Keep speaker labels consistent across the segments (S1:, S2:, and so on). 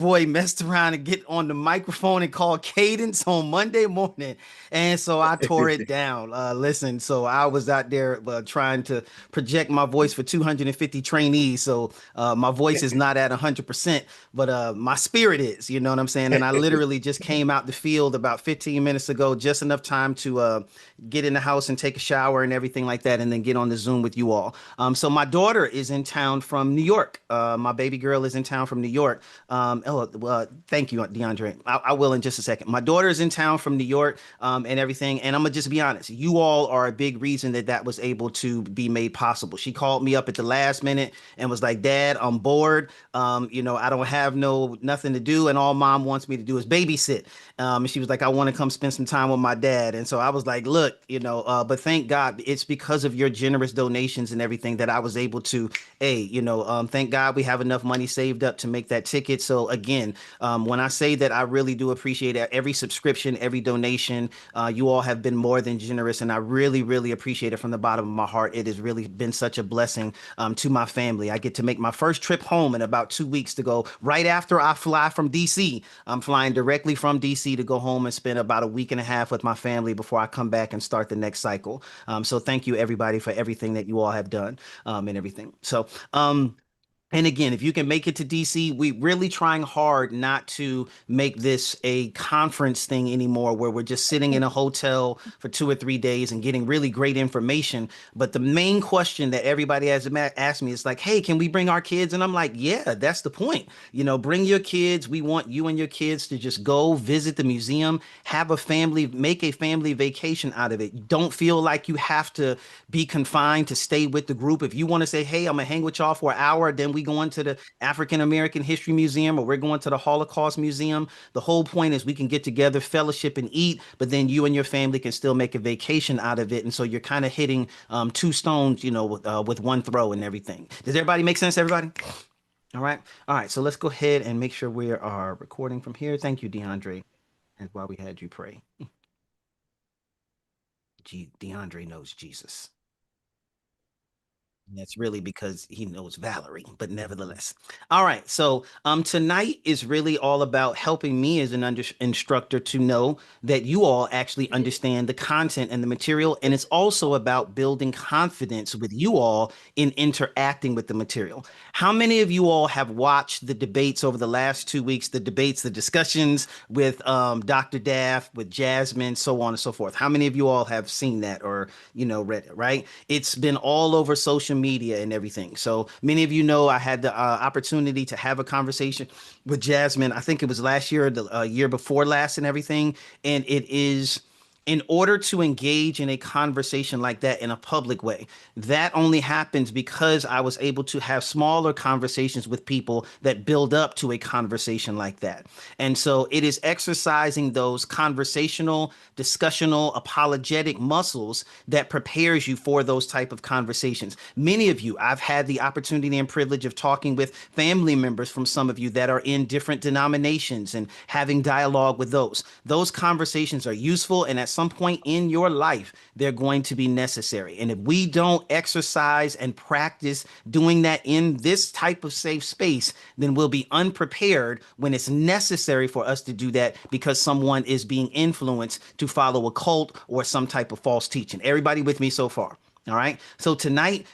S1: boy messed around and get on the microphone and call Cadence on Monday morning. And so I tore it down. Listen, so I was out there trying to project my voice for 250 trainees. So my voice is not at 100%, but my spirit is, you know what I'm saying? And I literally just came out the field about 15 minutes ago, just enough time to get in the house and take a shower and everything like that, and then get on the Zoom with you all. So my daughter is in town from New York. My baby girl is in town from New York. Thank you, DeAndre. I will in just a second. My daughter is in town from New York, and everything. And I'm gonna just be honest. You all are a big reason that that was able to be made possible. She called me up at the last minute and was like, "Dad, I'm bored. I don't have nothing to do, and all Mom wants me to do is babysit." And she was like, "I want to come spend some time with my dad." And so I was like, "Look, but thank God it's because of your generous donations and everything that I was able to, thank God we have enough money saved up to make that ticket." So again, when I say that, I really do appreciate every subscription, every donation. You all have been more than generous, and I really, really appreciate it from the bottom of my heart. It has really been such a blessing to my family. I get to make my first trip home in about 2 weeks to go right after I fly from DC. I'm flying directly from DC to go home and spend about a week and a half with my family before I come back and start the next cycle. So thank you everybody for everything that you all have done and everything. And again, if you can make it to DC, we really trying hard not to make this a conference thing anymore where we're just sitting in a hotel for 2 or 3 days and getting really great information. But the main question that everybody has asked me is like, "Hey, can we bring our kids?" And I'm like, "Yeah, that's the point. Bring your kids. We want you and your kids to just go visit the museum, have a family, make a family vacation out of it. Don't feel like you have to be confined to stay with the group. If you want to say, 'Hey, I'm gonna hang with y'all for an hour, then we going to the African American History Museum, or we're going to the Holocaust Museum.' The whole point is we can get together, fellowship, and eat, but then you and your family can still make a vacation out of it. And so you're kind of hitting two stones, with one throw and everything. Does everybody make sense, everybody? All right. All right. So let's go ahead and make sure we are recording from here. Thank you, DeAndre. And while we had you pray, DeAndre knows Jesus. And that's really because he knows Valerie, but nevertheless. All right. So tonight is really all about helping me as an instructor to know that you all actually understand the content and the material. And it's also about building confidence with you all in interacting with the material. How many of you all have watched the debates over the last 2 weeks, the debates, the discussions with Dr. Daff, with Jasmine, so on and so forth? How many of you all have seen that or, read it, right? It's been all over social media and everything. So many of you know I had the opportunity to have a conversation with Jasmine. I think it was last year, the year before last, and everything. And it is in order to engage in a conversation like that in a public way, that only happens because I was able to have smaller conversations with people that build up to a conversation like that. And so it is exercising those conversational, discussional, apologetic muscles that prepares you for those type of conversations. Many of you, I've had the opportunity and privilege of talking with family members from some of you that are in different denominations and having dialogue with those. Those conversations are useful, and at some point in your life, they're going to be necessary. And if we don't exercise and practice doing that in this type of safe space, then we'll be unprepared when it's necessary for us to do that because someone is being influenced to follow a cult or some type of false teaching. Everybody with me so far? All right. So tonight,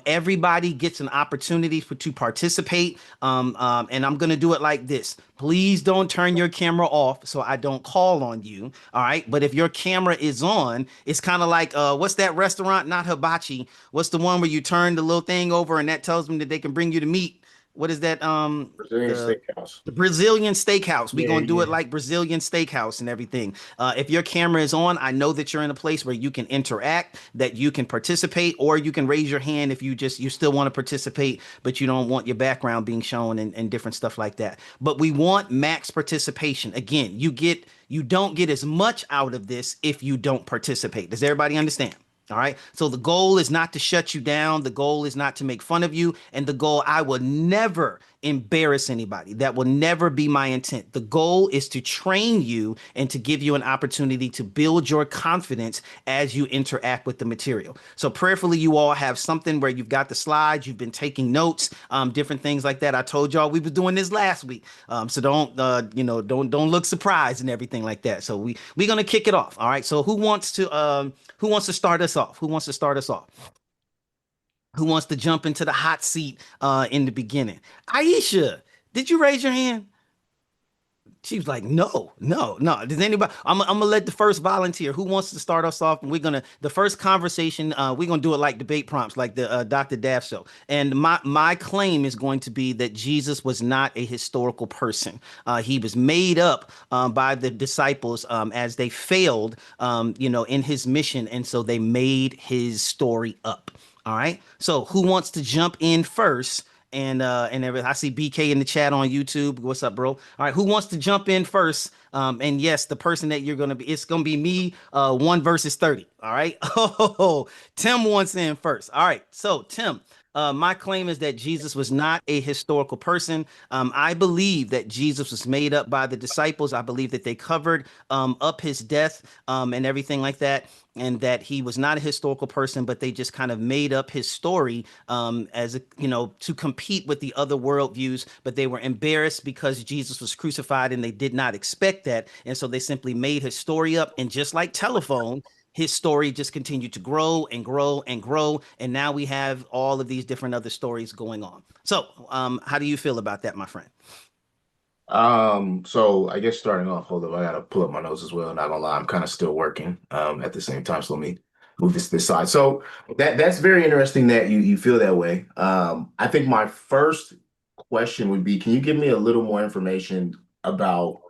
S1: everybody gets an opportunity to participate. And I'm going to do it like this. Please don't turn your camera off so I don't call on you. All right. But if your camera is on, it's kind of like what's that restaurant? Not hibachi. What's the one where you turn the little thing over and that tells them that they can bring you the meat? What is that?
S2: Brazilian
S1: The
S2: steakhouse.
S1: the Brazilian steakhouse. We're
S2: Yeah,
S1: gonna do
S2: yeah.
S1: it like Brazilian steakhouse and everything. If your camera is on, I know that you're in a place where you can interact, that you can participate, or you can raise your hand if you still want to participate, but you don't want your background being shown and different stuff like that. But we want max participation. Again, you don't get as much out of this if you don't participate. Does everybody understand? All right. So the goal is not to shut you down. The goal is not to make fun of you. And the goal, I will never embarrass anybody. That will never be my intent. The goal is to train you and to give you an opportunity to build your confidence as you interact with the material. So prayerfully, you all have something where you've got the slides, you've been taking notes, different things like that. I told y'all we were doing this last week, so don't look surprised and everything like that. So we're gonna kick it off. All right. So who wants to start us off? Who wants to start us off? Who wants to jump into the hot seat in the beginning? Aisha, did you raise your hand? She was like, no, no, no. Does anybody? I'm gonna let the first volunteer. Who wants to start us off? And we're gonna the first conversation. We're gonna do it like debate prompts, like the Dr. Daff show. And my claim is going to be that Jesus was not a historical person. He was made up by the disciples as they failed, in his mission, and so they made his story up. All right. So who wants to jump in first? And I see BK in the chat on YouTube. What's up, bro? All right, who wants to jump in first? And yes, the person that you're gonna be, it's gonna be me. 1 versus 30. All right. Oh, Tim wants in first. All right. So Tim, my claim is that Jesus was not a historical person. I believe that Jesus was made up by the disciples. I believe that they covered up his death and everything like that, and that he was not a historical person, but they just kind of made up his story as a, to compete with the other worldviews. But they were embarrassed because Jesus was crucified, and they did not expect that, and so they simply made his story up. And just like telephone, his story just continued to grow and grow and grow, and now we have all of these different other stories going on. So, how do you feel about that, my friend?
S2: So I guess starting off, hold up, I gotta pull up my notes as well. Not gonna lie, I'm kind of still working at the same time. So let me move this side. So that's very interesting that you feel that way. I think my first question would be, can you give me a little more information about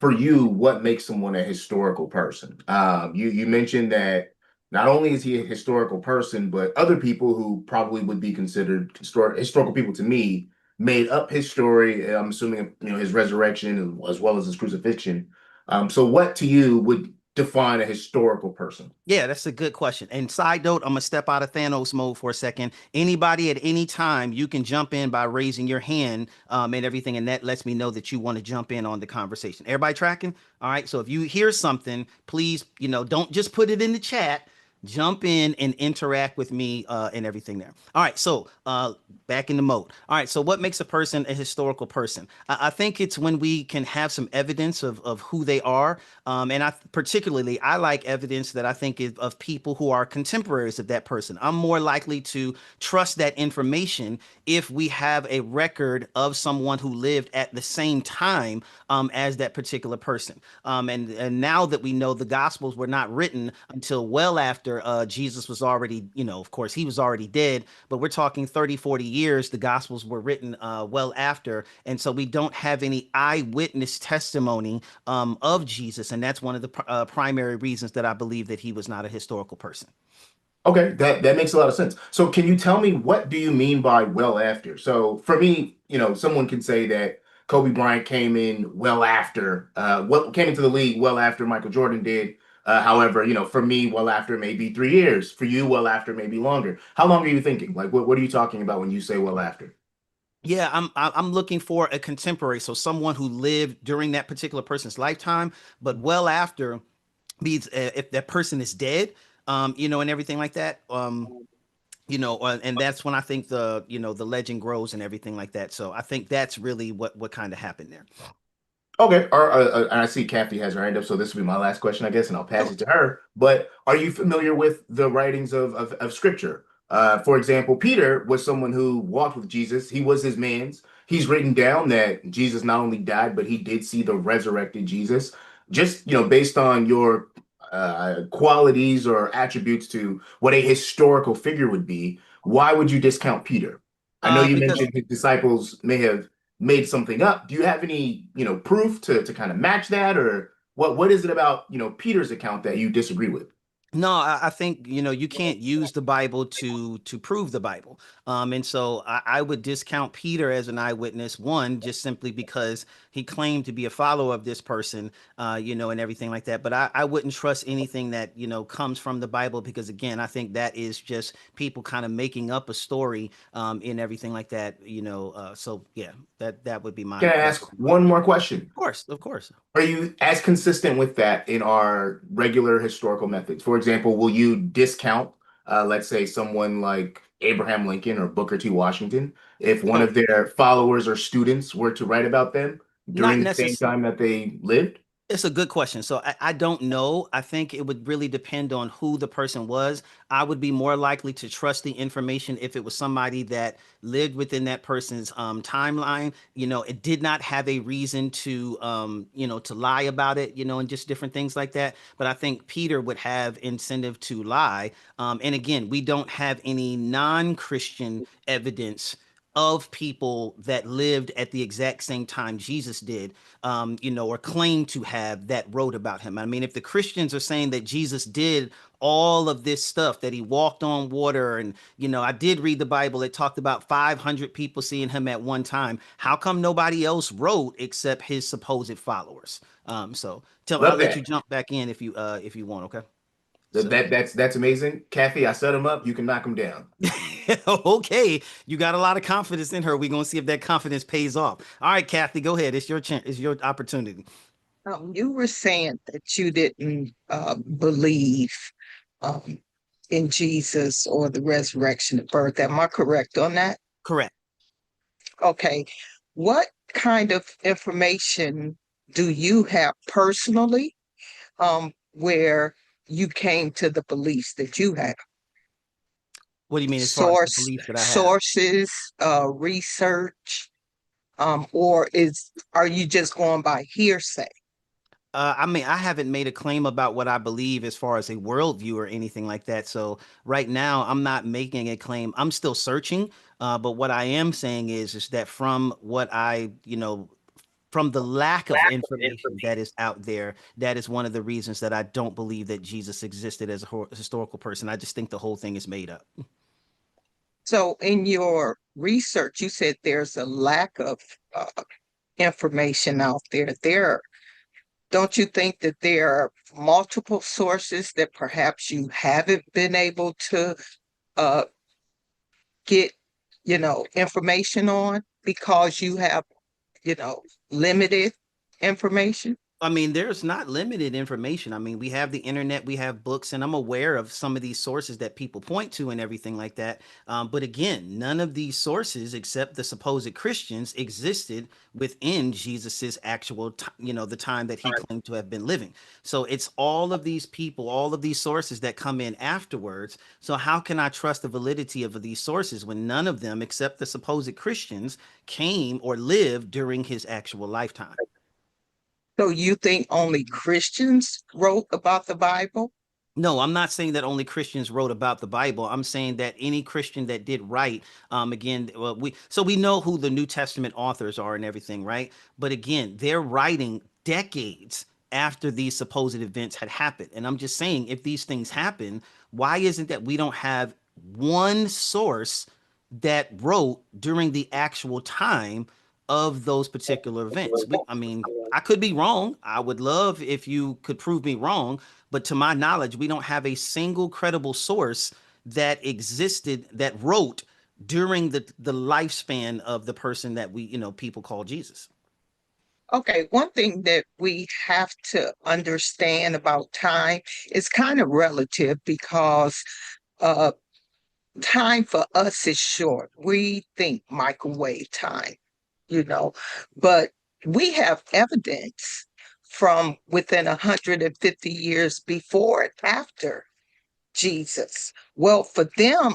S2: for you, what makes someone a historical person? You mentioned that not only is he a historical person, but other people who probably would be considered historical people to me made up his story. I'm assuming his resurrection as well as his crucifixion. So, what to you would define a historical person?
S1: Yeah, that's a good question. And side note, I'm gonna step out of Thanos mode for a second. Anybody at any time, you can jump in by raising your hand and everything, and that lets me know that you want to jump in on the conversation. Everybody tracking? All right. So if you hear something, please, don't just put it in the chat. Jump in and interact with me and everything there. All right. So back in the mode. All right. So what makes a person a historical person? I think it's when we can have some evidence of who they are. And I like evidence that I think is of people who are contemporaries of that person. I'm more likely to trust that information if we have a record of someone who lived at the same time as that particular person. And now that we know the Gospels were not written until well after Jesus was already, of course, he was already dead, but we're talking 30, 40 years. The Gospels were written well after. And so we don't have any eyewitness testimony of Jesus. And that's one of the primary reasons that I believe that he was not a historical person.
S2: Okay, that makes a lot of sense. So can you tell me what do you mean by well after? So for me, someone can say that Kobe Bryant came in well after, what came into the league well after Michael Jordan did. However, for me, well after maybe 3 years. For you, well after maybe longer. How long are you thinking? Like, what are you talking about when you say well after?
S1: Yeah, I'm looking for a contemporary, so someone who lived during that particular person's lifetime, but well after means if that person is dead, and everything like that. And that's when I think the legend grows and everything like that. So I think that's really what kind of happened there.
S2: Okay, and I see Kathy has her hand up, so this will be my last question, I guess, and I'll pass
S1: Sure.
S2: it to her. But are you familiar with the writings of Scripture? For example, Peter was someone who walked with Jesus. He was his man's. He's written down that Jesus not only died, but he did see the resurrected Jesus. Just, based on your qualities or attributes to what a historical figure would be, why would you discount Peter? I know you
S1: Because
S2: mentioned his disciples may have made something up. Do you have any, proof to kind of match that, or what is it about, Peter's account that you disagree with?
S1: No, I think you can't use the Bible to prove the Bible, and so I would discount Peter as an eyewitness. One, just simply because he claimed to be a follower of this person, and everything like that. But I wouldn't trust anything that comes from the Bible because again, I think that is just people kind of making up a story, and everything like that. So yeah, that would be
S2: Can I
S1: that
S2: ask
S1: would be my
S2: one more question?
S1: Of course, of course.
S2: Are you as consistent with that in our regular historical methods? For example, will you discount, let's say, someone like Abraham Lincoln or Booker T. Washington if one
S1: So
S2: of their followers or students were to write about them
S1: not
S2: during the same
S1: necessarily.
S2: time that they lived?
S1: It's a good question. So I don't know. I think it would really depend on who the person was. I would be more likely to trust the information if it was somebody that lived within that person's timeline. It did not have a reason to lie about it, and just different things like that. But I think Peter would have incentive to lie. And again, we don't have any non-Christian evidence of people that lived at the exact same time Jesus did, or claim to have that wrote about him. I mean, if the Christians are saying that Jesus did all of this stuff, that he walked on water, and, I did read the Bible, it talked about 500 people seeing him at one time. How come nobody else wrote except his supposed followers? I'll
S2: Love
S1: let you
S2: that.
S1: jump back in if you want, okay?
S2: That,
S1: So.
S2: that that's amazing. Kathy, I set him up. You can knock him down.
S1: Okay, you got a lot of confidence in her. We're gonna see if that confidence pays off. All right, Kathy, go ahead. It's your chance. It's your opportunity.
S3: You were saying that you didn't believe um, in Jesus or the resurrection and birth. Am I correct on that?
S1: Correct.
S3: Okay. What kind of information do you have personally where you came to the beliefs that you have?
S1: What do you mean as far as the
S3: Source,
S1: beliefs that I have?
S3: sources, research, or are you just going by hearsay?
S1: I mean, I haven't made a claim about what I believe as far as a worldview or anything like that. So right now, I'm not making a claim. I'm still searching. But what I am saying is that from what from the lack of information that is out there, that is one of the reasons that I don't believe that Jesus existed as a historical person. I just think the whole thing is made up.
S3: So, in your research, you said there's a lack of uh, information out there. Don't you think that there are multiple sources that perhaps you haven't been able to uh, get, information on because you have, you know, limited information?
S1: I mean, there's not limited information. I mean, we have the internet, we have books, and I'm aware of some of these sources that people point to and everything like that. But again, none of these sources, except the supposed Christians, existed within Jesus's actual, the time that he claimed to have been living. So it's all of these people, all of these sources that come in afterwards. So how can I trust the validity of these sources when none of them, except the supposed Christians, came or lived during his actual lifetime?
S3: So you think only Christians wrote about the Bible?
S1: No, I'm not saying that only Christians wrote about the Bible. I'm saying that any Christian that did write, again, well, we know who the New Testament authors are and everything, right? But again, they're writing decades after these supposed events had happened. And I'm just saying, if these things happen, why isn't that we don't have one source that wrote during the actual time of those particular events? I mean, I could be wrong. I would love if you could prove me wrong, but to my knowledge, we don't have a single credible source that existed that wrote during the lifespan of the person that people call Jesus.
S3: Okay, one thing that we have to understand about time is kind of relative because uh, time for us is short. We think microwave time, you know, but we have evidence from within 150 years before and after Jesus. Well, for them,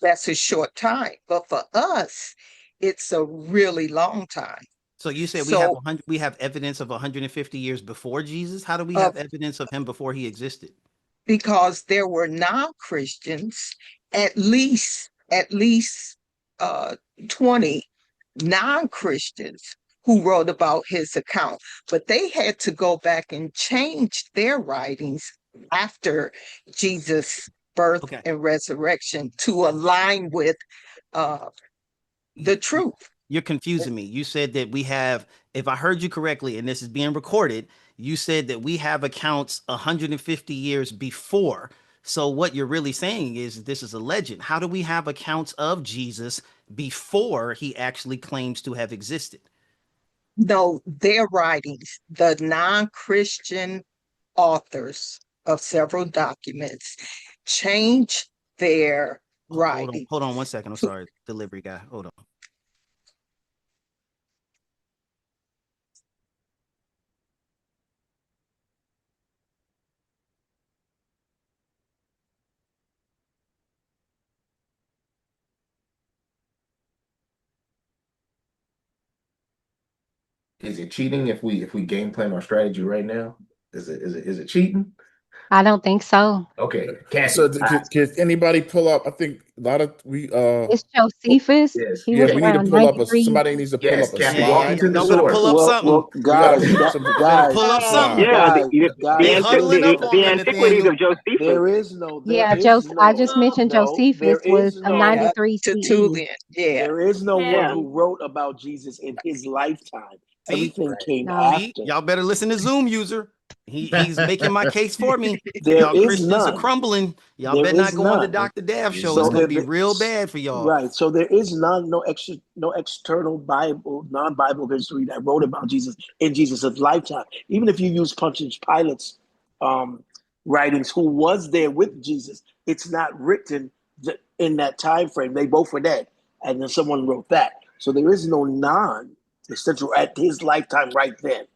S3: that's a short time, but for us, it's a really long time.
S1: So you said
S3: So,
S1: we have evidence of 150 years before Jesus. How do we
S3: uh,
S1: have evidence of him before he existed?
S3: because there were non-Christians, at least 20 non-Christians who wrote about his account, but they had to go back and change their writings after Jesus' birth
S1: Okay.
S3: and resurrection to align with uh, the truth.
S1: You're confusing me. You said that we have, if I heard you correctly, and this is being recorded, you said that we have accounts 150 years before. So what you're really saying is this is a legend. How do we have accounts of Jesus before he actually claims to have existed?
S3: No, their writings, the non-Christian authors of several documents change their writing.
S1: Hold on 1 second. I'm
S3: to
S1: sorry, delivery guy. Hold on.
S2: Is it cheating if we game plan our strategy right now? Is it cheating?
S4: I don't think so.
S2: Okay, Kathy.
S5: So can anybody pull up? I think a lot of
S4: It's Josephus.
S2: Yes,
S4: He
S5: yeah,
S4: was
S5: we need to
S4: around
S5: pull up
S4: 93.
S5: somebody needs to pull
S2: yes,
S5: up a
S2: Kathy,
S1: Yeah,
S2: walk me
S5: slide.
S2: to the
S1: y'all better pull
S2: source.
S1: up something.
S5: We gotta
S6: Guys,
S5: pull up some
S1: Better
S6: guys,
S1: pull up something.
S5: slide.
S7: Yeah,
S6: guys,
S1: They
S6: guys,
S1: huddling up on
S7: the
S1: me,
S7: antiquities
S1: Nathaniel.
S7: of Josephus.
S4: Yeah, I just mentioned Josephus was a
S3: yeah,
S4: 93 CE.
S3: Tertullian. Yeah.
S6: there is no one
S7: Yeah.
S6: who wrote about Jesus in his lifetime.
S1: See,
S6: Everything came
S4: No.
S1: see,
S6: after.
S1: y'all better listen to Zoom user. He's making my case for me.
S6: There
S1: Y'all
S6: is
S1: Christians are
S6: none.
S1: crumbling. Y'all
S6: There
S1: better not
S6: is
S1: go on the
S6: none.
S1: Dr. Dav show. It's
S6: So
S1: gonna
S6: there,
S1: be real bad for y'all.
S6: right. So there is none, no external Bible, non-Bible history that wrote about Jesus in Jesus' lifetime. Even if you use Pontius Pilate's um, writings, who was there with Jesus, it's not written in that time frame. They both were dead, and then someone wrote that. So there is no non-essential at his lifetime right then.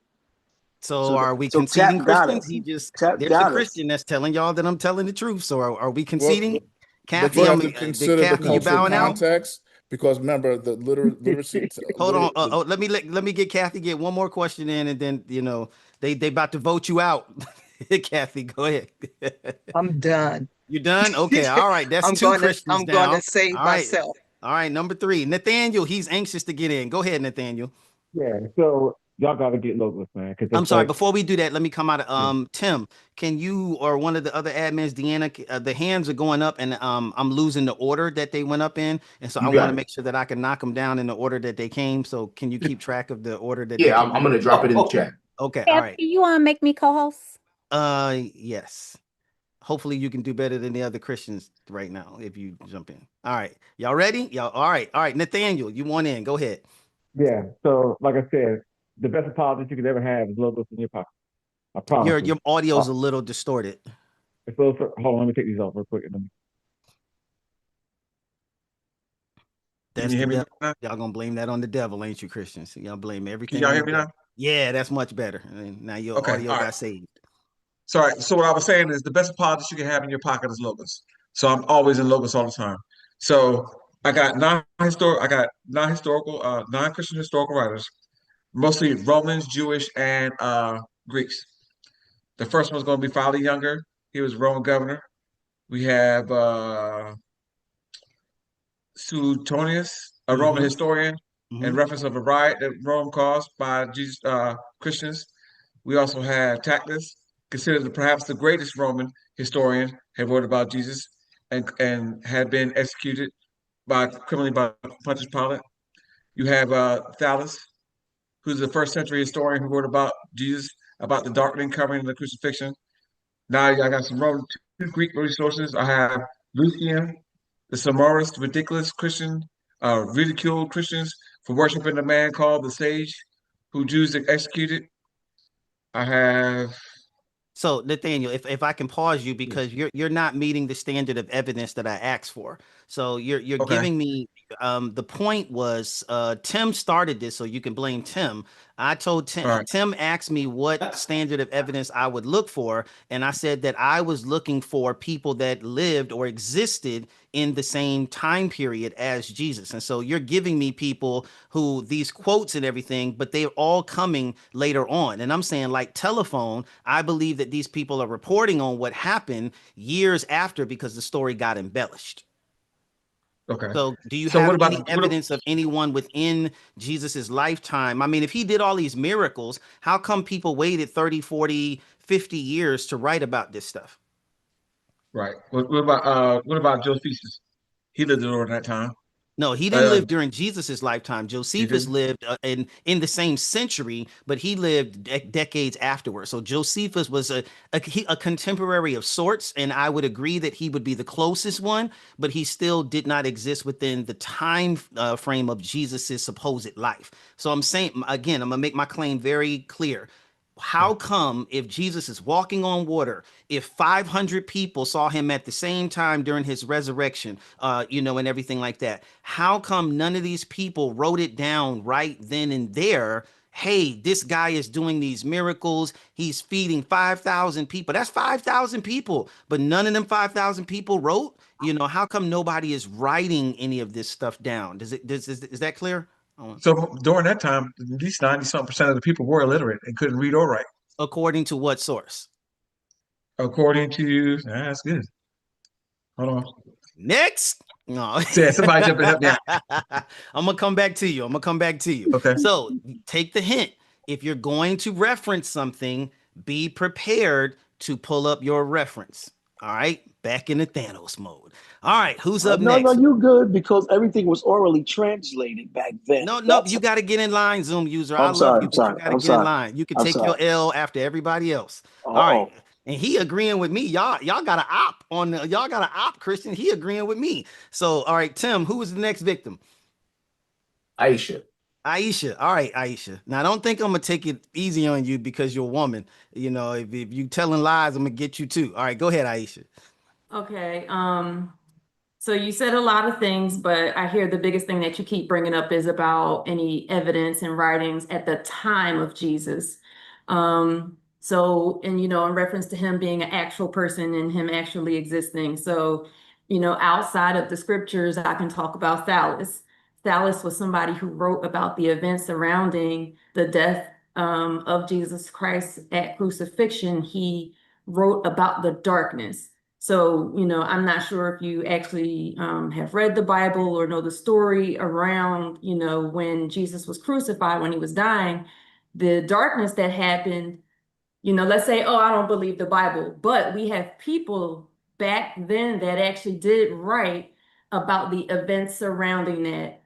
S1: So are we
S6: So
S1: conceding
S6: Cap got
S1: Christians?
S6: us. Cap
S1: There's a
S6: got us.
S1: Christian that's telling y'all that I'm telling the truth. So are we conceding?
S5: Well, but
S1: Kathy,
S5: you have to consider the
S1: Kathy, you
S5: cultural
S1: bowing out?
S5: context because remember the literacy.
S1: Hold on. Let me get Kathy get one more question in, and then they about to vote you out. Kathy, go ahead.
S3: I'm done.
S1: You done? Okay. All right. That's two Christians
S3: I'm gonna
S1: down.
S3: save
S1: All right.
S3: myself.
S1: All right. Number 3, Nathaniel. He's anxious to get in. Go ahead, Nathaniel.
S8: Yeah, so y'all gotta get locals, man, because
S1: I'm
S8: it's
S1: sorry.
S8: like,
S1: Before we do that, let me come out of
S8: yeah.
S1: Tim. Can you or one of the other admins, Deanna? The hands are going up, and I'm losing the order that they went up in, and so I
S2: You
S1: want
S2: got
S1: to
S2: it.
S1: make sure that I can knock them down in the order that they came. So can you keep track of the order that they
S2: Yeah,
S1: came
S2: I'm
S1: in?
S2: gonna drop it in the chat.
S1: Okay. All
S9: Steph,
S1: right.
S9: can you make me co-host?
S1: Yes. Hopefully you can do better than the other Christians right now if you jump in. All right. Y'all ready? Y'all. All right. All right. Nathaniel, you want in. Go ahead.
S8: Yeah. So like I said, the best apology you could ever have is logos in your pocket. I promise
S1: Your
S8: you.
S1: audio's a little distorted.
S8: Hold on, let me take these off real quick.
S1: That's
S10: Can you
S1: the
S10: hear me
S1: devil.
S10: now?
S1: Y'all gonna blame that on the devil, ain't you, Christians? Y'all blame
S10: Can
S1: everything
S10: y'all
S1: on
S10: hear
S1: the
S10: me
S1: devil.
S10: now?
S1: Yeah, that's much better. And now your
S10: Okay,
S1: audio
S10: all right.
S1: got saved.
S10: Sorry. So what I was saying is the best apologist you can have in your pocket is logos. So I'm always in logos all the time. So I got non-historical, non-Christian historical writers, mostly Romans, Jewish, and Greeks. The first one's going to be Father Younger. He was Roman governor. We have Suetonius, a Roman
S1: Mm-hmm.
S10: historian, in
S1: Mm-hmm.
S10: reference of a riot that Rome caused by Jesus, Christians. We also have Tacitus, considered perhaps the greatest Roman historian, had wrote about Jesus and had been executed criminally by Pontius Pilate. You have Thallus, who's the first century historian who wrote about Jesus, about the darkening covering of the crucifixion. Now I got some Roman, two Greek resources. I have Lucian, the Samarist, ridiculous Christian, ridiculed Christians for worshiping a man called the Sage, who Jews executed. I have
S1: So Nathaniel, if I can pause you because you're not meeting the standard of evidence that I asked for. So you're
S10: okay.
S1: giving me the point was Tim started this, so you can blame Tim. I told Tim
S10: All right.
S1: Tim asked me what standard of evidence I would look for, and I said that I was looking for people that lived or existed in the same time period as Jesus. And so you're giving me people who these quotes and everything, but they're all coming later on. And I'm saying, like telephone, I believe that these people are reporting on what happened years after because the story got embellished.
S10: Okay.
S1: So do you
S10: So
S1: have
S10: what about
S1: any
S10: what,
S1: evidence of anyone within Jesus's lifetime? I mean, if he did all these miracles, how come people waited 30, 40, 50 years to write about this stuff?
S10: right? What about Josephus? He lived during that time.
S1: No, he didn't
S10: Uh,
S1: live during Jesus's lifetime.
S10: he
S1: Josephus
S10: didn't.
S1: lived in the same century, but he lived decades afterwards. So Josephus was a contemporary of sorts, and I would agree that he would be the closest one, but he still did not exist within the time frame of Jesus's supposed life. So I'm saying again, I'm gonna make my claim very clear.
S10: Yeah.
S1: How come if Jesus is walking on water, if 500 people saw him at the same time during his resurrection, and everything like that, how come none of these people wrote it down right then and there? Hey, this guy is doing these miracles. He's feeding 5,000 people. That's 5,000 people, but none of them 5,000 people wrote. How come nobody is writing any of this stuff down? Is that clear?
S10: So during that time, at least 90-something% of the people were illiterate and couldn't read or write.
S1: According to what source?
S10: According to, that's good. Hold on.
S1: Next. No.
S10: Yeah, somebody jump in and help me out.
S1: I'm gonna come back to you.
S10: Okay.
S1: So take the hint. If you're going to reference something, be prepared to pull up your reference. All right, back in the Thanos mode. All right, who's up
S6: No,
S1: next?
S6: you good because everything was orally translated back then.
S1: No, you got to get in line, Zoom user. I
S6: I'm
S1: love
S6: sorry.
S1: you,
S6: I'm
S1: but you
S6: sorry.
S1: got to
S6: I'm
S1: get in
S6: sorry.
S1: line. You can
S6: I'm
S1: take your
S6: sorry.
S1: L after everybody else. All right.
S6: Oh,
S1: And he agreeing with me. Y'all got to opt on y'all got to opt, Christian. He agreeing with me. So, all right, Tim, who is the next victim?
S2: Aisha.
S1: Aisha. All right, Aisha. Now, I don't think I'm gonna take it easy on you because you're a woman. If you telling lies, I'm gonna get you too. All right, go ahead, Aisha.
S7: Okay. So you said a lot of things, but I hear the biggest thing that you keep bringing up is about any evidence and writings at the time of Jesus. And in reference to him being an actual person and him actually existing. So, outside of the scriptures, I can talk about Thales. Thales was somebody who wrote about the events surrounding the death of Jesus Christ at crucifixion. He wrote about the darkness. So, I'm not sure if you actually have read the Bible or know the story around, when Jesus was crucified, when he was dying, the darkness that happened. Let's say, oh, I don't believe the Bible, but we have people back then that actually did write about the events surrounding that.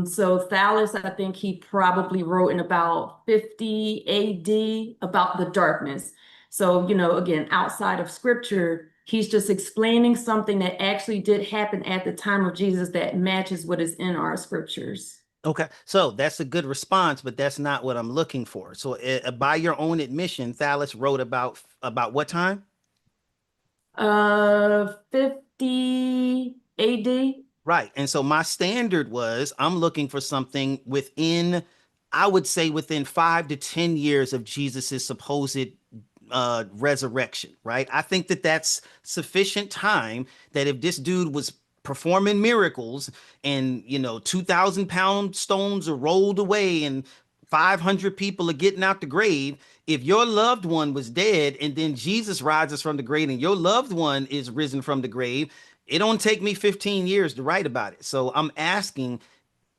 S7: So Thales, I think he probably wrote in about 50 AD about the darkness. So, again, outside of scripture, he's just explaining something that actually did happen at the time of Jesus that matches what is in our scriptures.
S1: Okay, so that's a good response, but that's not what I'm looking for. So, by your own admission, Thales wrote about what time?
S7: 50 AD.
S1: Right. And so my standard was I'm looking for something within, I would say within 5 to 10 years of Jesus's supposed resurrection, right? I think that that's sufficient time that if this dude was performing miracles and 2,000-pound stones are rolled away and 500 people are getting out the grave, if your loved one was dead and then Jesus rises from the grave and your loved one is risen from the grave, it don't take me 15 years to write about it. So I'm asking,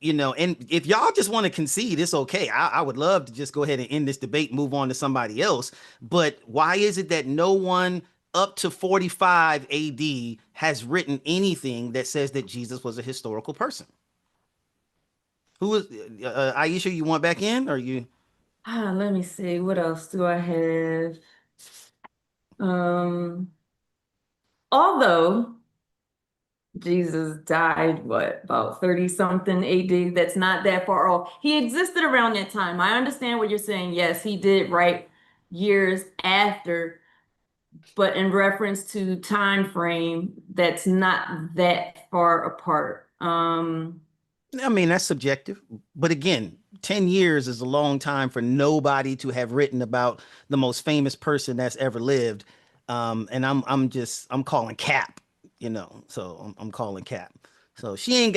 S1: and if y'all just want to concede, it's okay. I would love to just go ahead and end this debate, move on to somebody else. But why is it that no one up to 45 AD has written anything that says that Jesus was a historical person? Who is Aisha? You want back in, or you?
S7: Let me see. What else do I have? Although Jesus died, what, about 30 something AD? That's not that far off. He existed around that time. I understand what you're saying. Yes, he did write years after, but in reference to time frame, that's not that far apart.
S1: I mean, that's subjective. But again, 10 years is a long time for nobody to have written about the most famous person that's ever lived. And I'm calling cap, so I'm calling cap. So she ain't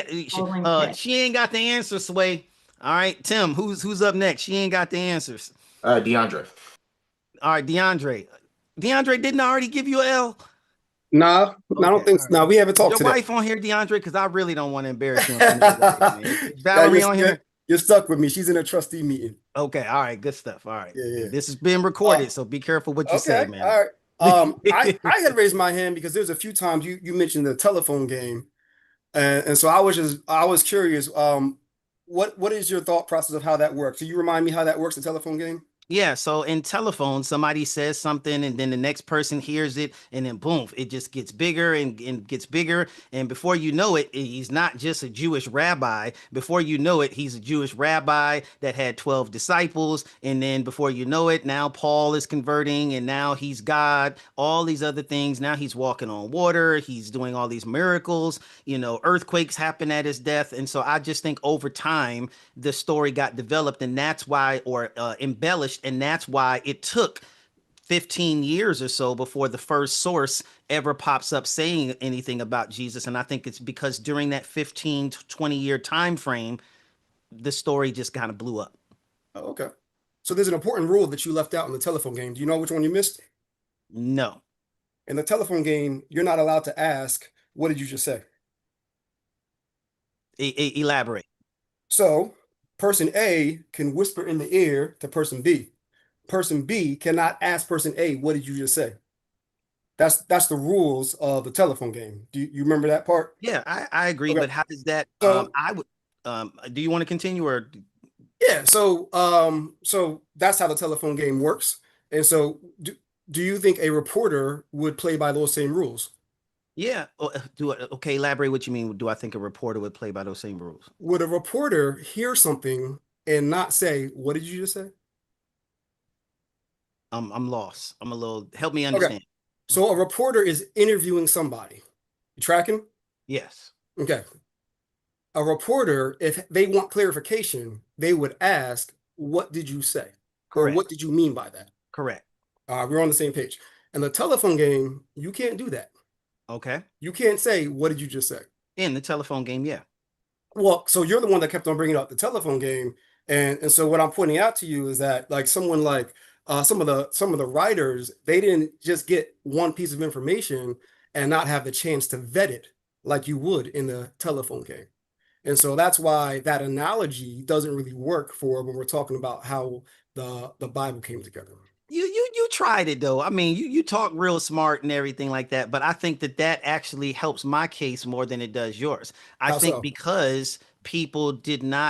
S1: got the answer, Sway. All right, Tim, who's up next? She ain't got the answers.
S2: DeAndre.
S1: All right, DeAndre. DeAndre didn't I already give you a L?
S9: Nah, I don't think.
S1: All right.
S9: Nah, we haven't
S1: Is
S9: talked
S1: your
S9: to that.
S1: wife on here, DeAndre? Because I really don't want to embarrass you in front of your wife, man. Is
S9: Nah,
S1: Valerie on here?
S9: you're stuck with me. She's in a trustee meeting.
S1: Okay, all right, good stuff. All right.
S9: Yeah, yeah.
S1: This is being recorded, so be careful what you say,
S9: Okay,
S1: man.
S9: all right. I had raised my hand because there's a few times you mentioned the telephone game, and so I was curious. What is your thought process of how that works? Can you remind me how that works, the telephone game?
S1: Yeah, so in telephone, somebody says something and then the next person hears it, and then boom, it just gets bigger and gets bigger. And before you know it, he's not just a Jewish rabbi. Before you know it, he's a Jewish rabbi that had 12 disciples. And then before you know it, now Paul is converting and now he's God, all these other things. Now he's walking on water, he's doing all these miracles, earthquakes happen at his death. And so I just think over time, the story got developed, and that's why, or embellished, and that's why it took 15 years or so before the first source ever pops up saying anything about Jesus. And I think it's because during that 15 to 20-year time frame, the story just kind of blew up.
S9: Oh, okay. So there's an important rule that you left out in the telephone game. Do you know which one you missed?
S1: No.
S9: In the telephone game, you're not allowed to ask, what did you just say?
S1: Elaborate.
S9: So person A can whisper in the ear to person B. Person B cannot ask person A, what did you just say? That's the rules of the telephone game. Do you remember that part?
S1: Yeah, I agree.
S9: Okay.
S1: But how does that,
S9: So,
S1: I would, do you want to continue or?
S9: yeah, so that's how the telephone game works. And so do you think a reporter would play by those same rules?
S1: Yeah. Okay, elaborate what you mean. Do I think a reporter would play by those same rules?
S9: Would a reporter hear something and not say, what did you just say?
S1: I'm lost. I'm a little, help me
S9: Okay.
S1: understand.
S9: So a reporter is interviewing somebody. You tracking?
S1: Yes.
S9: Okay. A reporter, if they want clarification, they would ask, what did you say? Or
S1: Correct.
S9: what did you mean by that?
S1: Correct.
S9: We're on the same page. In the telephone game, you can't do that.
S1: Okay.
S9: You can't say, what did you just say?
S1: In the telephone game, yeah.
S9: Well, so you're the one that kept on bringing up the telephone game. And so what I'm pointing out to you is that like someone like some of the writers, they didn't just get one piece of information and not have the chance to vet it like you would in the telephone game. And so that's why that analogy doesn't really work for when we're talking about how the Bible came together.
S1: You tried it though. I mean, you talk real smart and everything like that, but I think that actually helps my case more than it does yours. I
S9: How
S1: think
S9: so?
S1: because people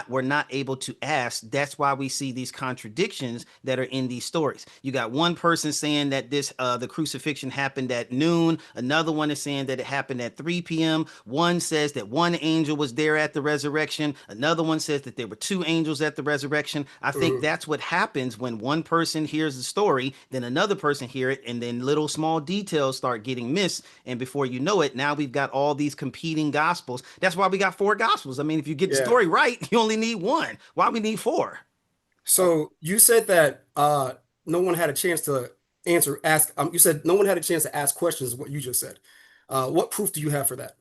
S1: were not able to ask, that's why we see these contradictions that are in these stories. You got one person saying that the crucifixion happened at noon, another one is saying that it happened at 3 p.m. One says that one angel was there at the resurrection, another one says that there were two angels at the resurrection. I think that's what happens when one person hears the story, then another person hear it, and then little small details start getting missed, and before you know it, now we've got all these competing gospels. That's why we got 4 gospels. I mean, if you get the story right, you only need 1. Why we need 4?
S9: So you said that no one had a chance to ask. You said no one had a chance to ask questions. What you just said. What proof do you have for that?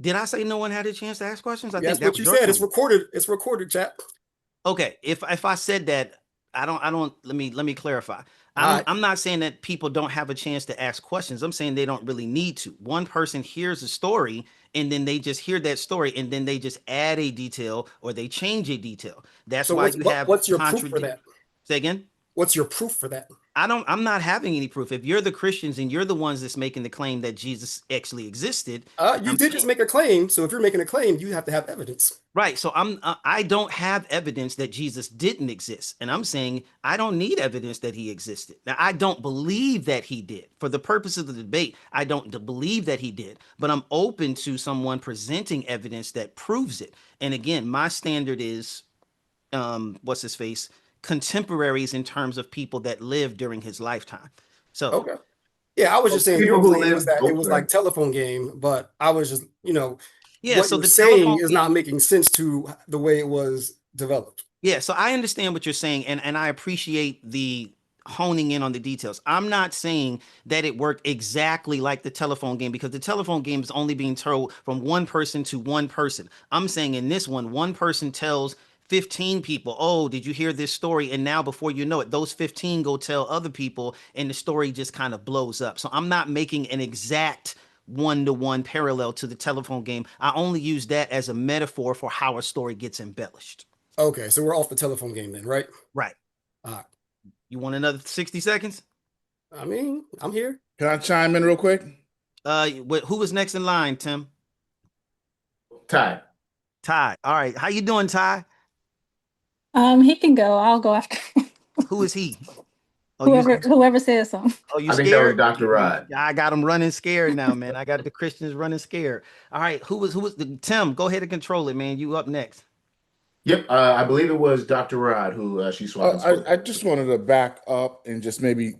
S1: Did I say no one had a chance to ask questions? I
S9: Yes,
S1: think that
S9: what
S1: was
S9: you
S1: your
S9: said. It's
S1: comment.
S9: recorded. It's recorded, chat.
S1: Okay, if I said that, I don't. Let me clarify. I'm not saying that people don't have a chance to ask questions. I'm saying they don't really need to. One person hears a story and then they just hear that story and then they just add a detail or they change a detail. That's
S9: So
S1: why you have
S9: what's your proof for that?
S1: Say again?
S9: What's your proof for that?
S1: I'm not having any proof. If you're the Christians and you're the ones that's making the claim that Jesus actually existed,
S9: You did just make a claim. So if you're making a claim, you have to have evidence.
S1: right. So I don't have evidence that Jesus didn't exist. And I'm saying I don't need evidence that he existed. Now, I don't believe that he did. For the purpose of the debate, I don't believe that he did, but I'm open to someone presenting evidence that proves it. And again, my standard is what's his face? Contemporaries in terms of people that lived during his lifetime. So
S9: Okay. Yeah, I was just saying
S2: People
S9: your
S2: who
S9: claim was
S2: live.
S9: that
S2: Oh,
S9: it was
S2: sorry.
S9: like telephone game, but I was just,
S1: yeah,
S9: what
S1: so
S9: you're
S1: the
S9: saying
S1: telephone
S9: is not making sense to the way it was developed.
S1: Yeah, so I understand what you're saying, and I appreciate the honing in on the details. I'm not saying that it worked exactly like the telephone game because the telephone game is only being told from one person to one person. I'm saying in this one person tells 15 people, oh, did you hear this story? And now before you know it, those 15 go tell other people, and the story just kind of blows up. So I'm not making an exact one-to-one parallel to the telephone game. I only use that as a metaphor for how a story gets embellished.
S9: Okay, so we're off the telephone game then, right?
S1: Right.
S9: All right.
S1: You want another 60 seconds?
S9: I mean, I'm here.
S5: Can I chime in real quick?
S1: Who was next in line, Tim?
S2: Ty.
S1: Ty. All right. How you doing, Ty?
S11: He can go. I'll go after
S1: Who is he? Oh,
S11: whoever says something.
S1: Oh, you
S2: I think that was
S1: scared?
S2: Dr. Rod.
S1: I got him running scared now, man. I got the Christians running scared. All right. Who was Tim? Go ahead and control it, man. You up next.
S2: Yep, I believe it was Dr. Rod who she swapped.
S5: I just wanted to back up and just maybe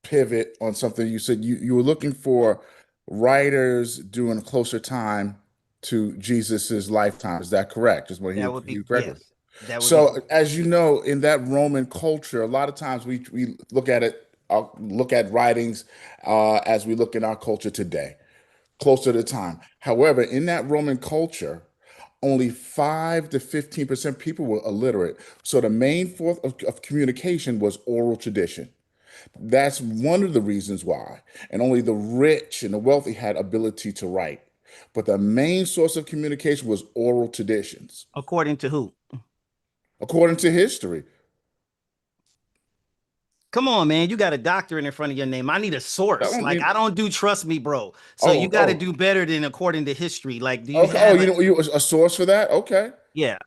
S5: pivot on something you said. You were looking for writers doing a closer time to Jesus's lifetime. Is that correct? Just what
S1: That would be
S5: correctly.
S1: yes. That would
S5: So,
S1: be
S5: as you know, in that Roman culture, a lot of times we look at it, look at writings as we look in our culture today, closer to time. However, in that Roman culture, only 5 to 15% people were illiterate. So the main form of communication was oral tradition. That's one of the reasons why. And only the rich and the wealthy had ability to write. But the main source of communication was oral traditions.
S1: according to who?
S5: According to history.
S1: Come on, man. You got a doctorate in front of your name. I need a source. I don't do trust me, bro. So you got to do better than according to history. Like, do you have
S5: you a source for that? Okay.
S1: Yeah.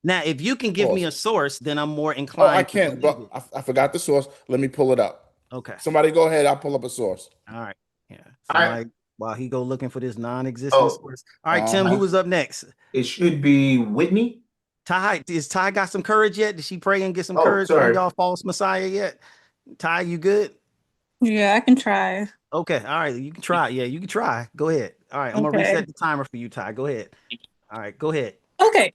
S1: Now, if you can give me a source, then I'm more inclined.
S5: I can't, but I forgot the source. Let me pull it up.
S1: Okay.
S5: Somebody go ahead. I'll pull up a source.
S1: All right. Yeah. While he go looking for this non-existent source. All right, Tim, who was up next?
S2: It should be Whitney.
S1: Ty, is Ty got some courage yet? Did she pray and get some courage from y'all false messiah yet? Ty, you good?
S11: Yeah, I can try.
S1: Okay, all right, you can try. Yeah, you can try. Go ahead. All right, I'm gonna reset the timer for you, Ty. Go ahead. All right, go ahead.
S11: Okay.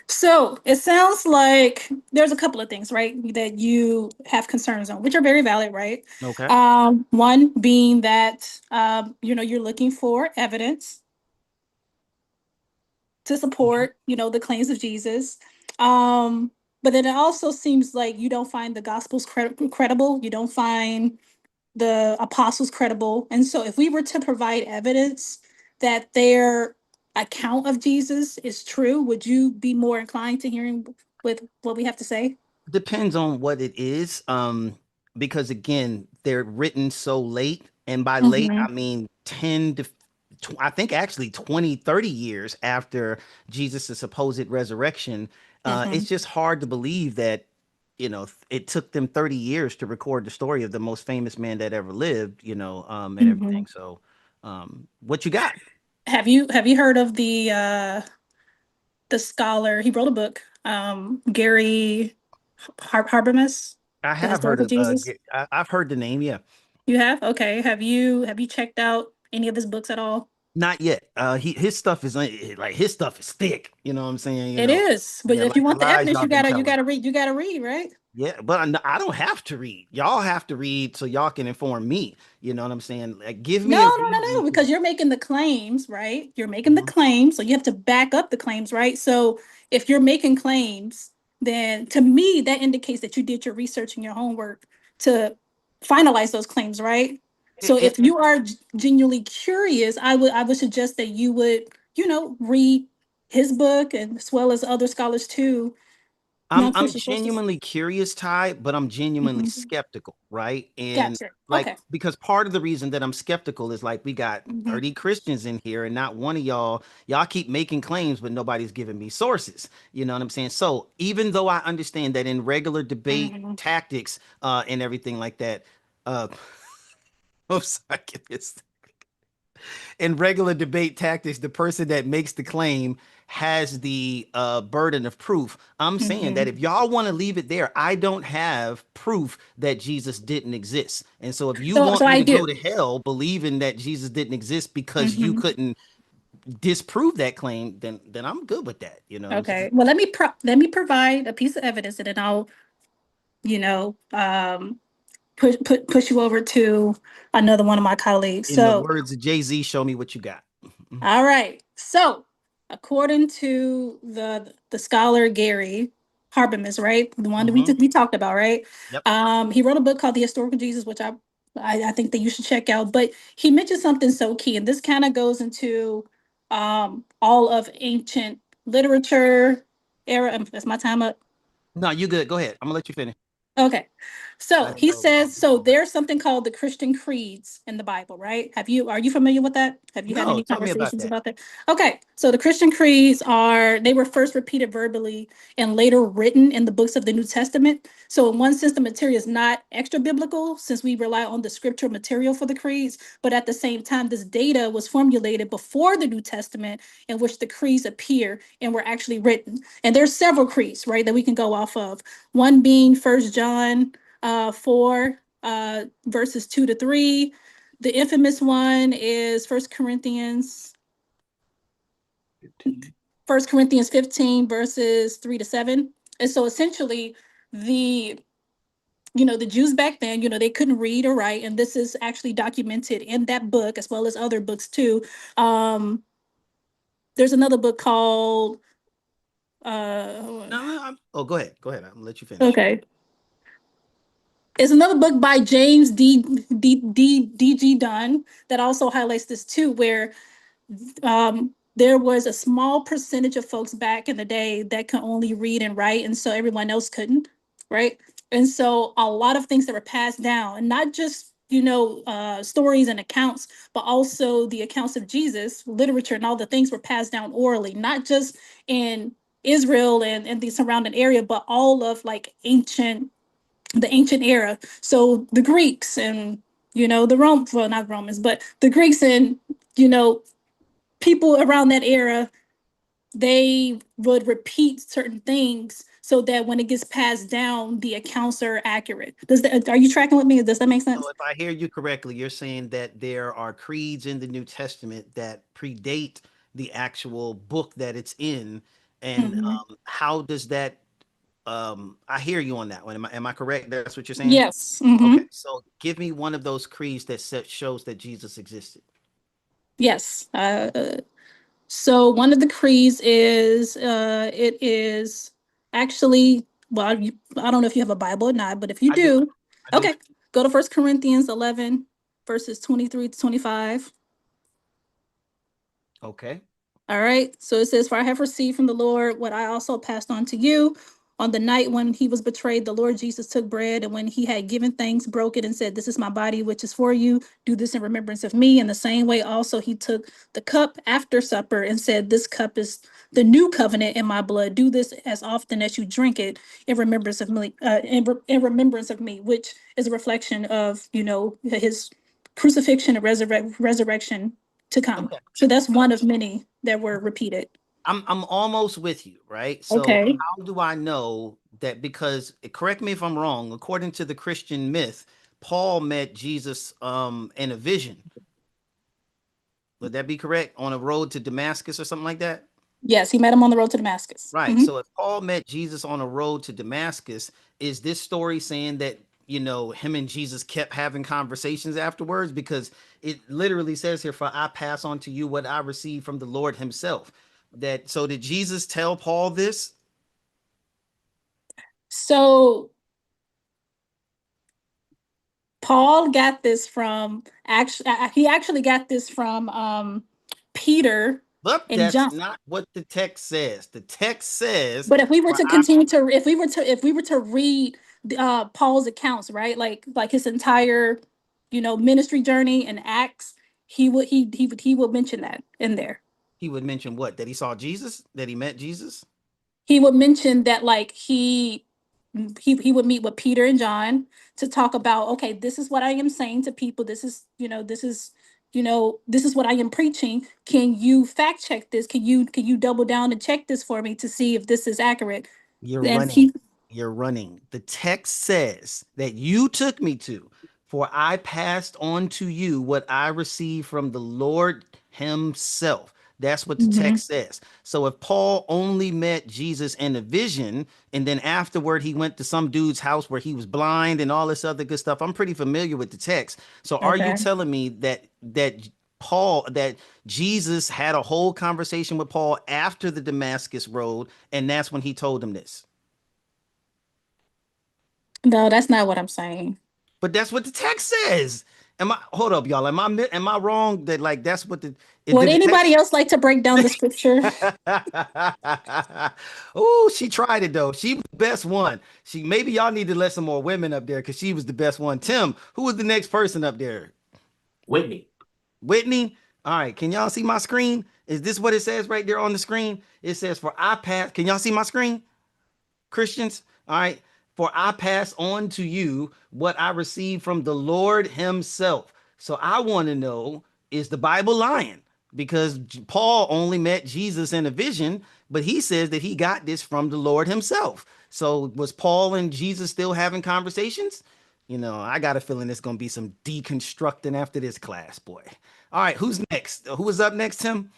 S11: So it sounds like there's a couple of things, right, that you have concerns on, which are very valid, right?
S1: Okay.
S11: One being that you're looking for evidence to support, the claims of Jesus. But then it also seems like you don't find the gospels credible. You don't find the apostles credible. And so if we were to provide evidence that their account of Jesus is true, would you be more inclined to hearing with what we have to say?
S1: Depends on what it is. Because again, they're written so late. And by late, I mean 10 to I think actually 20, 30 years after Jesus' supposed resurrection. It's just hard to believe that, it took them 30 years to record the story of the most famous man that ever lived, and everything. So what you got?
S11: Have you heard of the scholar? He wrote a book, Gary Habermas.
S1: I have heard of Jesus. I've heard the name, yeah.
S11: You have? Okay. Have you checked out any of his books at all?
S1: Not yet. His stuff is his stuff is thick. You know what I'm saying?
S11: It is. But if you want the evidence, you gotta read, right?
S1: Yeah, but I don't have to read. Y'all have to read so y'all can inform me. You know what I'm saying? Like, give me
S11: no, because you're making the claims, right? You're making the claims, so you have to back up the claims, right? So if you're making claims, then to me that indicates that you did your research and your homework to finalize those claims, right? So if you are genuinely curious, I would suggest that you would, read his book and as well as other scholars too.
S1: I'm genuinely curious, Ty, but I'm genuinely skeptical, right? And because part of the reason that I'm skeptical is we got 30 Christians in here and not one of y'all keep making claims, but nobody's giving me sources. You know what I'm saying? So even though I understand that in regular debate tactics and everything like that, in regular debate tactics, the person that makes the claim has the burden of proof. I'm saying that if y'all want to leave it there, I don't have proof that Jesus didn't exist. And so if you want me to go to hell believing that Jesus didn't exist because you couldn't disprove that claim, then I'm good with that. You know.
S11: Okay. Well, let me provide a piece of evidence, and then I'll, push you over to another one of my colleagues.
S1: In the words of Jay-Z, show me what you got.
S11: All right. So according to the scholar Gary Habermas, right? The one that we talked about, right?
S1: Yep.
S11: He wrote a book called The Historical Jesus, which I I think that you should check out. But he mentioned something so key, and this kind of goes into all of ancient literature era. That's my time up.
S1: No, you good. Go ahead. I'm gonna let you finish.
S11: Okay.
S1: I
S11: So
S1: didn't
S11: he
S1: know it was
S11: says,
S1: gonna be
S11: so
S1: longer.
S11: there's something called the Christian creeds in the Bible, right? Are you familiar with that? Have you had
S1: No,
S11: any
S1: tell me about
S11: conversations
S1: that.
S11: about that? Okay. So the Christian creeds they were first repeated verbally and later written in the books of the New Testament. So in one sense, the material is not extra biblical since we rely on the scriptural material for the creeds. But at the same time, this data was formulated before the New Testament in which the creeds appear and were actually written. And there's several creeds, right, that we can go off of. One being First John 4 verses 2 to 3. The infamous one is First Corinthians 15 verses 3 to 7. And so essentially the the Jews back then, they couldn't read or write, and this is actually documented in that book as well as other books too. There's another book called
S1: Oh, go ahead. Go ahead. I'm gonna let you finish.
S11: okay. It's another book by James D.G. Dunn that also highlights this too, where there was a small percentage of folks back in the day that could only read and write, and so everyone else couldn't, right? And so a lot of things that were passed down, and not just stories and accounts, but also the accounts of Jesus, literature, and all the things were passed down orally, not just in Israel and the surrounding area, but all of like the ancient era. So the Greeks and well, not Romans, but the Greeks and you know people around that era, they would repeat certain things so that when it gets passed down, the accounts are accurate. Are you tracking with me? Does that make sense?
S1: So if I hear you correctly, you're saying that there are creeds in the New Testament that predate the actual book that it's in, and
S11: Mhm.
S1: how does that? I hear you on that one. Am I correct? That's what you're saying?
S11: Yes.
S1: Okay, so give me one of those creeds that shows that Jesus existed.
S11: Yes. So one of the creeds is it is actually, well, I don't know if you have a Bible or not, but if you
S1: I do.
S11: do,
S1: I do.
S11: okay, go to 1 Corinthians 11 verses 23 to 25.
S1: Okay.
S11: All right. So it says, "For I have received from the Lord what I also passed on to you. On the night when he was betrayed, the Lord Jesus took bread, and when he had given thanks, broke it and said, 'This is my body, which is for you. Do this in remembrance of me.' In the same way, also, he took the cup after supper and said, 'This cup is the new covenant in my blood. Do this as often as you drink it in remembrance of me, in remembrance of me," which is a reflection of, his crucifixion and resurrection to come.
S1: Okay.
S11: So that's
S1: So
S11: one of many that were repeated.
S1: I'm almost with you, right? So
S11: Okay.
S1: how do I know that? Because correct me if I'm wrong, according to the Christian myth, Paul met Jesus in a vision. Would that be correct? On a road to Damascus or something like that?
S11: Yes, he met him on the road to Damascus.
S1: Right. So if Paul met Jesus on a road to Damascus, is this story saying that, him and Jesus kept having conversations afterwards? Because it literally says here, "For I pass on to you what I received from the Lord himself." So did Jesus tell Paul this?
S11: So Paul got this from he actually got this from Peter
S1: But
S11: and
S1: that's
S11: John.
S1: not what the text says. The text says,
S11: But if we were
S1: "For
S11: to
S1: I
S11: continue to if we were to read Paul's accounts, right? Like his entire, ministry journey and Acts, he would mention that in there.
S1: he would mention what? That he saw Jesus? That he met Jesus?
S11: He would mention that like he would meet with Peter and John to talk about, okay, this is what I am saying to people. This is what I am preaching. Can you fact check this? Can you double down and check this for me to see if this is accurate?
S1: You're
S11: And
S1: running. You're running. The text says that you took me to, "For I passed on to you what I received from the Lord himself." That's what the
S11: Mhm.
S1: text says. So if Paul only met Jesus in a vision, and then afterward he went to some dude's house where he was blind and all this other good stuff, I'm pretty familiar with the text. So are you
S11: Okay.
S1: telling me that Jesus had a whole conversation with Paul after the Damascus road, and that's when he told him this?
S11: No, that's not what I'm saying.
S1: but that's what the text says. Hold up, y'all? Am I wrong that like that's what
S11: Would
S1: did the text?
S11: anybody else like to break down the scripture?
S1: Oh, she tried it though. She was the best one. Maybe y'all need to let some more women up there because she was the best one. Tim, who was the next person up there?
S2: Whitney.
S1: Whitney. All right, can y'all see my screen? Is this what it says right there on the screen? It says, for I pass. Can y'all see my screen? Christians. All right. For I pass on to you what I received from the Lord himself. So I want to know, is the Bible lying? Because Paul only met Jesus in a vision, but he says that he got this from the Lord himself. So was Paul and Jesus still having conversations? You know, I got a feeling it's going to be some deconstructing after this class, boy. All right, who's next? Who is up next, Tim?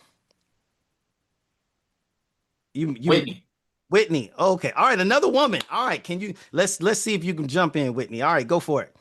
S1: You
S2: Whitney.
S1: Whitney. Okay. All right. Another woman. All right. Can you let's see if you can jump in, Whitney. All right, go for it.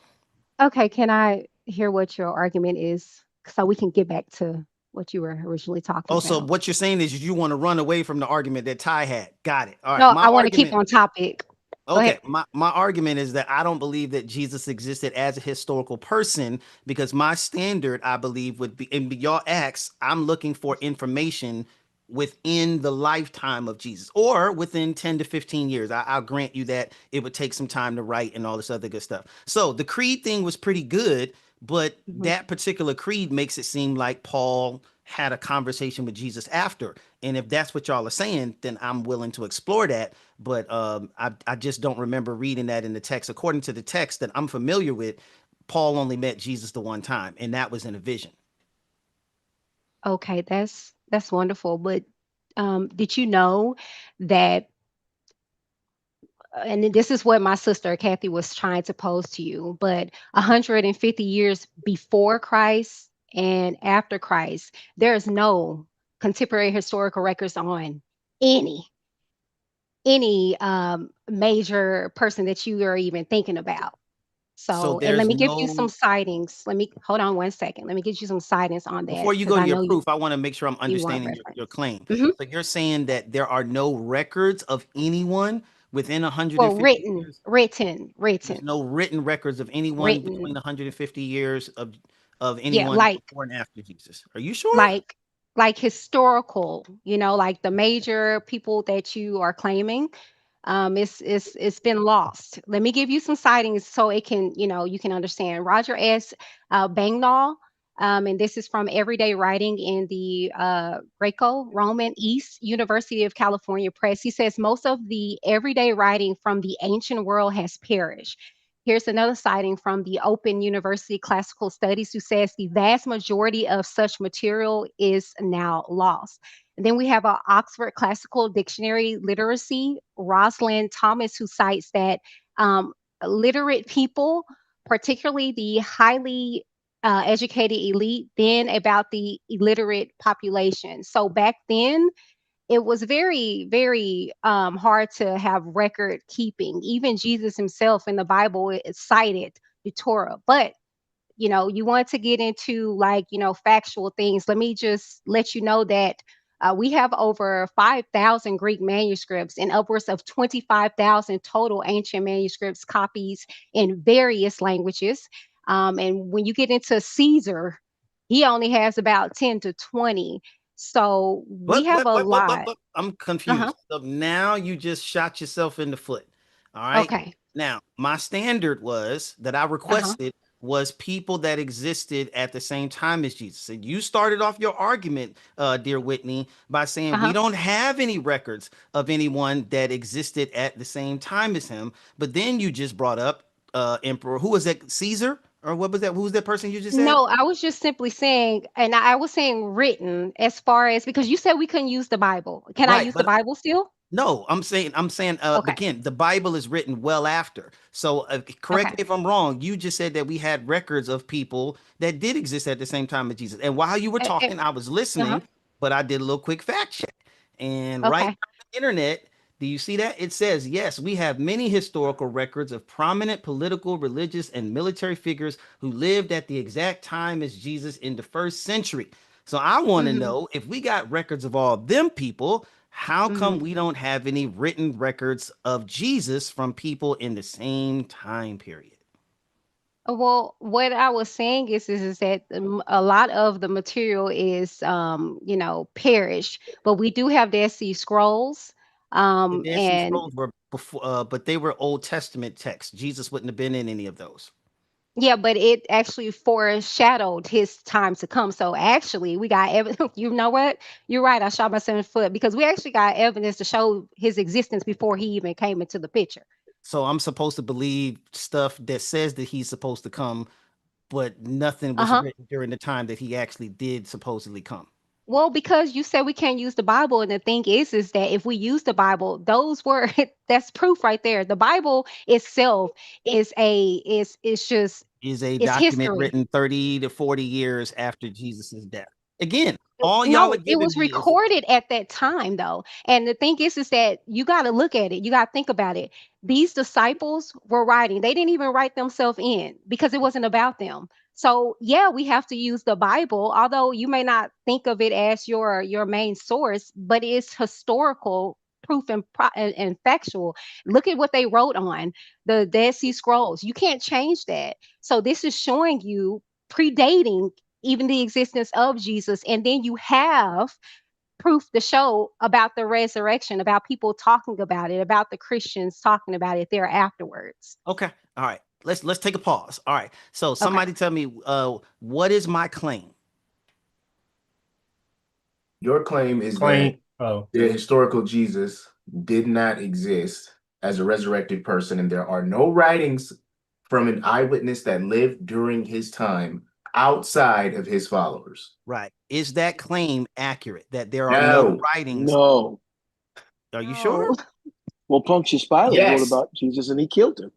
S4: Okay, can I hear what your argument is so we can get back to what you were originally talking
S1: Oh, so
S4: about?
S1: what you're saying is you want to run away from the argument that Ty had. Got it. All right.
S4: No,
S1: My
S4: I want to keep
S1: argument.
S4: on topic. Go
S1: Okay,
S4: ahead.
S1: my argument is that I don't believe that Jesus existed as a historical person because my standard, I believe, would be in y'all acts, I'm looking for information within the lifetime of Jesus or within 10 to 15 years. I'll grant you that it would take some time to write and all this other good stuff. So the creed thing was pretty good, but
S4: Mhm.
S1: that particular creed makes it seem like Paul had a conversation with Jesus after. And if that's what y'all are saying, then I'm willing to explore that. But I just don't remember reading that in the text. According to the text that I'm familiar with, Paul only met Jesus the one time, and that was in a vision.
S4: Okay, that's wonderful. But did you know that and this is what my sister Kathy was trying to pose to you, but 150 years before Christ and after Christ, there is no contemporary historical records on any major person that you are even thinking about.
S1: So
S4: So, and let
S1: there's
S4: me give you some
S1: no,
S4: sightings. Let me hold on one second. Let me give you some sightings on that
S1: before you
S4: because
S1: go to
S4: I
S1: your
S4: know
S1: proof, I want to make sure I'm
S4: you want
S1: understanding your
S4: reference.
S1: claim.
S4: Mhm.
S1: So you're saying that there are no records of anyone within
S4: Well,
S1: 150
S4: written,
S1: years?
S4: written,
S1: There's
S4: written,
S1: no written records of anyone between
S4: written.
S1: 150 years of
S4: Yeah,
S1: anyone before and after Jesus. Are you sure?
S4: like like historical, like the major people that you are claiming, it's been lost. Let me give you some sightings so it can, you can understand. Roger S. Bagnall, and this is from Everyday Writing in the Greco-Roman East University of California Press. He says most of the everyday writing from the ancient world has perished. Here's another citing from the Open University Classical Studies, who says the vast majority of such material is now lost. And then we have an Oxford Classical Dictionary Literacy, Rosalind Thomas, who cites that literate people, particularly the highly educated elite, then about the illiterate population. So back then, it was very, very hard to have record keeping. Even Jesus himself in the Bible cited the Torah. But you want to get into like, factual things. Let me just let you know that we have over 5,000 Greek manuscripts and upwards of 25,000 total ancient manuscripts, copies in various languages. And when you get into Caesar, he only has about 10 to 20. So we have a lot.
S1: I'm
S4: Uh-huh.
S1: confused. So now you just shot yourself in the foot. All right.
S4: Okay.
S1: Now, my standard was that I
S4: Uh-huh.
S1: requested was people that existed at the same time as Jesus. And you started off your argument, dear Whitney, by saying we
S4: Uh-huh.
S1: don't have any records of anyone that existed at the same time as him. But then you just brought up Emperor. Who was that? Caesar? Or what was that? Who was that person you just said?
S4: No, I was just simply saying, and I was saying written as far as because you said we couldn't use the Bible. Can I
S1: Right.
S4: use the Bible still?
S1: No, I'm saying
S4: Okay.
S1: again, the Bible is written well after. So correct
S4: Okay.
S1: me if I'm wrong. You just said that we had records of people that did exist at the same time as Jesus. And while you were talking, I was
S4: Uh-huh.
S1: listening, but I did a little quick fact check. And right
S4: Okay.
S1: now on the internet, do you see that? It says, yes, we have many historical records of prominent political, religious, and military figures who lived at the exact time as Jesus in the first century. So I want to
S4: Mm-hmm.
S1: know if we got records of all them people, how
S4: Mm-hmm.
S1: come we don't have any written records of Jesus from people in the same time period?
S4: Well, what I was saying is that a lot of the material is, perished, but we do have the SC scrolls,
S1: The Dead Sea
S4: and
S1: Scrolls were before, but they were Old Testament texts. Jesus wouldn't have been in any of those.
S4: yeah, but it actually foreshadowed his time to come. So actually, we got evidence. You know what? You're right. I shot myself in the foot because we actually got evidence to show his existence before he even came into the picture.
S1: So I'm supposed to believe stuff that says that he's supposed to come, but nothing was
S4: Uh-huh.
S1: written during the time that he actually did supposedly come.
S4: Well, because you said we can't use the Bible, and the thing is that if we use the Bible, those were that's proof right there. The Bible itself is just
S1: Is a
S4: it's
S1: document
S4: history.
S1: written 30 to 40 years after Jesus's death. Again, all y'all are
S4: No, it
S1: giving
S4: was
S1: me is
S4: recorded at that time though. And the thing is that you got to look at it. You got to think about it. These disciples were writing. They didn't even write themselves in because it wasn't about them. So, yeah, we have to use the Bible, although you may not think of it as your main source, but it's historical proof and factual. Look at what they wrote on the Dead Sea Scrolls. You can't change that. So this is showing you predating even the existence of Jesus. And then you have proof to show about the resurrection, about people talking about it, about the Christians talking about it there afterwards.
S1: okay. All right. Let's take a pause. All right. So
S4: Okay.
S1: somebody tell me what is my claim?
S2: Your claim is that
S8: Claim. Oh,
S2: the historical Jesus did not exist as a resurrected person, and there are no writings from an eyewitness that lived during his time outside of his followers.
S1: Right. Is that claim accurate that there are no
S2: No.
S1: writings?
S6: No.
S1: Are you
S4: No.
S1: sure?
S6: Well, Pontius Pilate wrote
S2: Yes.
S6: about Jesus and he killed him.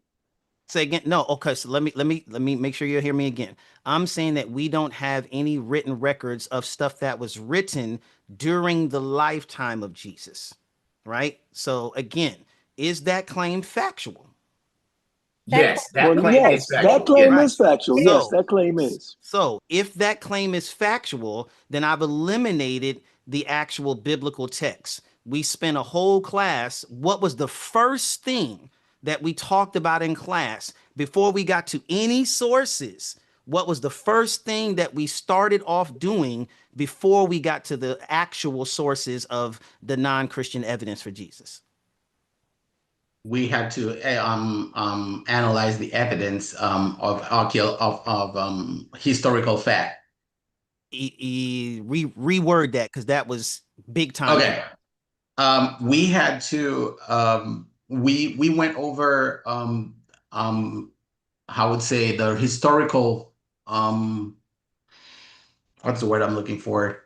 S1: Say again. No. Okay. So let me make sure you hear me again. I'm saying that we don't have any written records of stuff that was written during the lifetime of Jesus. Right. So again, is that claim factual?
S2: Yes, that
S6: Well,
S2: claim is
S6: yes, that
S2: factual.
S6: claim
S1: Right.
S6: is factual. Yes,
S1: So
S6: that claim is.
S1: So if that claim is factual, then I've eliminated the actual biblical text. We spent a whole class. What was the first thing that we talked about in class before we got to any sources? What was the first thing that we started off doing before we got to the actual sources of the non-Christian evidence for Jesus?
S12: We had to analyze the evidence of historical fact.
S1: Reword that because that was big time.
S12: Okay. We had to we went over I would say the historical what's the word I'm looking for?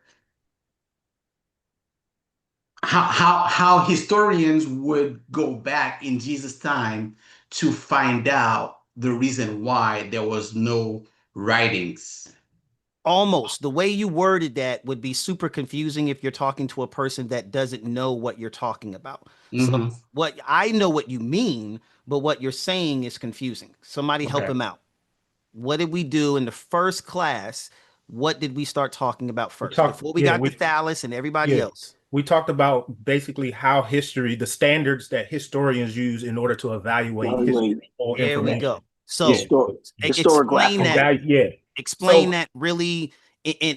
S12: How historians would go back in Jesus' time to find out the reason why there was no writings.
S1: Almost the way you worded that would be super confusing if you're talking to a person that doesn't know what you're talking about. So what I know what you mean, but what you're saying is confusing. Somebody help
S8: okay.
S1: him out. What did we do in the first class? What did we start talking about first before we got to Thales and everybody else?
S8: We talked about basically how history, the standards that historians use in order to evaluate history or
S1: There we
S8: information.
S1: go. So explain that. Explain that really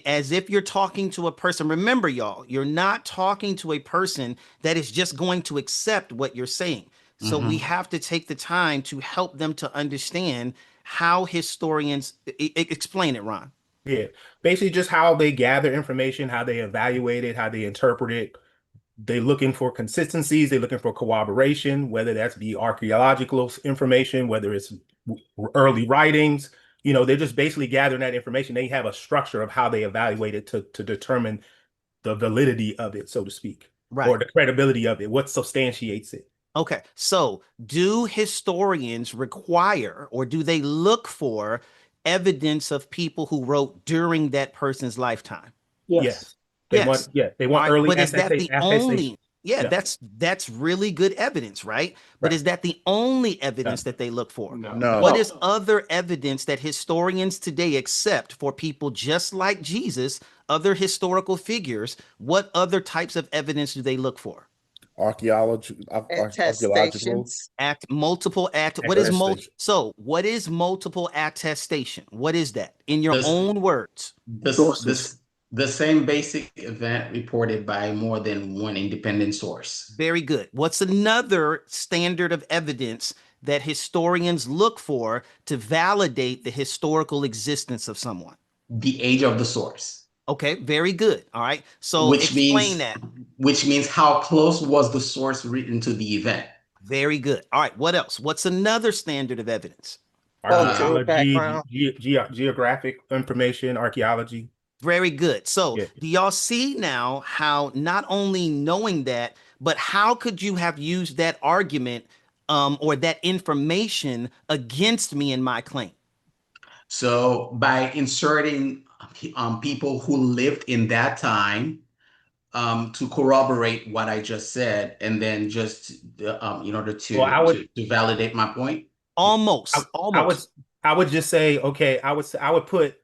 S1: as if you're talking to a person. Remember, y'all, you're not talking to a person that is just going to accept what you're saying. So we have to take the time to help them to understand how historians explain it, Ron.
S8: Yeah, basically just how they gather information, how they evaluate it, how they interpret it. They're looking for consistencies. They're looking for corroboration, whether that's be archaeological information, whether it's early writings. You know, they're just basically gathering that information. They have a structure of how they evaluate it to determine the validity of it, so to speak, or the credibility of it, what substantiates it.
S1: Okay, so do historians require or do they look for evidence of people who wrote during that person's lifetime?
S8: Yes. They want early.
S1: But is that the only? Yeah, that's really good evidence, right? But is that the only evidence that they look for?
S5: No.
S1: What is other evidence that historians today accept for people just like Jesus, other historical figures? What other types of evidence do they look for?
S5: archaeological
S3: Attestations.
S1: Multiple what is
S5: attestation.
S1: what is multiple attestation? What is that in your
S12: This,
S1: own words?
S12: this, the same basic event reported by more than one independent source.
S1: Very good. What's another standard of evidence that historians look for to validate the historical existence of someone?
S12: The age of the source.
S1: Okay, very good. All right. So
S12: Which
S1: explain
S12: means
S1: that.
S12: which means how close was the source written to the event?
S1: Very good. All right. What else? What's another standard of evidence?
S3: Cultural
S8: Archaeology,
S3: background.
S8: geographic information, archaeology.
S1: Very good. So
S8: Yeah.
S1: do y'all see now how not only knowing that, but how could you have used that argument or that information against me in my claim?
S12: So by inserting people who lived in that time to corroborate what I just said, and then just in order
S8: Well, I would
S12: to validate my point.
S1: Almost.
S8: I would just say, okay, I would put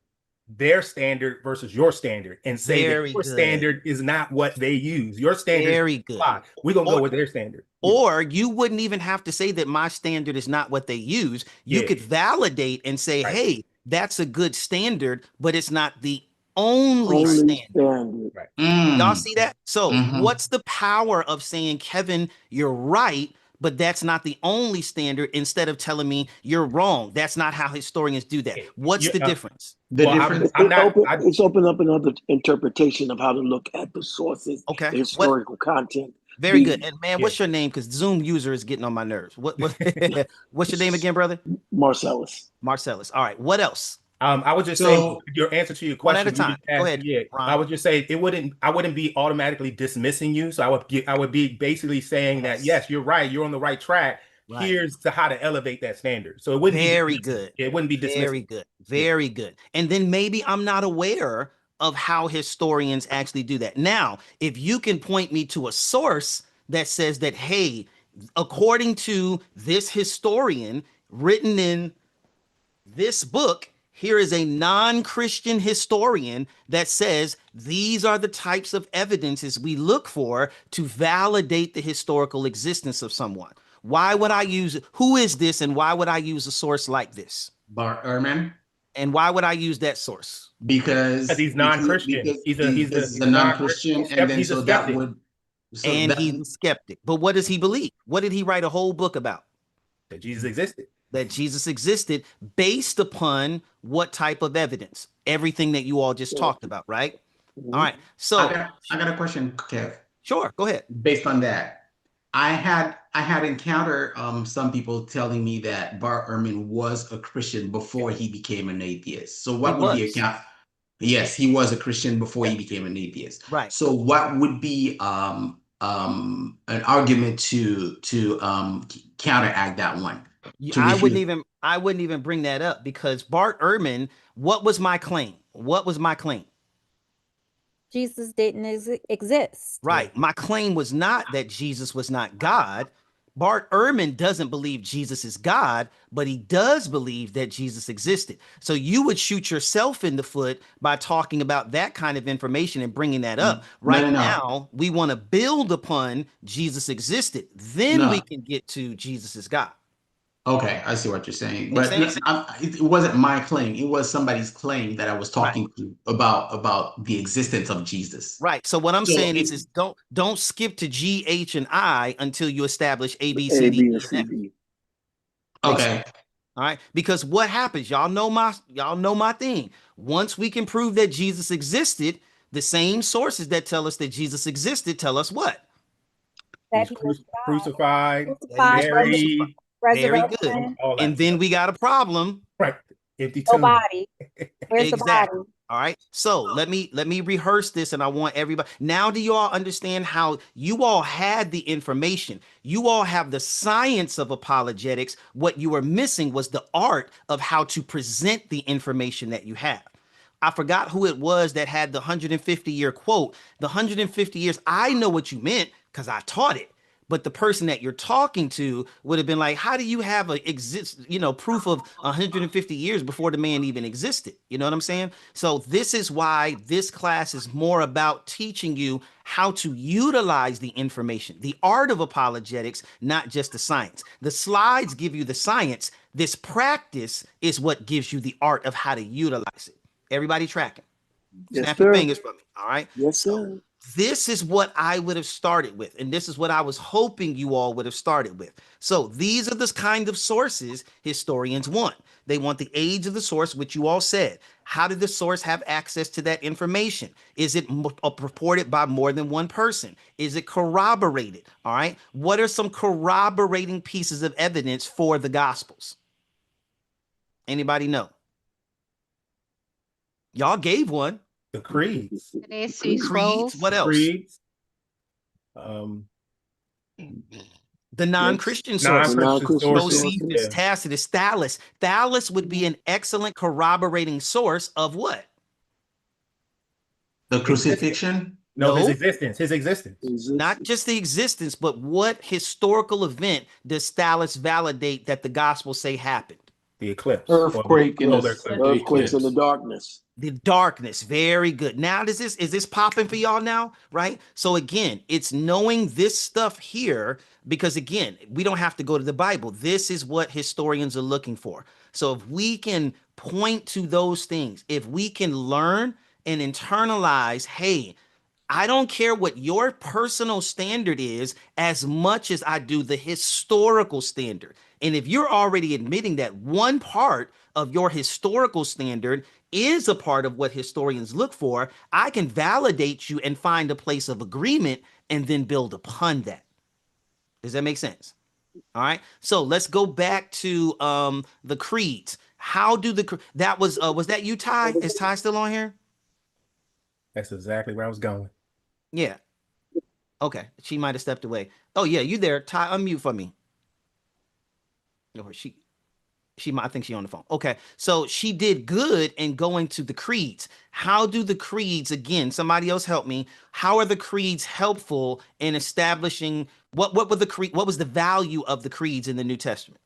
S8: their standard versus your standard and say
S1: Very
S8: that your
S1: good.
S8: standard is not what they use. Your standard
S1: Very good.
S8: We're gonna go with their standard.
S1: Or you wouldn't even have to say that my standard is not what they use. You
S8: Yeah.
S1: could validate and say,
S8: Right.
S1: hey, that's a good standard, but it's not the only standard.
S8: Right.
S1: Y'all see that? So
S12: Mhm.
S1: what's the power of saying, Kevin, you're right, but that's not the only standard, instead of telling me you're wrong? That's not how historians do that. What's the difference?
S12: The
S8: Well,
S12: difference.
S6: It's opened up another interpretation of how to look at the sources,
S1: Okay.
S6: the historical content.
S1: Very good. And man, what's your name? Because Zoom user is getting on my nerves. What what's your name again, brother?
S6: Marcellus.
S1: Marcellus. All right. What else?
S8: I would just
S12: So-
S8: say your answer to your
S1: One
S8: question.
S1: at a time.
S8: you just
S1: Go
S8: asked-
S1: ahead,
S8: Yeah,
S1: Ron.
S8: I would just say I wouldn't be automatically dismissing you. So I would be basically saying that yes, you're right. You're on the right track.
S1: Right.
S8: Here's how to elevate that standard. So it wouldn't
S1: Very
S8: be
S1: good.
S8: It wouldn't be dismissing.
S1: Very good. Very good. And then maybe I'm not aware of how historians actually do that. Now, if you can point me to a source that says that, hey, according to this historian written in this book, here is a non-Christian historian that says these are the types of evidences we look for to validate the historical existence of someone. Why would I use, who is this, and why would I use a source like this?
S12: Bart Ehrman.
S1: And why would I use that source?
S12: Because
S8: he's non-Christian.
S12: because
S8: He's
S12: a non-Christian, and then
S8: he's a
S12: so that
S8: skeptic.
S12: would
S1: And he's a skeptic. But what does he believe? What did he write a whole book about?
S8: That Jesus existed.
S1: That Jesus existed based upon what type of evidence? Everything that you all just talked about, right? All right. So
S12: I got a question, Kev.
S1: Sure, go ahead.
S12: Based on that, I had encountered some people telling me that Bart Ehrman was a Christian before he became an atheist. So what would be account? Yes, he was a Christian before he became an atheist.
S1: Right.
S12: So what would be an argument to counteract that one?
S1: I wouldn't even bring that up, because Bart Ehrman, what was my claim? What was my claim?
S13: Jesus didn't exist.
S1: Right. My claim was not that Jesus was not God. Bart Ehrman doesn't believe Jesus is God, but he does believe that Jesus existed. So you would shoot yourself in the foot by talking about that kind of information and bringing that up. Right now, we want to build upon Jesus existed. Then we can get to Jesus is God.
S12: Okay, I see what you're saying, but it wasn't my claim. It was somebody's claim that I was talking to about the existence of Jesus.
S1: Right. So what I'm saying is don't skip to G, H, and I until you establish A, B, C, D, E, and F.
S12: Okay.
S1: All right. Because what happens? Y'all know my thing. Once we can prove that Jesus existed, the same sources that tell us that Jesus existed tell us what?
S13: That he was
S8: crucified,
S13: buried.
S1: Very good. And then we got a problem.
S8: Right. Empty
S13: tomb. No body. Where's the body?
S1: All right. So let me rehearse this, and I want everybody. Now, do you all understand how you all had the information? You all have the science of apologetics. What you were missing was the art of how to present the information that you have. I forgot who it was that had the 150-year quote. The 150 years, I know what you meant because I taught it. But the person that you're talking to would have been like, how do you have proof of 150 years before the man even existed? You know what I'm saying? So this is why this class is more about teaching you how to utilize the information, the art of apologetics, not just the science. The slides give you the science. This practice is what gives you the art of how to utilize it. Everybody tracking?
S6: Yes,
S1: Snap your
S6: sir.
S1: fingers for me. All right.
S6: Yes,
S1: So
S6: sir.
S1: this is what I would have started with. And this is what I was hoping you all would have started with. So these are the kind of sources historians want. They want the age of the source, which you all said. How did the source have access to that information? Is it purported by more than one person? Is it corroborated? All right. What are some corroborating pieces of evidence for the Gospels? Anybody know? Y'all gave one.
S8: The creeds.
S4: The Dead Sea
S1: Creeds.
S4: Scrolls.
S1: What else?
S8: Creeds.
S1: The non-Christian sources.
S8: Non-Christian sources.
S1: Josephus, Tacitus, Thallus. Thallus would be an excellent corroborating source of what?
S12: The crucifixion?
S8: No, his existence. His existence.
S1: Not just the existence, but what historical event does Thallus validate that the Gospels say happened?
S8: The eclipse.
S6: Earthquakes in the darkness.
S1: The darkness. Very good. Now, is this popping for y'all now? Right? So again, it's knowing this stuff here, because again, we don't have to go to the Bible. This is what historians are looking for. So if we can point to those things, if we can learn and internalize, hey, I don't care what your personal standard is as much as I do the historical standard. And if you're already admitting that one part of your historical standard is a part of what historians look for, I can validate you and find a place of agreement and then build upon that. Does that make sense? All right. So let's go back to the creeds. How do that was that you, Ty? Is Ty still on here?
S8: That's exactly where I was going.
S1: Yeah. Okay. She might have stepped away. Oh yeah, you there? Ty, unmute for me. Or I think she's on the phone. Okay. So she did good in going to the creeds. How do the creeds, again, somebody else help me. How are the creeds helpful in establishing what was the value of the creeds in the New Testament?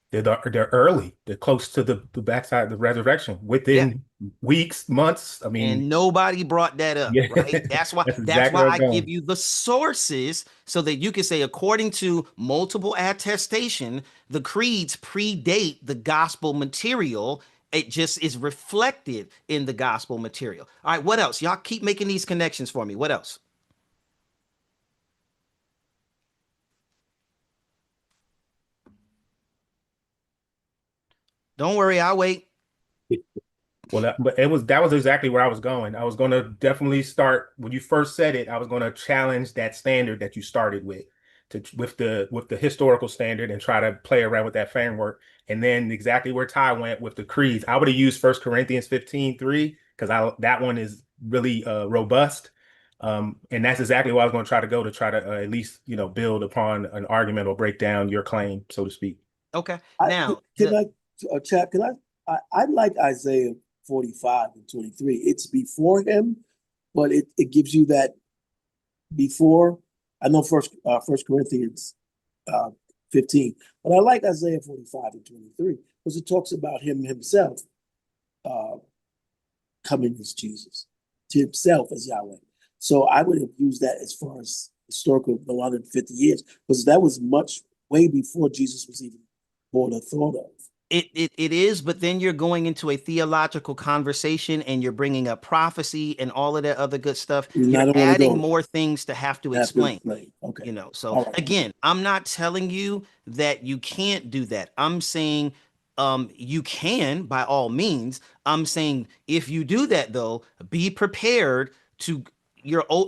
S8: They're early. They're close to the backside of the resurrection within weeks, months. I mean,
S1: and nobody brought that up, right? That's why I give you the sources so that you can say, according to multiple attestation, the creeds predate the gospel material. It just is reflected in the gospel material. All right, what else? Y'all keep making these connections for me. What else? Don't worry, I'll wait.
S8: Well, that was exactly where I was going. I was going to definitely start when you first said it. I was going to challenge that standard that you started with, with the historical standard, and try to play around with that framework. And then exactly where Ty went with the creeds, I would have used 1 Corinthians 15:3 because that one is really robust. And that's exactly what I was going to try to at least build upon an argument or break down your claim, so to speak.
S1: Okay.
S6: Now, Chad, I like Isaiah 45 and 23. It's before him, but it gives you that before. I know first Corinthians 15, but I like Isaiah 45 and 23 because it talks about him himself coming as Jesus, to himself as Yahweh. So I would have used that as far as historical 150 years, because that was much way before Jesus was even born or thought of.
S1: It is, but then you're going into a theological conversation and you're bringing up prophecy and all of that other good stuff. You're adding more things to have to explain.
S6: Okay.
S1: So again, I'm not telling you that you can't do that. I'm saying you can by all means. I'm saying if you do that though, be prepared to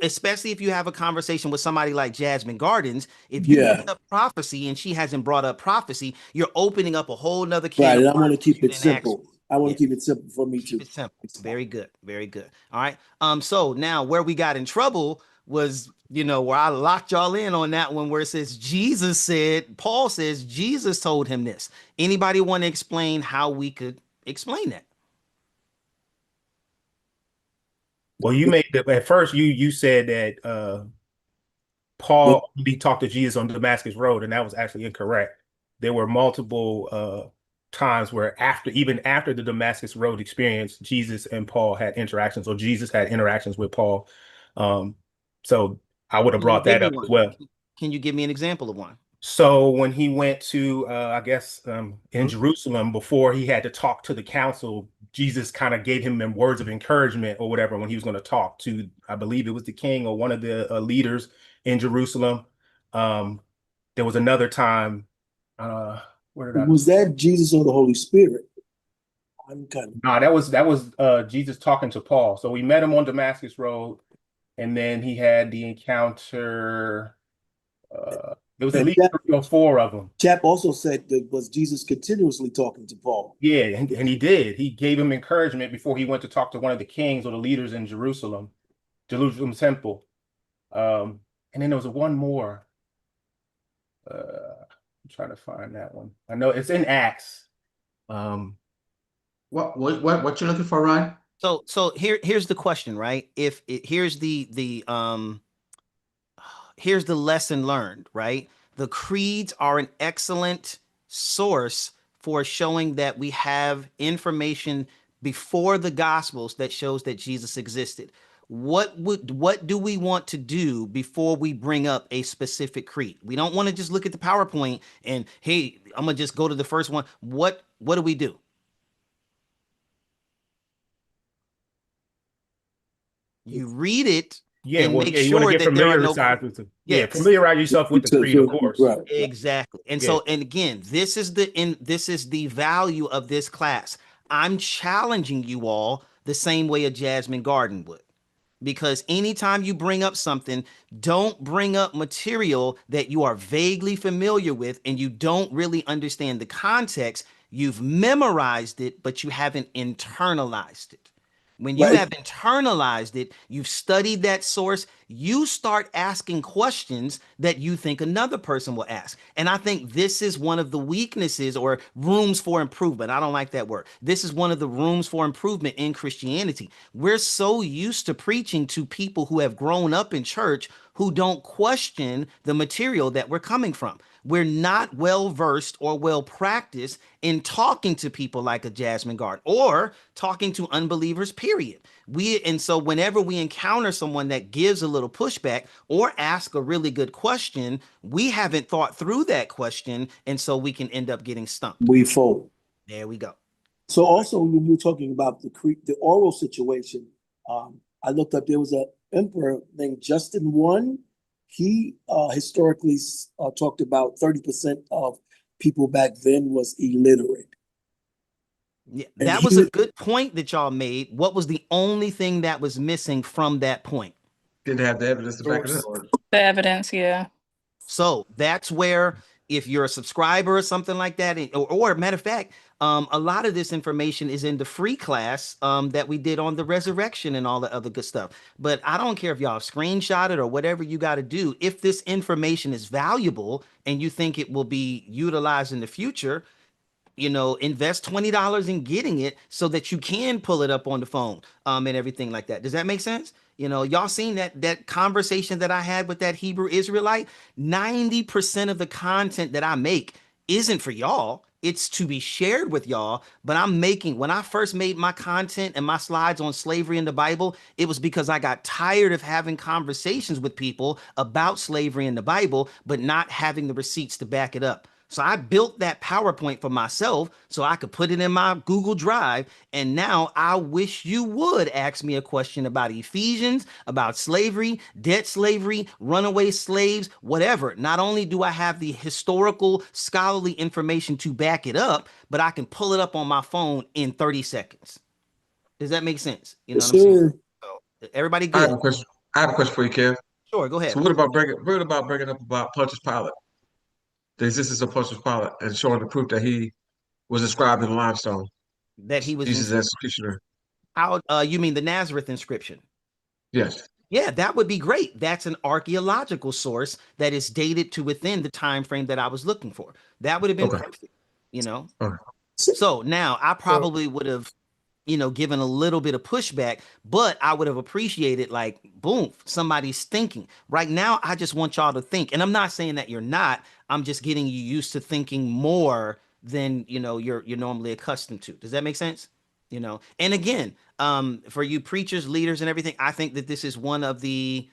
S1: especially if you have a conversation with somebody like Jasmine Gardens, if you bring up prophecy and she hasn't brought up prophecy, you're opening up a whole nother can.
S6: Right, and I want to keep it simple. I want to keep it simple for me too.
S1: Very good, very good. All right. So now where we got in trouble was, where I locked y'all in on that one, where it says Paul says Jesus told him this. Anybody want to explain how we could explain that?
S8: Well, you made at first you said that Paul only talked to Jesus on Damascus Road, and that was actually incorrect. There were multiple times where even after the Damascus Road experience, Jesus and Paul had interactions, or Jesus had interactions with Paul. So I would have brought that up as well.
S1: Can you give me an example of one?
S8: So when he went to, I guess, in Jerusalem, before he had to talk to the council, Jesus kind of gave him words of encouragement or whatever when he was going to talk to, I believe it was the king or one of the leaders in Jerusalem. There was another time.
S6: Was that Jesus or the Holy Spirit?
S8: No, that was Jesus talking to Paul. So we met him on Damascus Road, and then he had the encounter. There was at least 3 or 4 of them.
S6: Chap also said that was Jesus continuously talking to Paul.
S8: Yeah, and he did. He gave him encouragement before he went to talk to one of the kings or the leaders in Jerusalem temple. And then there was one more. I'm trying to find that one. I know it's in Acts.
S12: What you looking for, Ron?
S1: So here's the question, right? Here's the lesson learned, right? The creeds are an excellent source for showing that we have information before the Gospels that shows that Jesus existed. What do we want to do before we bring up a specific creed? We don't want to just look at the PowerPoint and, hey, I'm gonna just go to the first one. What do we do? You read it.
S8: Yeah,
S1: and
S8: well,
S1: make
S8: you want
S1: sure
S8: to get
S1: that there are
S8: familiarized with it.
S1: Yes.
S8: Yeah, familiarize yourself with the creed, of course.
S6: Right.
S1: Exactly. And so, and again, this is the value of this class. I'm challenging you all the same way a Jasmine Garden would. Because anytime you bring up something, don't bring up material that you are vaguely familiar with and you don't really understand the context. You've memorized it, but you haven't internalized it. When you have internalized it, you've studied that source, you start asking questions that you think another person will ask. And I think this is one of the weaknesses or rooms for improvement. I don't like that word. This is one of the rooms for improvement in Christianity. We're so used to preaching to people who have grown up in church who don't question the material that we're coming from. We're not well versed or well practiced in talking to people like a Jasmine Guard or talking to unbelievers, period. And so whenever we encounter someone that gives a little pushback or ask a really good question, we haven't thought through that question. And so we can end up getting stumped.
S6: We fold.
S1: There we go.
S6: So also when you're talking about the oral situation, I looked up, there was an emperor named Justin I. He historically talked about 30% of people back then was illiterate.
S1: Yeah, that was a good point that y'all made. What was the only thing that was missing from that point?
S10: Didn't have the evidence to back it up.
S11: The evidence, yeah.
S1: So that's where, if you're a subscriber or something like that, or matter of fact, a lot of this information is in the free class that we did on the resurrection and all the other good stuff. But I don't care if y'all screenshot it or whatever you got to do. If this information is valuable and you think it will be utilized in the future, invest $20 in getting it so that you can pull it up on the phone and everything like that. Does that make sense? Y'all seen that conversation that I had with that Hebrew Israelite? 90% of the content that I make isn't for y'all. It's to be shared with y'all. But when I first made my content and my slides on slavery in the Bible, it was because I got tired of having conversations with people about slavery in the Bible, but not having the receipts to back it up. So I built that PowerPoint for myself so I could put it in my Google Drive. And now I wish you would ask me a question about Ephesians, about slavery, debt slavery, runaway slaves, whatever. Not only do I have the historical scholarly information to back it up, but I can pull it up on my phone in 30 seconds. Does that make sense? You know what I'm saying? So, everybody good?
S10: I have a question for you, Kev.
S1: Sure, go ahead.
S10: So what about bringing up about Pontius Pilate? The existence of Pontius Pilate and showing the proof that he was inscribed in limestone.
S1: That he was
S10: Jesus' executioner.
S1: How you mean the Nazareth inscription?
S10: Yes.
S1: Yeah, that would be great. That's an archaeological source that is dated to within the time frame that I was looking for. That would have been perfect,
S10: Okay.
S1: So now I probably would have given a little bit of pushback, but I would have appreciated, like, boom, somebody's thinking. Right now, I just want y'all to think. And I'm not saying that you're not. I'm just getting you used to thinking more than, you're normally accustomed to. Does that make sense? And again, for you preachers, leaders, and everything, I think that this is one of the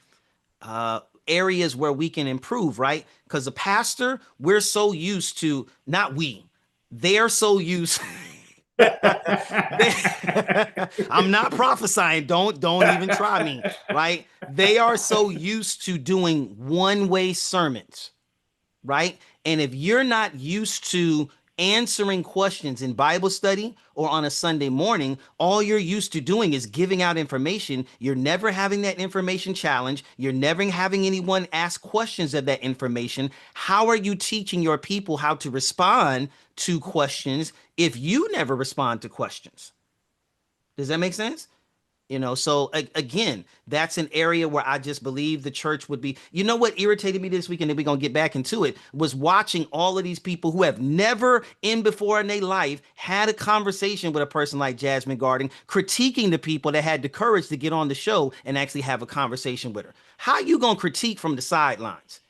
S1: areas where we can improve, right? Because the pastor, we're so used to, not we, they're so used. I'm not prophesying. Don't even try me, right? They are so used to doing one-way sermons, right? And if you're not used to answering questions in Bible study or on a Sunday morning, all you're used to doing is giving out information. You're never having that information challenge. You're never having anyone ask questions of that information. How are you teaching your people how to respond to questions if you never respond to questions? Does that make sense? So again, that's an area where I just believe the church would be. You know what irritated me this weekend, and we're going to get back into it, was watching all of these people who have never before in their life had a conversation with a person like Jasmine Garding, critiquing the people that had the courage to get on the show and actually have a conversation with her. How you going to critique from the sidelines?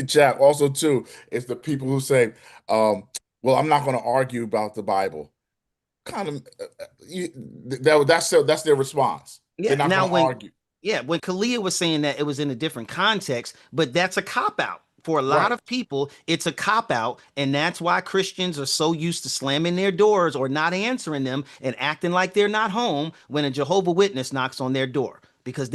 S5: Jack, also too, it's the people who say, well, I'm not going to argue about the Bible. Kind of that's their response.
S1: Yeah.
S5: They're not going to argue.
S1: Yeah, when Kalia was saying that, it was in a different context, but that's a cop-out. For a lot of people, it's a cop-out, and that's why Christians are so used to slamming their doors or not answering them and acting like they're not home when a Jehovah's Witness knocks on their door, because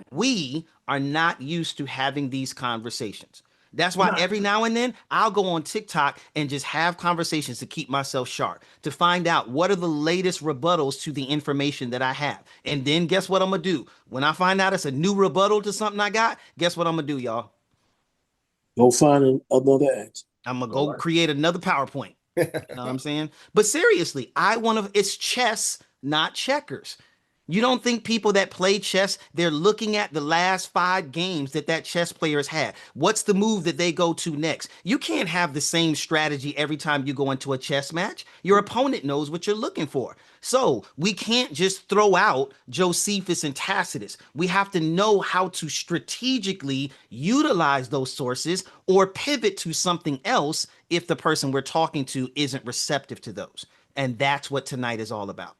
S1: we are not used to having these conversations. That's why every now and then I'll go on TikTok and just have conversations to keep myself sharp, to find out what are the latest rebuttals to the information that I have. And then guess what I'm going to do? When I find out it's a new rebuttal to something I got, guess what I'm going to do, y'all?
S6: Go find another answer.
S1: I'm going to go create another PowerPoint. You know what I'm saying? But seriously, it's chess, not checkers. You don't think people that play chess, they're looking at the last 5 games that chess player has had. What's the move that they go to next? You can't have the same strategy every time you go into a chess match. Your opponent knows what you're looking for. So we can't just throw out Josephus and Tacitus. We have to know how to strategically utilize those sources or pivot to something else if the person we're talking to isn't receptive to those. And that's what tonight is all about.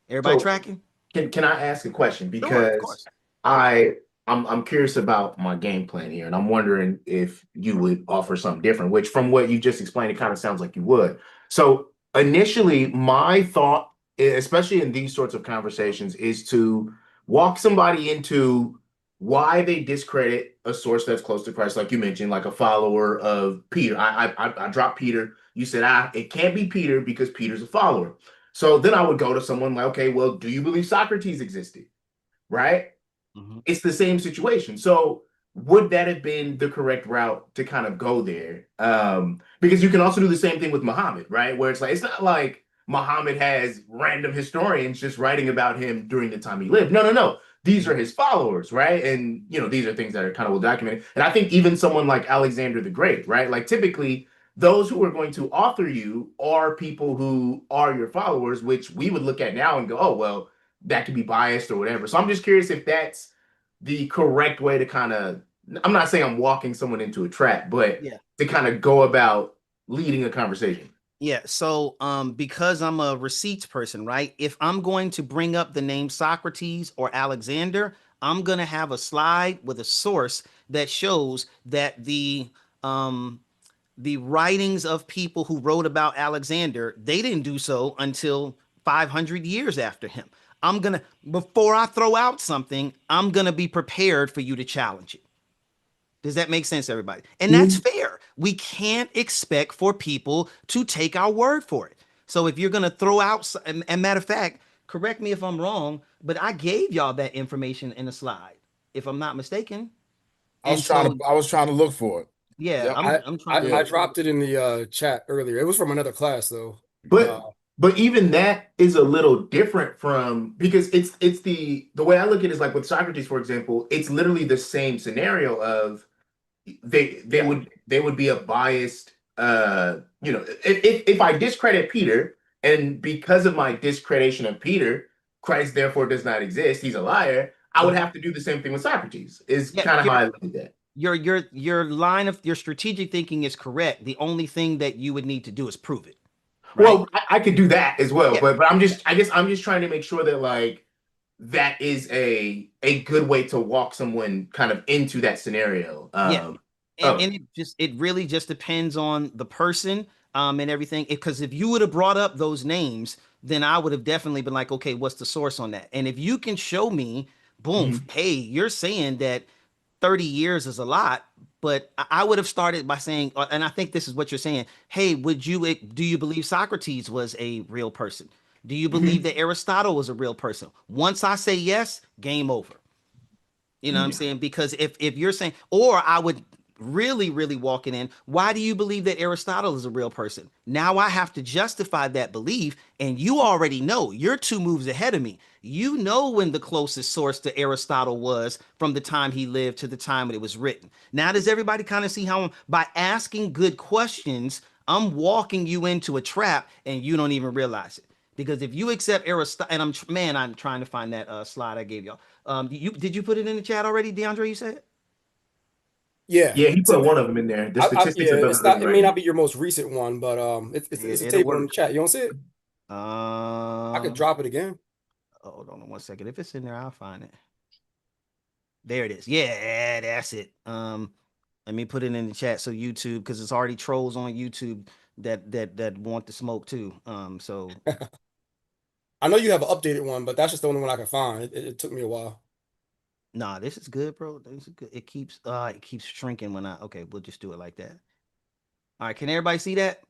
S1: Everybody tracking?
S2: Can I ask a question? Because I'm curious about my game plan here, and I'm wondering if you would offer something different, which from what you just explained, it kind of sounds like you would. So initially, my thought, especially in these sorts of conversations, is to walk somebody into why they discredit a source that's close to Christ, like you mentioned, like a follower of Peter. I dropped Peter. You said, it can't be Peter because Peter's a follower. So then I would go to someone like, okay, well, do you believe Socrates existed? Right? Mm-hmm. It's the same situation. So would that have been the correct route to kind of go there? Because you can also do the same thing with Muhammad, right? Where it's like, it's not like Muhammad has random historians just writing about him during the time he lived. No. These are his followers, right? And, these are things that are kind of well documented. And I think even someone like Alexander the Great, right? Like typically, those who are going to author you are people who are your followers, which we would look at now and go, oh, well, that could be biased or whatever. So I'm just curious if that's the correct way to kind of, I'm not saying I'm walking someone into a trap, but to kind of go about leading a conversation.
S1: Yeah. So because I'm a receipts person, right? If I'm going to bring up the name Socrates or Alexander, I'm going to have a slide with a source that shows that the writings of people who wrote about Alexander, they didn't do so until 500 years after him. Before I throw out something, I'm going to be prepared for you to challenge it. Does that make sense, everybody? And that's fair. We can't expect for people to take our word for it. So if you're going to throw out, and matter of fact, correct me if I'm wrong, but I gave y'all that information in a slide, if I'm not mistaken.
S5: I was trying to look for it.
S1: Yeah, I'm trying.
S9: I dropped it in the chat earlier. It was from another class though.
S2: But even that is a little different from, because it's the way I look at it is like with Socrates, for example, it's literally the same scenario of they would be a biased if I discredit Peter, And because of my discreditation of Peter, Christ therefore does not exist. He's a liar. I would have to do the same thing with Socrates. Is kind of how I look at that.
S1: Your line of your strategic thinking is correct. The only thing that you would need to do is prove it.
S2: Right? Well, I could do that as well,
S1: Yeah.
S2: but I guess I'm just trying to make sure that like that is a good way to walk someone kind of into that scenario.
S1: And it really just depends on the person and everything. Because if you would have brought up those names, then I would have definitely been like, okay, what's the source on that? And if you can show me, boom, hey, you're saying that 30 years is a lot, but I would have started by saying, and I think this is what you're saying, hey, do you believe Socrates was a real person? Do you believe that Aristotle was a real person? Once I say yes, game over. You know what I'm saying? Because if you're saying, or I would really walk it in, why do you believe that Aristotle is a real person? Now I have to justify that belief, and you already know, you're 2 moves ahead of me. You know when the closest source to Aristotle was from the time he lived to the time when it was written. Now does everybody kind of see how by asking good questions, I'm walking you into a trap and you don't even realize it? Because if you accept Aristotle, and I'm trying to find that slide I gave y'all. Did you put it in the chat already, DeAndre? You said?
S9: Yeah,
S2: he put one of them in there. The statistics of
S9: it's not. It may not be your most recent one, but it's a table in the chat. You don't see it? I could drop it again.
S1: Hold on 1 second. If it's in there, I'll find it. There it is. Yeah, that's it. Let me put it in the chat so YouTube, because it's already trolls on YouTube that want the smoke too. So
S9: I know you have an updated one, but that's just the only one I can find. It took me a while.
S1: Nah, this is good, bro. This is good. It keeps shrinking when okay, we'll just do it like that. All right, can everybody see that?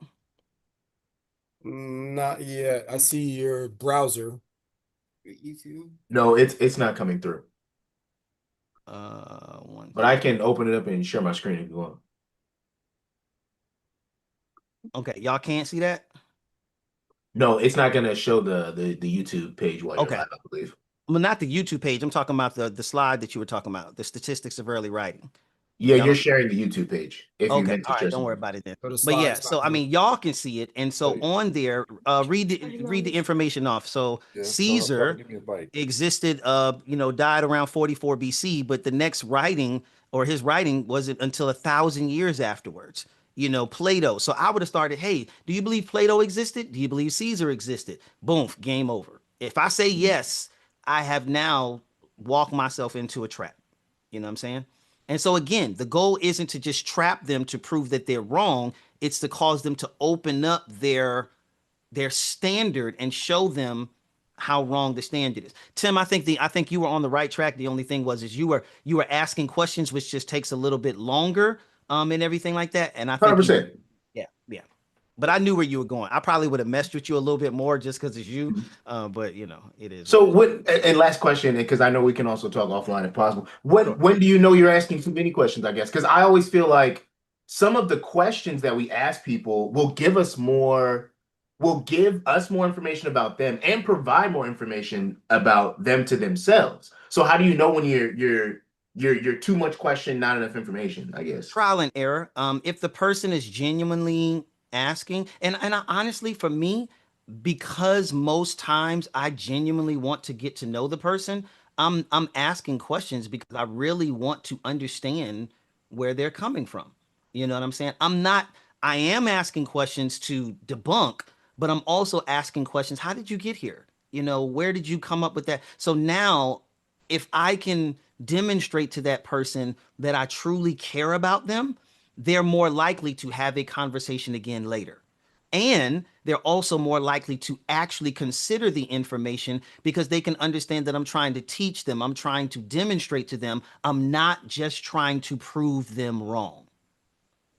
S9: Not yet. I see your browser.
S2: No, it's not coming through. But I can open it up and share my screen if you want.
S1: Okay, y'all can't see that?
S2: No, it's not gonna show the YouTube page while you're live, I believe.
S1: Well, not the YouTube page. I'm talking about the slide that you were talking about, the statistics of early writing.
S2: Yeah, you're sharing the YouTube page. If you
S1: Okay,
S2: meant to
S1: all
S2: share
S1: right, don't worry about it then.
S9: So
S1: But yeah, so I mean, y'all can see it, and so on there, read the information off. So Caesar existed, died around 44 BC, but the next writing or his writing wasn't until 1,000 years afterwards. Plato. So I would have started, hey, do you believe Plato existed? Do you believe Caesar existed? Boom, game over. If I say yes, I have now walked myself into a trap. You know what I'm saying? And so again, the goal isn't to just trap them to prove that they're wrong. It's to cause them to open up their standard and show them how wrong the standard is. Tim, I think you were on the right track. The only thing was you were asking questions, which just takes a little bit longer, and everything like that. And I think
S2: 100%.
S1: Yeah. But I knew where you were going. I probably would have messed with you a little bit more just because it's you. But it is.
S2: So and last question, because I know we can also talk offline if possible. When do you know you're asking too many questions, I guess? Because I always feel like some of the questions that we ask people will give us more information about them and provide more information about them to themselves. So how do you know when you're too much question, not enough information, I guess?
S1: Trial and error. If the person is genuinely asking, and I, honestly, for me, because most times I genuinely want to get to know the person, I'm asking questions because I really want to understand where they're coming from. You know what I'm saying? I am asking questions to debunk, but I'm also asking questions. How did you get here? Where did you come up with that? So now, if I can demonstrate to that person that I truly care about them, they're more likely to have a conversation again later. And they're also more likely to actually consider the information because they can understand that I'm trying to teach them. I'm trying to demonstrate to them. I'm not just trying to prove them wrong.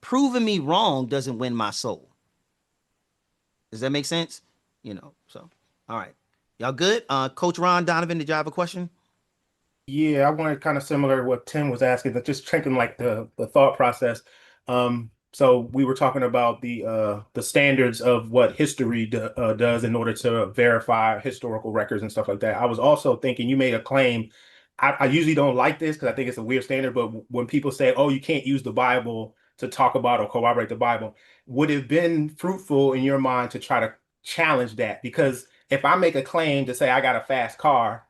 S1: Proving me wrong doesn't win my soul. Does that make sense? So, all right. Y'all good? Coach Ron Donovan, did y'all have a question?
S8: Yeah, I wanted kind of similar to what Tim was asking, but just checking like the thought process. So we were talking about the standards of what history does in order to verify historical records and stuff like that. I was also thinking you made a claim. I usually don't like this because I think it's a weird standard, but when people say, oh, you can't use the Bible to talk about or corroborate the Bible, would it have been fruitful in your mind to try to challenge that, because if I make a claim to say I got a fast car,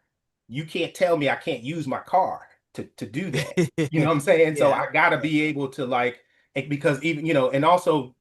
S8: you can't tell me I can't use my car to do that. You know what I'm saying? So
S1: Yeah.
S8: I gotta be able to like, because even, and also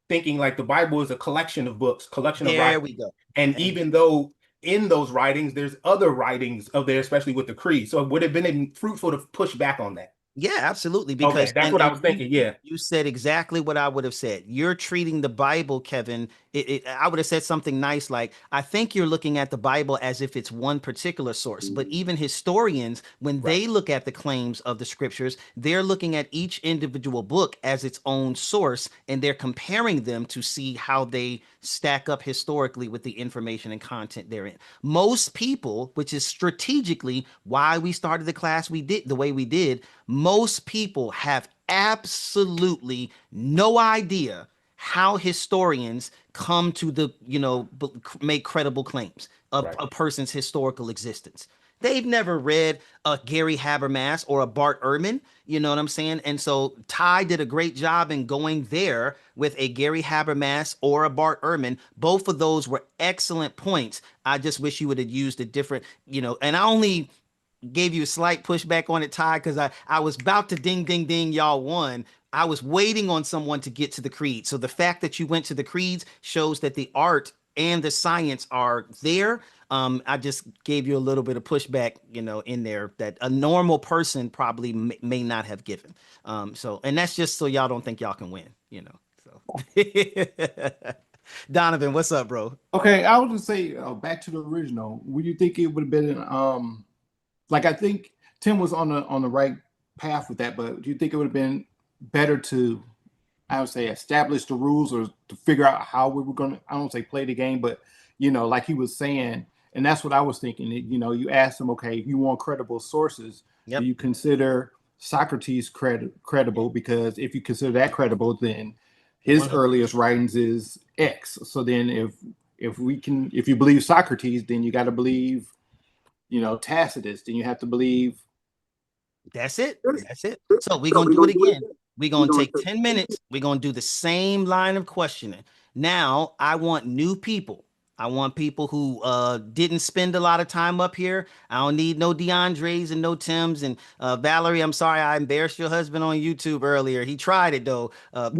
S8: thinking like the Bible is a collection of books, collection of
S1: There
S8: writings.
S1: we go.
S8: And even though in those writings, there's other writings of there, especially with the creed. So it would have been fruitful to push back on that.
S1: Yeah, absolutely.
S8: Okay,
S1: Because
S8: that's what I was thinking. Yeah.
S1: You said exactly what I would have said. You're treating the Bible, Kevin. I would have said something nice like, I think you're looking at the Bible as if it's one particular source. But even historians, when they look at the claims of the scriptures, they're looking at each individual book as its own source, and they're comparing them to see how they stack up historically with the information and content therein. Most people, which is strategically why we started the class we did the way we did, most people have absolutely no idea how historians come to the, make credible claims of a person's historical existence. They've never read a Gary Habermas or a Bart Ehrman, you know what I'm saying? And so Ty did a great job in going there with a Gary Habermas or a Bart Ehrman. Both of those were excellent points. I just wish you would have used a different, and I only gave you a slight pushback on it, Ty, because I was about to ding, ding, ding, y'all won. I was waiting on someone to get to the creed. So the fact that you went to the creeds shows that the art and the science are there. I just gave you a little bit of pushback, in there that a normal person probably may not have given. And that's just so y'all don't think y'all can win, So Donovan, what's up, bro?
S14: Okay, I would just say back to the original. Would you think it would have been like, I think Tim was on the right path with that, but do you think it would have been better to, I would say, establish the rules or to figure out how we were going to, I don't say play the game, but, like he was saying, and that's what I was thinking. You asked him, okay, if you want credible sources, do you consider Socrates credible? Because if you consider that credible, then his earliest writings is X. So then if you believe Socrates, then you got to believe, Tacitus, then you have to believe.
S1: That's it. So we're going to do it again. We're going to take 10 minutes. We're going to do the same line of questioning. Now, I want new people. I want people who didn't spend a lot of time up here. I don't need no DeAndres and no Tims. And Valerie, I'm sorry I embarrassed your husband on YouTube earlier. He tried it, though. All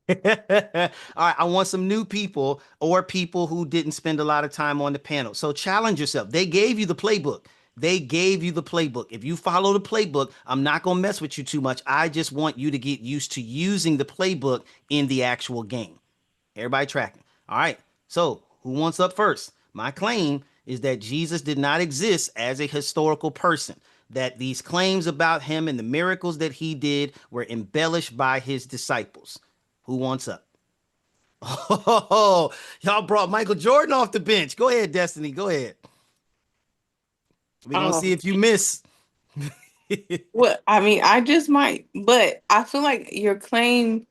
S1: right, I want some new people or people who didn't spend a lot of time on the panel. So challenge yourself. They gave you the playbook. If you follow the playbook, I'm not going to mess with you too much. I just want you to get used to using the playbook in the actual game. Everybody tracking? All right. So who wants up first? My claim is that Jesus did not exist as a historical person, that these claims about him and the miracles that he did were embellished by his disciples. Who wants up? Oh, y'all brought Michael Jordan off the bench. Go ahead, Destiny. Go ahead. We're going to see if you miss.
S15: Well, I mean, I just might, but I feel like your claim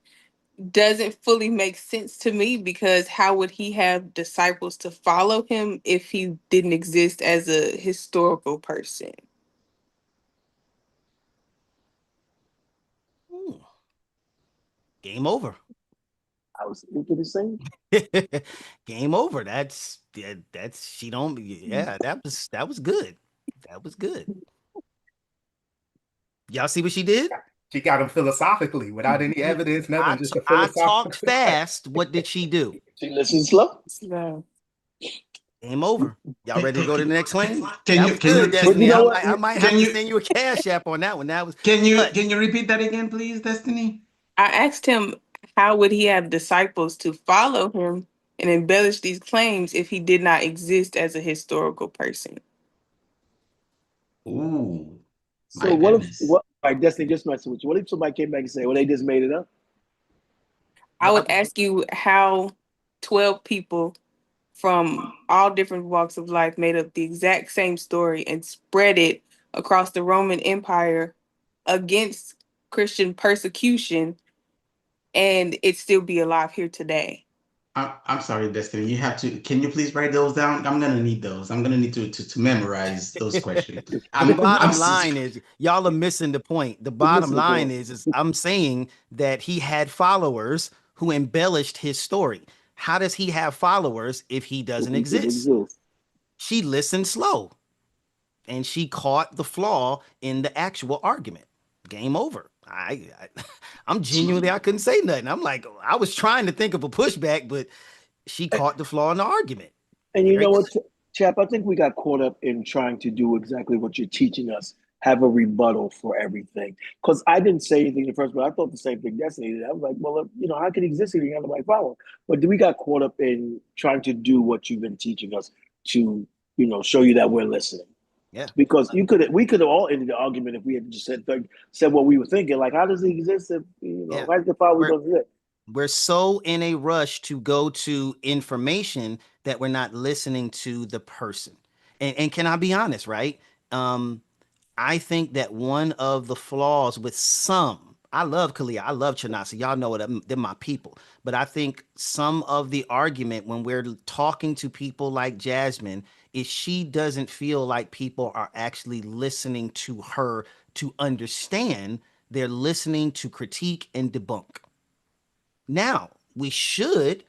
S15: doesn't fully make sense to me, because how would he have disciples to follow him if he didn't exist as a historical person?
S1: Ooh. Game over.
S6: I was thinking the same.
S1: Game over. That's she don't. Yeah, that was good. That was good. Y'all see what she did?
S8: She got him philosophically without any evidence, nothing. Just a
S1: I
S8: philosophical.
S1: talked fast. What did she do?
S6: She listened slow.
S15: Slow.
S1: Game over. Y'all ready to go to the next lane?
S12: Can you
S1: Destiny?
S6: you know
S1: I might have to send you a cash app on that one. That was.
S12: Can you repeat that again, please, Destiny?
S15: I asked him, how would he have disciples to follow him and embellish these claims if he did not exist as a historical person?
S12: Ooh.
S6: So what like Destiny, just messing with you. What if somebody came back and said, well, they just made it up?
S15: I would ask you how 12 people from all different walks of life made up the exact same story and spread it across the Roman Empire against Christian persecution, and it still be alive here today.
S12: I'm sorry, Destiny. You have to. Can you please write those down? I'm gonna need those. I'm gonna need to memorize those questions.
S1: The bottom line is y'all are missing the point. The bottom line is I'm saying that he had followers who embellished his story. How does he have followers if he doesn't exist? She listened slow, and she caught the flaw in the actual argument. Game over. I'm genuinely, I couldn't say nothing. I'm like, I was trying to think of a pushback, but she caught the flaw in the argument.
S6: And you know what, Chap, I think we got caught up in trying to do exactly what you're teaching us, have a rebuttal for everything. Because I didn't say anything at first, but I thought the same thing Destiny did. I was like, well, you know, how can he exist if you have nobody follow? But we got caught up in trying to do what you've been teaching us to, you know, show you that we're listening.
S1: Yeah.
S6: Because we could have all ended the argument if we had just said what we were thinking. Like, how does he exist if, you know, how does the followers don't exist?
S1: We're so in a rush to go to information that we're not listening to the person. And can I be honest, right? I think that one of the flaws with some, I love Kalia, I love Chanasi, y'all know what they're my people. But I think some of the argument when we're talking to people like Jasmine is she doesn't feel like people are actually listening to her to understand. They're listening to critique and debunk. Now, we should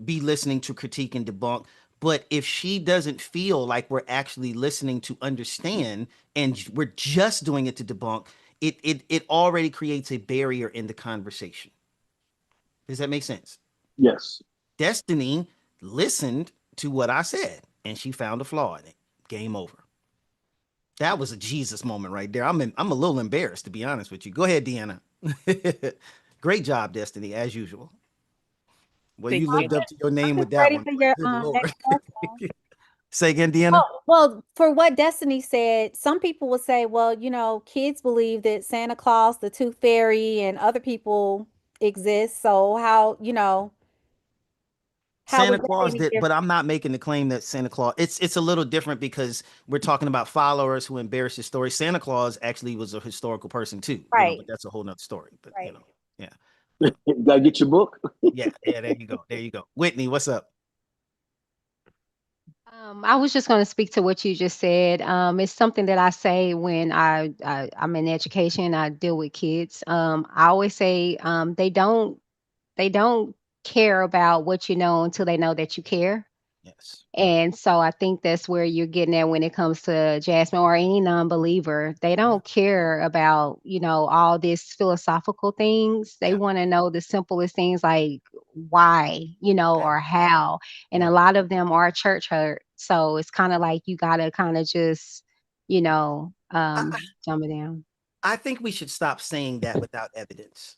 S1: be listening to critique and debunk, but if she doesn't feel like we're actually listening to understand and we're just doing it to debunk, it already creates a barrier in the conversation. Does that make sense?
S6: Yes.
S1: Destiny listened to what I said and she found a flaw in it. Game over. That was a Jesus moment right there. I'm a little embarrassed, to be honest with you. Go ahead, Deanna. Great job, Destiny, as usual. Well, you lived up to your name with that
S13: ready
S1: one.
S13: for your
S1: Good Lord.
S13: next question.
S1: Say again, Deanna.
S13: Well, for what Destiny said, some people would say, well, you know, kids believe that Santa Claus, the Tooth Fairy, and other people exist. So how, you know, how
S1: Santa
S13: was that
S1: Claus
S13: any
S1: did, but
S13: different?
S1: I'm not making the claim that Santa Claus. It's a little different because we're talking about followers who embarrass his story. Santa Claus actually was a historical person too, you know,
S13: Right.
S1: but that's a whole nother story. But you know, yeah.
S6: You gotta get your book.
S1: Yeah, there you go. There you go. Whitney, what's up?
S4: I was just going to speak to what you just said. It's something that I say when I'm in education. I deal with kids. I always say they don't care about what you know until they know that you care.
S1: Yes.
S4: And so I think that's where you're getting at when it comes to Jasmine or any non-believer. They don't care about, you know, all this philosophical things. They want to know the simplest things like why, you know, or how. And a lot of them are church hurt. So it's kind of like you got to kind of just, you know, dumb it down.
S1: I think we should stop saying that without evidence.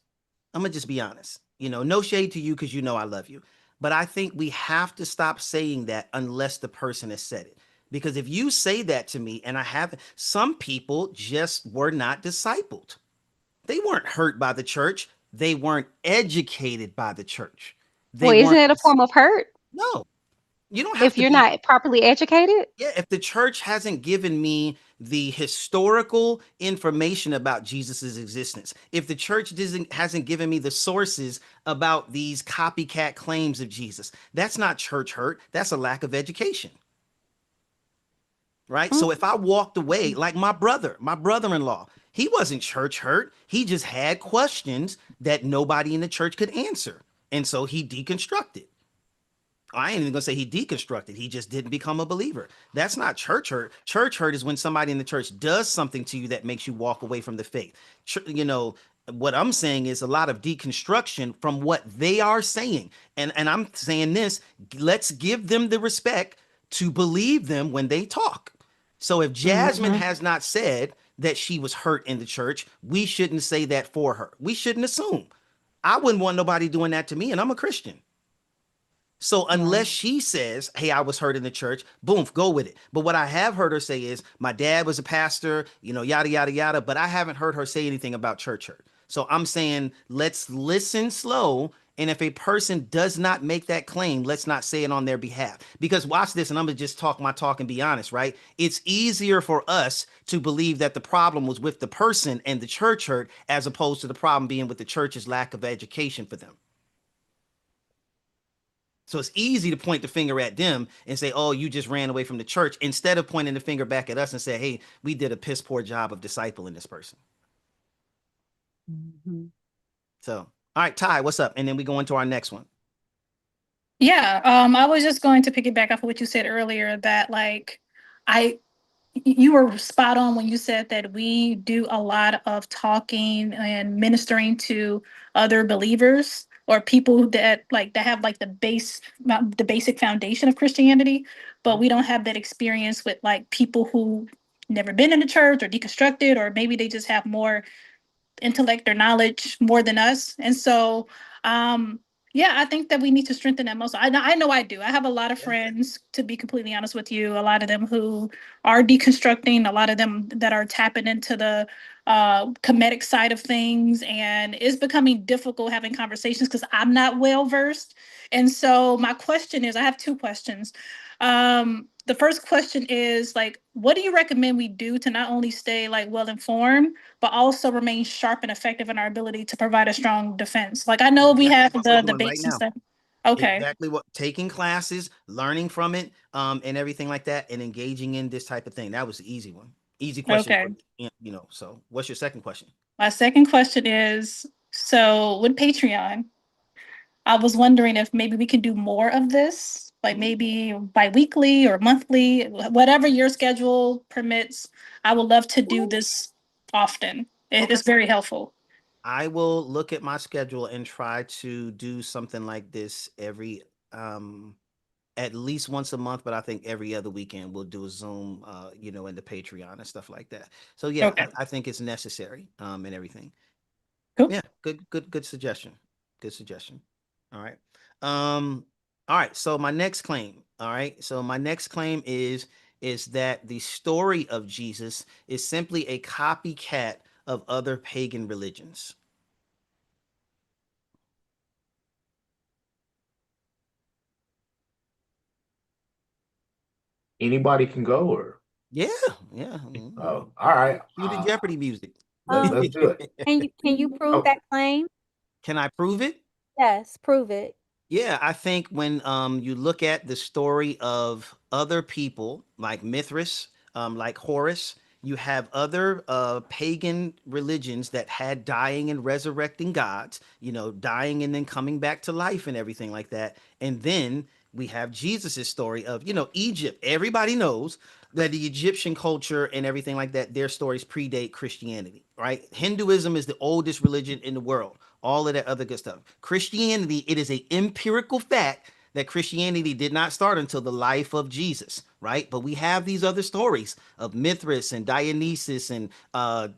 S1: I'm gonna just be honest. You know, no shade to you because you know I love you. But I think we have to stop saying that unless the person has said it. Because if you say that to me and I haven't, some people just were not discipled. They weren't hurt by the church. They weren't educated by the church. They
S4: Well, isn't
S1: weren't.
S4: it a form of hurt
S1: No, you don't have
S4: if
S1: to
S4: you're
S1: be.
S4: not properly educated?
S1: Yeah, if the church hasn't given me the historical information about Jesus's existence, if the church hasn't given me the sources about these copycat claims of Jesus, that's not church hurt. That's a lack of education. Right? So if I walked away, like my brother-in-law, he wasn't church hurt. He just had questions that nobody in the church could answer. And so he deconstructed. I ain't even gonna say he deconstructed. He just didn't become a believer. That's not church hurt. Church hurt is when somebody in the church does something to you that makes you walk away from the faith. You know, what I'm saying is a lot of deconstruction from what they are saying. And I'm saying this, let's give them the respect to believe them when they talk. So if Jasmine has not said that she was hurt in the church, we shouldn't say that for her. We shouldn't assume. I wouldn't want nobody doing that to me, and I'm a Christian. So unless she says, hey, I was hurt in the church, boom, go with it. But what I have heard her say is my dad was a pastor, you know, yada, yada, yada. But I haven't heard her say anything about church hurt. So I'm saying let's listen slow. And if a person does not make that claim, let's not say it on their behalf. Because watch this, and I'm going to just talk my talk and be honest, right? It's easier for us to believe that the problem was with the person and the church hurt as opposed to the problem being with the church's lack of education for them. So it's easy to point the finger at them and say, oh, you just ran away from the church, instead of pointing the finger back at us and say, hey, we did a piss poor job of discipling this person. So, all right, Ty, what's up? And then we go into our next one.
S11: Yeah, I was just going to piggyback off of what you said earlier that like I you were spot on when you said that we do a lot of talking and ministering to other believers or people that like that have like the basic foundation of Christianity, but we don't have that experience with like people who never been in the church or deconstructed, or maybe they just have more intellect or knowledge more than us. And so, yeah, I think that we need to strengthen that muscle. I know I do. I have a lot of friends, to be completely honest with you, a lot of them who are deconstructing, a lot of them that are tapping into the comedic side of things. And it's becoming difficult having conversations because I'm not well versed. And so my question is, I have two questions. The first question is like, what do you recommend we do to not only stay like well informed, but also remain sharp and effective in our ability to provide a strong defense? Like I know we have
S1: What we're
S11: the
S1: doing right
S11: debates and
S1: now.
S11: stuff. Okay.
S1: Exactly what taking classes, learning from it, and everything like that, and engaging in this type of thing. That was the easy one. Easy question
S11: Okay.
S1: for you know. So what's your second question?
S11: My second question is, so with Patreon, I was wondering if maybe we can do more of this, like maybe bi-weekly or monthly, whatever your schedule permits. I would love to do this often. It is very helpful.
S1: I will look at my schedule and try to do something like this every at least once a month, but I think every other weekend we'll do a Zoom, you know, in the Patreon and stuff like that. So yeah,
S11: Okay.
S1: I think it's necessary, and everything.
S11: Cool.
S1: Yeah, good suggestion. Good suggestion. All right. Um, all right. So my next claim. All right. So my next claim is that the story of Jesus is simply a copycat of other pagan religions.
S2: Anybody can go, or
S1: Yeah, yeah.
S2: oh, all right.
S1: Cue the Jeopardy music.
S2: Let's do it.
S13: Can you prove
S2: Oh,
S13: that claim?
S1: Can I prove it?
S13: Yes, prove it.
S1: Yeah, I think when you look at the story of other people like Mithras, like Horus, you have other pagan religions that had dying and resurrecting gods, you know, dying and then coming back to life and everything like that. And then we have Jesus's story of, you know, Egypt. Everybody knows that the Egyptian culture and everything like that, their stories predate Christianity, right? Hinduism is the oldest religion in the world, all of that other good stuff. Christianity, it is a empirical fact that Christianity did not start until the life of Jesus, right? But we have these other stories of Mithras and Dionysus and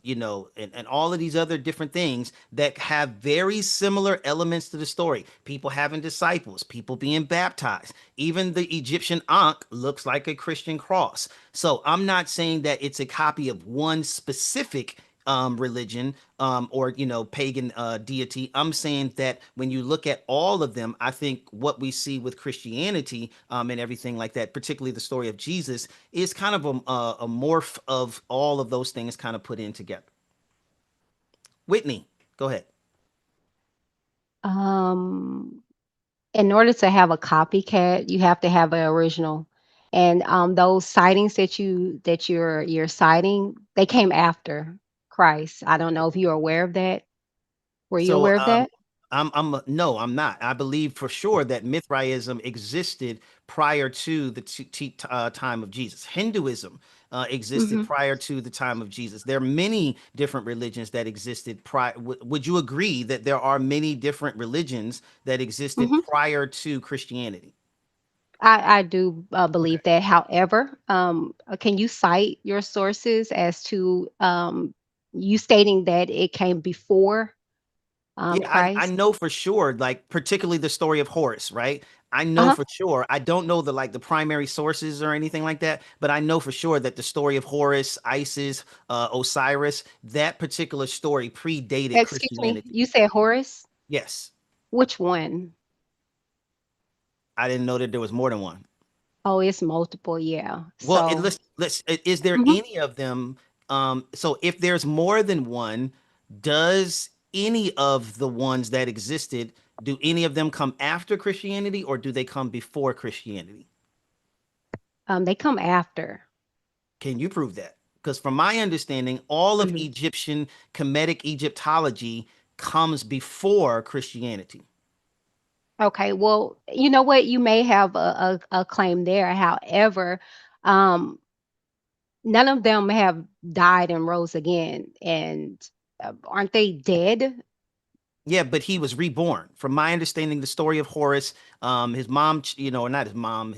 S1: you know, and all of these other different things that have very similar elements to the story. People having disciples, people being baptized. Even the Egyptian Ankh looks like a Christian cross. So I'm not saying that it's a copy of one specific religion or you know pagan deity. I'm saying that when you look at all of them, I think what we see with Christianity and everything like that, particularly the story of Jesus, is kind of a morph of all of those things kind of put in together. Whitney, go ahead.
S4: Um, in order to have a copycat, you have to have an original. And those sightings that you're citing, they came after Christ. I don't know if you're aware of that. Were you
S1: So
S4: aware of that?
S1: no, I'm not. I believe for sure that Mithraism existed prior to the time of Jesus. Hinduism existed
S4: Hmm.
S1: prior to the time of Jesus. There are many different religions that existed prior. Would you agree that there are many different religions that existed
S4: Hmm.
S1: prior to Christianity?
S4: I do believe that. However, can you cite your sources as to you stating that it came before
S1: Yeah, I
S4: Christ?
S1: know for sure, like particularly the story of Horus, right? I know
S4: Uh-huh.
S1: for sure. I don't know the like the primary sources or anything like that, but I know for sure that the story of Horus, Isis, Osiris, that particular story predated
S4: Excuse me.
S1: Christianity.
S4: You said Horus?
S1: Yes,
S4: Which one?
S1: I didn't know that there was more than one.
S4: Oh, it's multiple. Yeah.
S1: Well,
S4: So.
S1: is there
S4: Mhm.
S1: any of them? So if there's more than one, does any of the ones that existed, do any of them come after Christianity or do they come before Christianity?
S4: They come after.
S1: Can you prove that? Because from my understanding, all of
S4: Mhm.
S1: Egyptian Kemetic Egyptology comes before Christianity.
S4: Okay, well, you know what? You may have a claim there. However, um, none of them have died and rose again, and aren't they dead?
S1: Yeah, but he was reborn. From my understanding, the story of Horus, his mom, not his mom,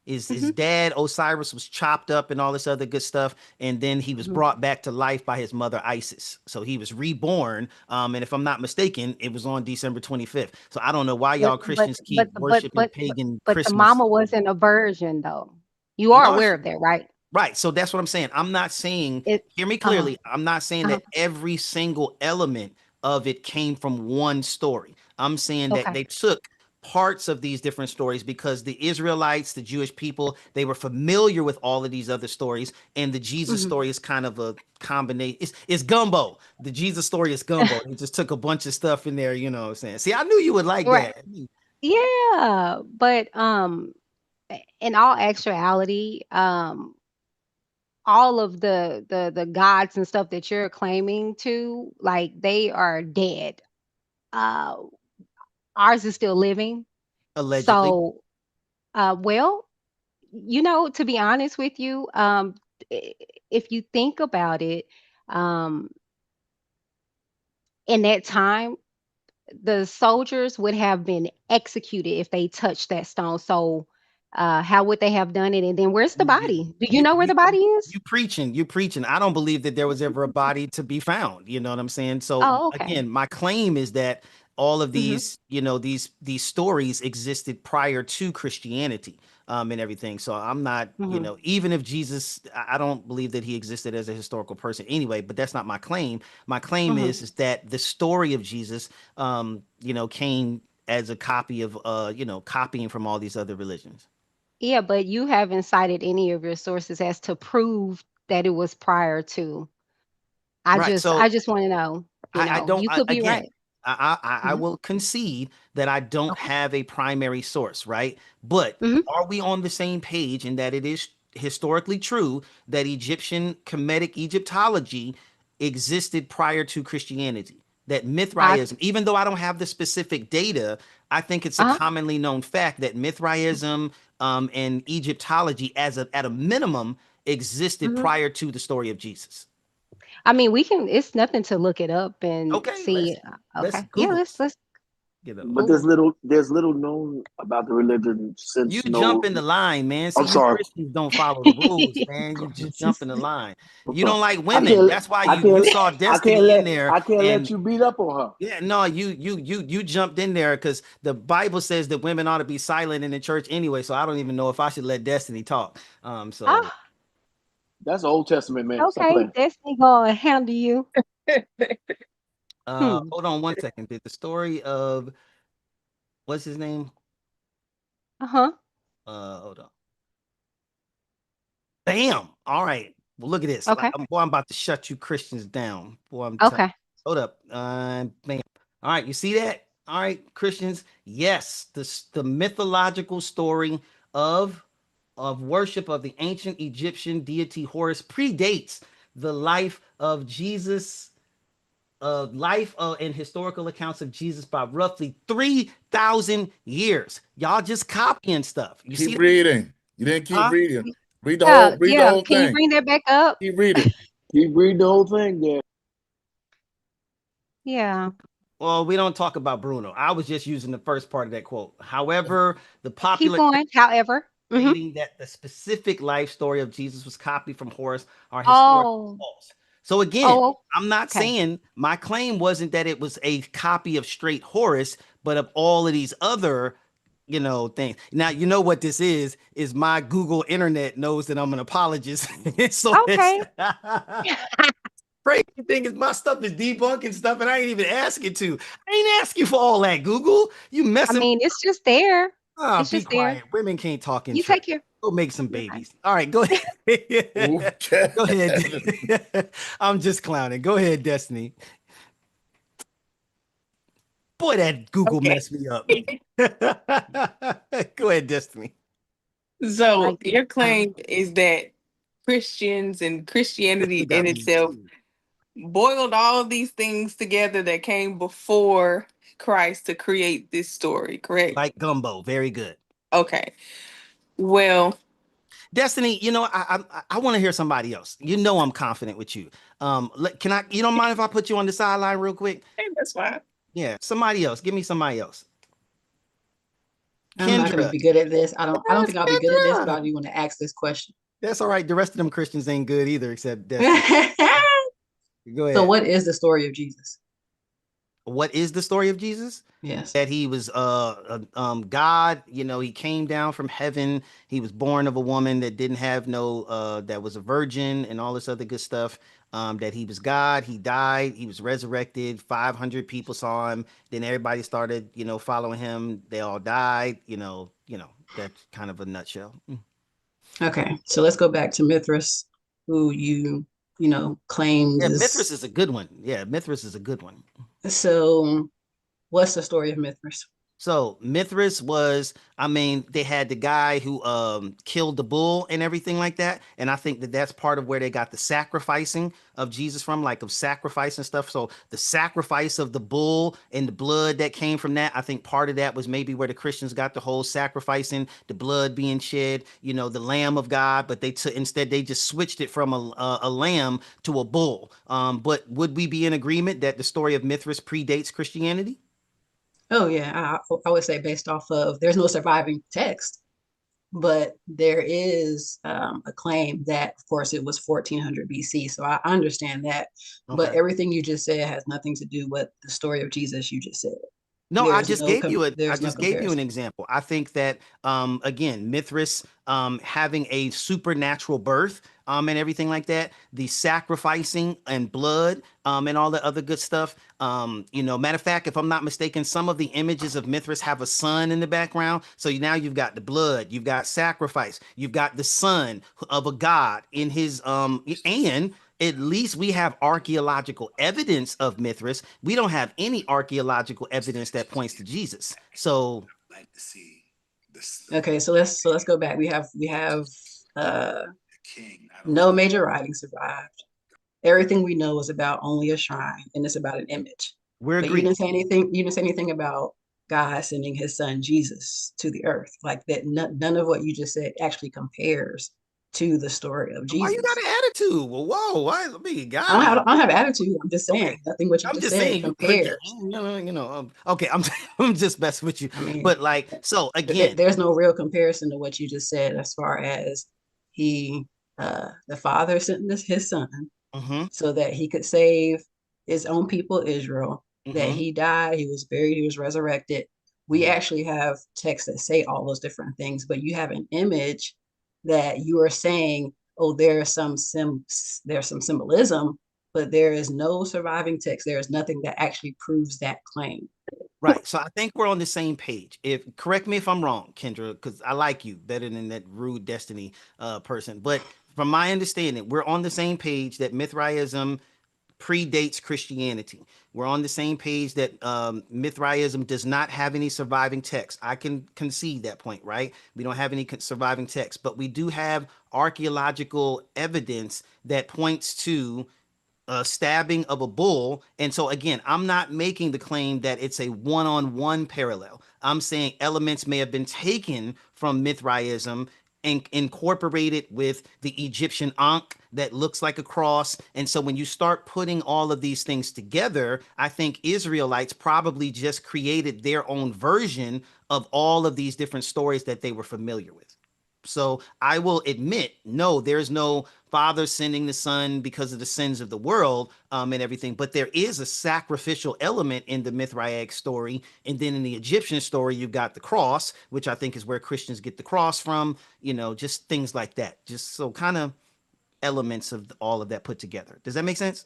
S1: his
S4: Hmm.
S1: dad Osiris was chopped up and all this other good stuff, and then he was
S4: Hmm.
S1: brought back to life by his mother Isis. So he was reborn. And if I'm not mistaken, it was on December 25th. So I don't know why
S4: But
S1: y'all
S4: but
S1: Christians
S4: but
S1: keep
S4: but
S1: worshiping
S4: but
S1: pagan
S4: but the
S1: Christmas.
S4: mama wasn't a virgin though. You are
S1: No,
S4: aware of that, right?
S1: right. So that's what I'm saying. I'm not saying,
S4: It.
S1: hear me
S4: Uh-huh.
S1: clearly. I'm not saying
S4: Uh-huh.
S1: that every single element of it came from one story. I'm saying that
S4: Okay.
S1: they took parts of these different stories because the Israelites, the Jewish people, they were familiar with all of these other stories. And the Jesus
S4: Hmm.
S1: story is kind of a combination. It's gumbo. The Jesus story is gumbo. He just took a bunch of stuff in there, you know what I'm saying? See, I knew you would like
S4: Right.
S1: that.
S4: Yeah, but in all actuality, all of the gods and stuff that you're claiming to, like, they are dead. Uh, ours is still living.
S1: Allegedly.
S4: So, well, to be honest with you, i- if you think about it, um, in that time, the soldiers would have been executed if they touched that stone. So, how would they have done it? And then where's the
S1: You,
S4: body? Do you
S1: you,
S4: know where
S1: you,
S4: the body is?
S1: you preaching, you preaching. I don't believe that there was ever a body to be found. You know what I'm saying? So
S4: Oh, okay.
S1: again, my claim is that all of
S4: Hmm.
S1: these, these stories existed prior to Christianity, and everything. So I'm not,
S4: Hmm.
S1: even if Jesus, I don't believe that he existed as a historical person anyway. But that's not my claim. My claim
S4: Hmm.
S1: is that the story of Jesus, came as a copy of, copying from all these other religions.
S4: Yeah, but you haven't cited any of your sources as to prove that it was prior to. I
S1: Right.
S4: just
S1: So
S4: I just want to know,
S1: I don't.
S4: you could be
S1: Again,
S4: right.
S1: I
S4: Hmm.
S1: will concede that I don't
S4: Okay.
S1: have a primary source, right? But
S4: Hmm.
S1: are we on the same page in that it is historically true that Egyptian Kemetic Egyptology existed prior to Christianity? That
S4: I
S1: Mithraism, even though I don't have the specific data, I think it's a
S4: uh-huh.
S1: commonly known fact that Mithraism, and Egyptology, at a minimum, existed
S4: Hmm.
S1: prior to the story of Jesus.
S4: I mean, we can. It's nothing to look it up and
S1: Okay, let's
S4: see.
S1: let's
S4: Okay. Yeah.
S1: Google it.
S4: Let's
S6: But
S4: Google.
S6: there's little known about the religion
S1: You
S6: since
S1: jump
S6: no.
S1: in the line, man. See,
S6: I'm
S1: you
S6: sorry.
S1: Christians don't follow the rules, man. You just jump in the line.
S6: I'm
S1: You
S6: sorry.
S1: don't like
S6: I
S1: women.
S6: can't.
S1: That's why
S6: I
S1: you
S6: can't.
S1: saw Destiny in there.
S6: I can't let
S1: And
S6: you beat up on her.
S1: yeah, no, you jumped in there because the Bible says that women ought to be silent in the church anyway. So I don't even know if I should let Destiny talk. So
S4: Ah,
S6: That's Old Testament, man. Stop
S4: okay.
S6: playing.
S4: Destiny gonna handle you. Hmm.
S1: hold on one second. Did the story of what's his name?
S4: Uh-huh.
S1: Hold on. Bam. All right. Well, look at this.
S4: Okay.
S1: Boy, I'm about to shut you Christians down. Boy, I'm telling.
S4: Okay.
S1: Hold up. Bam. All right. You see that? All right, Christians. Yes, the mythological story of worship of the ancient Egyptian deity Horus predates the life of Jesus. Life and historical accounts of Jesus by roughly 3,000 years. Y'all just copying stuff. You see
S5: Keep
S1: that?
S5: reading. You didn't keep
S1: Huh?
S5: reading.
S4: Yeah.
S5: Read the
S4: Yeah.
S5: whole
S4: Can you
S5: thing.
S4: bring that back up?
S5: Keep reading.
S6: Keep reading the whole thing there.
S4: Yeah.
S1: Well, we don't talk about Bruno. I was just using the first part of that quote. However, the
S4: Keep
S1: popular
S4: going. However. Hmm.
S1: stating that the specific life story of Jesus was copied from Horace are historically
S4: Oh.
S1: false. So again,
S4: Oh.
S1: I'm not
S4: Okay.
S1: saying my claim wasn't that it was a copy of straight Horace, but of all of these other, things. Now, you know what this is my Google internet knows that I'm an apologist. So it's
S4: Okay.
S1: crazy thing is my stuff is debunking stuff and I ain't even asking to. I ain't asking for all that, Google. You
S4: I
S1: messing.
S4: mean, it's just there.
S1: Ah,
S4: It's
S1: be
S4: just there.
S1: quiet. Women can't talk in
S4: You
S1: church.
S4: take care.
S1: Go make some
S4: Okay.
S1: babies. All right, go ahead.
S5: Okay.
S1: Go ahead. I'm just clowning. Go ahead, Destiny. Boy, that Google
S15: Okay.
S1: messed me up. Go ahead, Destiny.
S15: So
S4: Like,
S15: your claim is that Christians and Christianity
S1: You got
S15: in
S1: me.
S15: itself boiled all of these things together that came before Christ to create this story, correct?
S1: Like gumbo. Very good.
S15: Okay. Well,
S1: Destiny, I want to hear somebody else. I'm confident with you. Can I? You don't mind if I put you on the sideline real quick?
S15: hey, that's fine.
S1: Yeah, somebody else. Give me somebody else.
S16: I'm not going to
S1: Kendra.
S16: be good at this. I don't
S1: Yes,
S16: think I'll be good at this, but
S1: Kendra.
S16: I do want to ask this question.
S1: That's all right. The rest of them Christians ain't good either, except Destiny. Go
S16: So
S1: ahead.
S16: what is the story of Jesus?
S1: What is the story of Jesus?
S16: Yes.
S1: That he was God, he came down from heaven. He was born of a woman that didn't have no that was a virgin and all this other good stuff. That he was God, he died, he was resurrected, 500 people saw him, then everybody started, following him. They all died, that's kind of a nutshell.
S16: Okay. So let's go back to Mithras, who claimed
S1: Yeah,
S16: is.
S1: Mithras is a good one. Yeah, Mithras is a good one.
S16: So what's the story of Mithras?
S1: So Mithras was, they had the guy who killed the bull and everything like that. And I think that that's part of where they got the sacrificing of Jesus from, like of sacrifice and stuff. So the sacrifice of the bull and the blood that came from that, I think part of that was maybe where the Christians got the whole sacrificing, the blood being shed, the Lamb of God. But instead they just switched it from a lamb to a bull. But would we be in agreement that the story of Mithras predates Christianity?
S16: Oh yeah, I would say based off of there's no surviving text, but there is a claim that, of course, it was 1400 BC. So I understand that, but
S1: Okay.
S16: everything you just said has nothing to do with the story of Jesus you just said.
S1: No, I
S16: There's
S1: just
S16: no
S1: gave you
S16: there's no
S1: an
S16: comparison.
S1: example. I think that again, Mithras having a supernatural birth and everything like that, the sacrificing and blood and all the other good stuff. Matter of fact, if I'm not mistaken, some of the images of Mithras have a sun in the background. So now you've got the blood, you've got sacrifice, you've got the son of a god in his and at least we have archaeological evidence of Mithras. We don't have any archaeological evidence that points to Jesus. So
S16: Okay, so let's go back. We have no major writing survived. Everything we know is about only a shrine, and it's about an image.
S1: we're
S16: But you
S1: agreed.
S16: didn't say anything. You didn't say anything about God sending His Son Jesus to the earth. Like that. None of what you just said actually compares to the story of
S1: Why you
S16: Jesus.
S1: got an attitude? Well, whoa, why me? God,
S16: I don't have attitude. I'm just saying
S1: okay.
S16: nothing what you
S1: I'm
S16: just
S1: just
S16: said
S1: saying,
S16: compares.
S1: okay, I'm just messing with you.
S16: I mean,
S1: But so again,
S16: there's no real comparison to what you just said as far as the Father sent His Son so that He could save His own people, Israel, that He died, He was buried, He was resurrected. We actually have texts that say all those different things, but you have an image that you are saying, oh, there's some symbolism, but there is no surviving text. There is nothing that actually proves that claim.
S1: right. So I think we're on the same page. Correct me if I'm wrong, Kendra, because I like you better than that rude Destiny person. But from my understanding, we're on the same page that Mithraism predates Christianity. We're on the same page that Mithraism does not have any surviving text. I can concede that point, right? We don't have any surviving text, but we do have archaeological evidence that points to stabbing of a bull. And so again, I'm not making the claim that it's a one-on-one parallel. I'm saying elements may have been taken from Mithraism and incorporated with the Egyptian Ankh that looks like a cross. And so when you start putting all of these things together, I think Israelites probably just created their own version of all of these different stories that they were familiar with. So I will admit, no, there's no Father sending the Son because of the sins of the world and everything, but there is a sacrificial element in the Mithraic story. And then in the Egyptian story, you've got the cross, which I think is where Christians get the cross from, just things like that. Just so kind of elements of all of that put together. Does that make sense?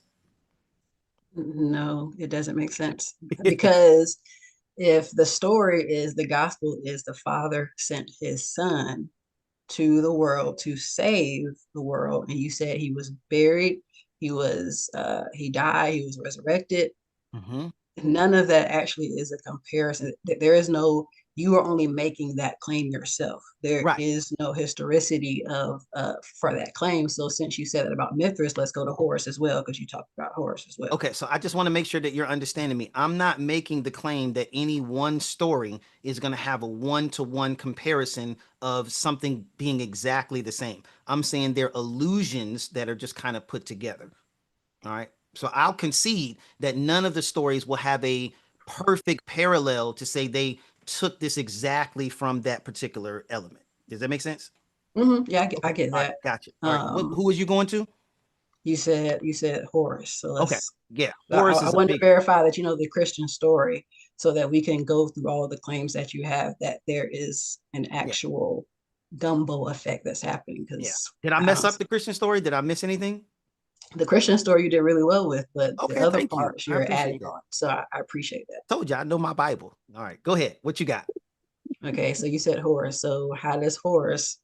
S16: No, it doesn't make sense because if the story is the gospel is the Father sent His Son to the world to save the world, and you said He was buried, He died, He was resurrected. None of that actually is a comparison. There is no you are only making that claim yourself. There
S1: Right.
S16: is no historicity of for that claim. So since you said that about Mithras, let's go to Horus as well, because you talked about Horus as well.
S1: Okay, so I just want to make sure that you're understanding me. I'm not making the claim that any one story is going to have a one-to-one comparison of something being exactly the same. I'm saying they're illusions that are just kind of put together. All right. So I'll concede that none of the stories will have a perfect parallel to say they took this exactly from that particular element. Does that make sense?
S16: Yeah, I get
S1: All right,
S16: that.
S1: gotcha. All right. Who was you going to?
S16: You said Horus. So
S1: Okay.
S16: let's.
S1: Yeah.
S16: I,
S1: Horus
S16: I
S1: is a
S16: wanted to
S1: big.
S16: verify that you know the Christian story, so that we can go through all of the claims that you have that there is an actual gumbo effect that's happening.
S1: Yeah.
S16: Because
S1: Did I mess up the Christian story? Did I miss anything?
S16: the Christian story you did really well with, but the
S1: Okay,
S16: other
S1: thank you.
S16: parts
S1: I
S16: you're adding
S1: appreciate it.
S16: on. So I appreciate that.
S1: Told you I know my Bible. All right, go ahead. What you got?
S16: Okay, so you said Horus. So how does Horus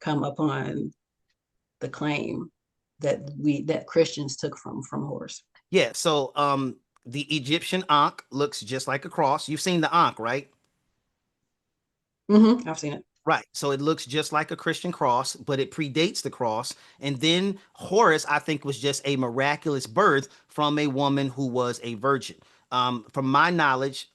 S16: come upon the claim that Christians took from Horus?
S1: Yeah, so the Egyptian Ankh looks just like a cross. You've seen the Ankh, right?
S16: I've seen it.
S1: Right. So it looks just like a Christian cross, but it predates the cross. And then Horus, I think, was just a miraculous birth from a woman who was a virgin. From my knowledge,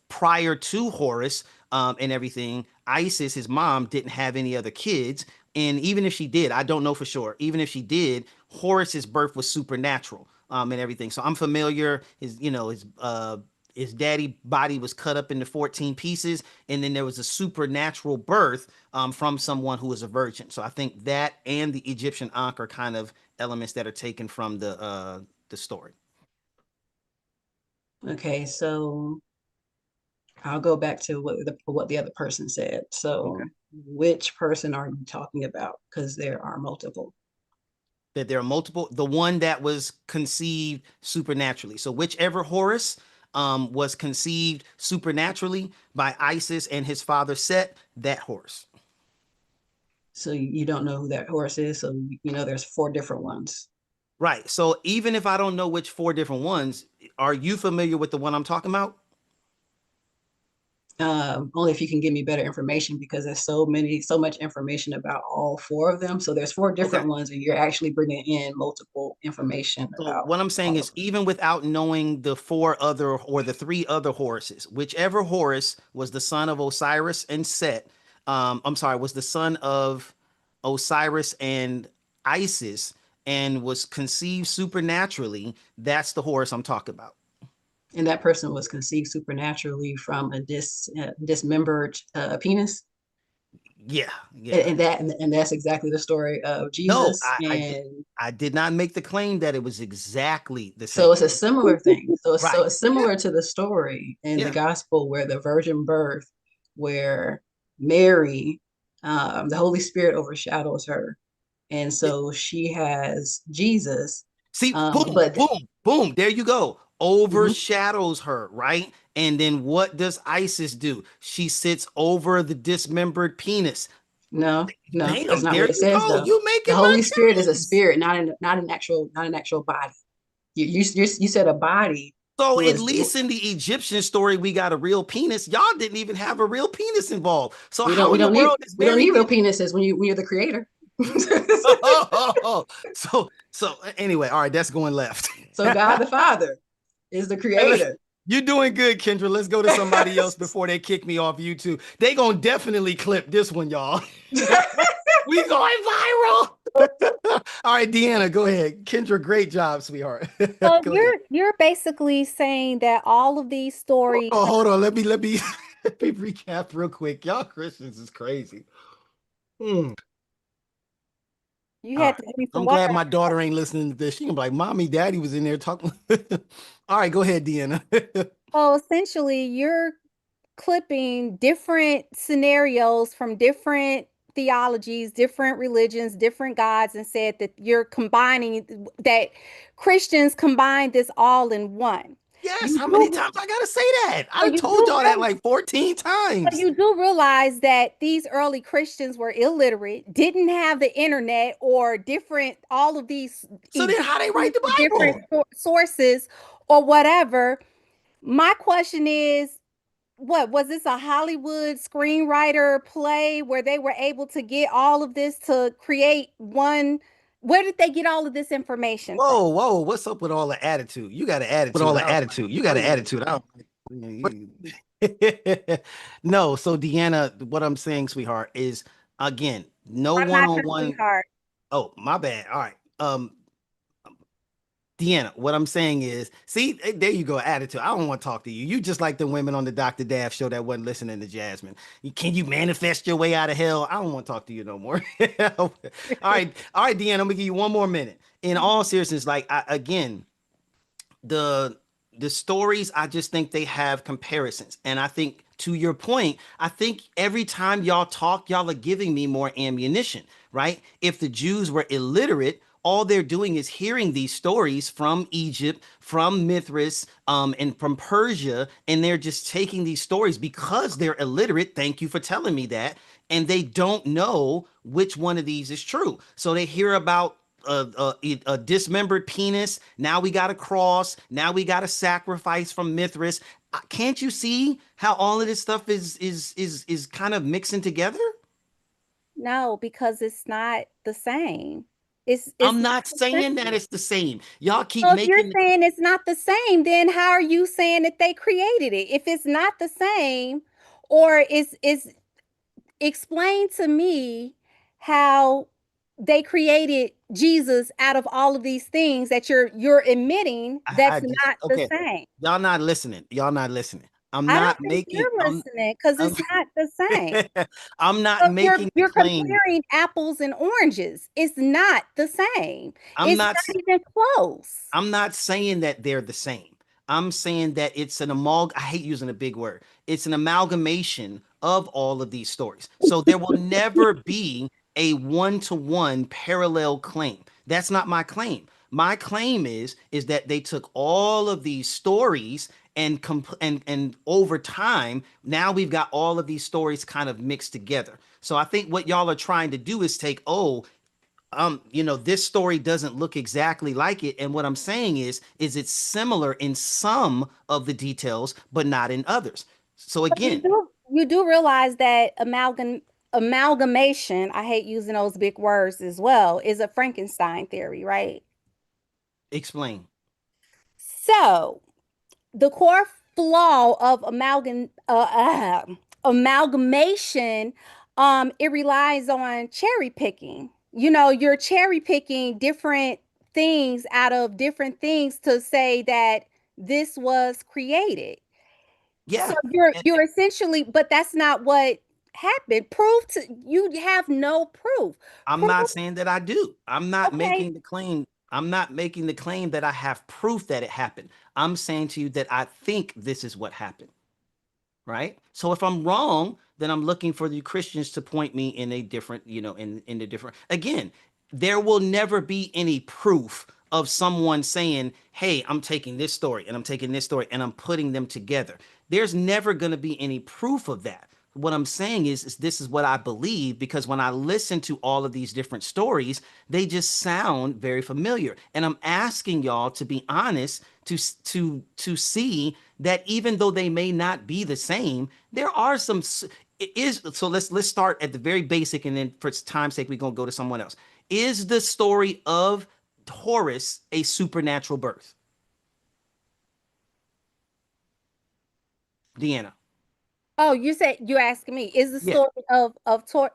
S1: prior to Horus and everything, Isis, his mom, didn't have any other kids. And even if she did, I don't know for sure. Even if she did, Horus's birth was supernatural and everything. So I'm familiar. His daddy body was cut up into 14 pieces, and then there was a supernatural birth from someone who was a virgin. So I think that and the Egyptian Ankh are kind of elements that are taken from the story.
S16: Okay, so I'll go back to what the other person said. So which person are you talking about? Because there are multiple.
S1: That there are multiple. The one that was conceived supernaturally. So whichever Horus was conceived supernaturally by Isis and his father Set, that Horus.
S16: So you don't know who that Horus is. So you know there's 4 different ones.
S1: Right. So even if I don't know which 4 different ones, are you familiar with the one I'm talking about?
S16: Only if you can give me better information, because there's so much information about all 4 of them. So there's 4 different ones, and you're actually bringing in multiple information about.
S1: What I'm saying is, even without knowing the 4 other or the 3 other Horuses, whichever Horus was the son of Osiris and Set, was the son of Osiris and Isis and was conceived supernaturally, that's the Horus I'm talking about.
S16: And that person was conceived supernaturally from a dismembered penis.
S1: Yeah.
S16: And that's exactly the story of Jesus.
S1: No, I did not make the claim that it was exactly the same.
S16: So it's a similar thing. So it's similar to the story in the gospel where the virgin birth, where Mary, the Holy Spirit overshadows her. And so she has Jesus.
S1: See, boom, there you go. Overshadows her, right? And then what does Isis do? She sits over the dismembered penis.
S16: No,
S1: Damn,
S16: that's not what it says. Though.
S1: You make
S16: the Holy Spirit is a spirit, not an actual body. You said a body.
S1: So at least in the Egyptian story, we got a real penis. Y'all didn't even have a real penis involved. So
S16: we don't need real penises when you're the creator.
S1: So anyway, all right, that's going left.
S16: So God the Father is the creator.
S1: You're doing good, Kendra. Let's go to somebody else before they kick me off YouTube. They gonna definitely clip this one, y'all. We going viral. All right, Deanna, go ahead. Kendra, great job, sweetheart.
S13: So you're basically saying that all of these stories.
S1: Oh, hold on. Let me recap real quick. Y'all Christians is crazy.
S13: You had to give
S1: I'm glad my daughter ain't listening to this. She can be like, Mommy, Daddy was in there talking. All right, go ahead, Deanna.
S13: So essentially, you're clipping different scenarios from different theologies, different religions, different gods, and said that you're combining, that Christians combine this all in one.
S1: Yes, how many times I gotta say that? I told y'all that like 14 times.
S13: But you do realize that these early Christians were illiterate, didn't have the internet or all of these.
S1: So then how they write the Bible?
S13: Different sources or whatever. My question is, what was this, a Hollywood screenwriter play where they were able to get all of this to create one? Where did they get all of this information from?
S1: Whoa, what's up with all the attitude? You got an attitude. With all the attitude, you got an attitude. I don't. No, so Deanna, what I'm saying, sweetheart, is again, no
S13: I'm not your
S1: one-on-one.
S13: sweetheart.
S1: Oh, my bad. All right. Deanna, what I'm saying is, see, there you go, attitude. I don't want to talk to you. You just like the women on the Dr. Daff show that wasn't listening to Jasmine. Can you manifest your way out of hell? I don't want to talk to you no more. All right, Deanna, I'm gonna give you one more minute. In all seriousness, like again, the stories, I just think they have comparisons. And I think to your point, I think every time y'all talk, y'all are giving me more ammunition, right? If the Jews were illiterate, all they're doing is hearing these stories from Egypt, from Mithras, and from Persia, and they're just taking these stories because they're illiterate. Thank you for telling me that. And they don't know which one of these is true. So they hear about a dismembered penis. Now we got a cross. Now we got a sacrifice from Mithras. Can't you see how all of this stuff is kind of mixing together?
S13: No, because it's not the same. It's
S1: I'm
S13: not
S1: not
S13: the
S1: saying that
S13: same.
S1: it's the same. Y'all keep
S13: So if you're
S1: making.
S13: saying it's not the same, then how are you saying that they created it? If it's not the same, or is explain to me how they created Jesus out of all of these things that you're admitting
S1: I
S13: that's
S1: just
S13: not the
S1: okay.
S13: same.
S1: Y'all not listening. Y'all not listening. I'm
S13: I don't
S1: not
S13: think
S1: making.
S13: you're listening because
S1: I'm
S13: it's not the same.
S1: I'm not
S13: So
S1: making the
S13: you're
S1: claim.
S13: comparing apples and oranges. It's not the same.
S1: I'm
S13: It's
S1: not.
S13: not even close.
S1: I'm not saying that they're the same. I'm saying that it's an I hate using a big word. It's an amalgamation of all of these stories. So there will never be a one-to-one parallel claim. That's not my claim. My claim is that they took all of these stories and over time, now we've got all of these stories kind of mixed together. So I think what y'all are trying to do is take, this story doesn't look exactly like it. And what I'm saying is it's similar in some of the details, but not in others. So
S13: But
S1: again,
S13: you do realize that amalgamation, I hate using those big words as well, is a Frankenstein theory, right?
S1: explain.
S13: So the core flaw of amalgamation, it relies on cherry picking. You're cherry picking different things out of different things to say that this was created. So
S1: Yeah.
S13: you're essentially, but that's not what happened. You have no proof.
S1: I'm
S13: Proof,
S1: not saying that I do. I'm not
S13: okay.
S1: making the claim. I'm not making the claim that I have proof that it happened. I'm saying to you that I think this is what happened. Right? So if I'm wrong, then I'm looking for the Christians to point me in a different, in a different. Again, there will never be any proof of someone saying, "Hey, I'm taking this story and I'm taking this story and I'm putting them together." There's never going to be any proof of that. What I'm saying is this is what I believe because when I listen to all of these different stories, they just sound very familiar. And I'm asking y'all to be honest to see that even though they may not be the same, there are some. It is so. Let's start at the very basic, and then for time's sake, we're gonna go to someone else. Is the story of Horus a supernatural birth? Deanna.
S13: Oh, you're asking me, is the
S1: Yeah,
S13: story of Tor?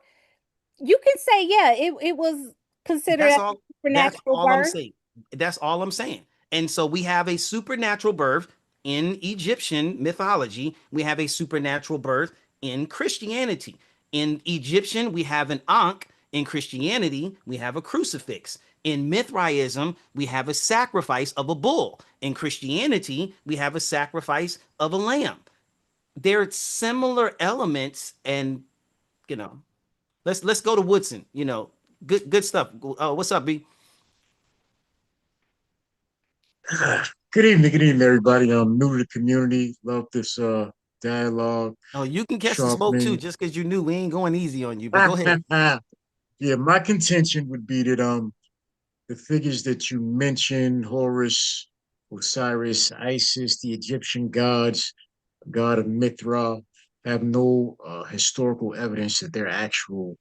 S13: You can say, yeah, it was considered
S1: that's
S13: as a
S1: all. That's
S13: supernatural
S1: all I'm
S13: birth.
S1: saying. That's all I'm saying. And so we have a supernatural birth in Egyptian mythology. We have a supernatural birth in Christianity. In Egyptian, we have an ankh. In Christianity, we have a crucifix. In Mithraism, we have a sacrifice of a bull. In Christianity, we have a sacrifice of a lamb. They're similar elements, and you know, let's go to Woodson. Good stuff. What's up, B?
S17: Good evening, everybody. I'm new to the community. Love this dialogue,
S1: Oh, you can catch the smoke too,
S17: sharpening.
S1: just because you knew we ain't going easy on you. But go ahead.
S17: Yeah, my contention would be that the figures that you mentioned, Horus, Osiris, Isis, the Egyptian gods, god of Mithra, have no historical evidence that they're actual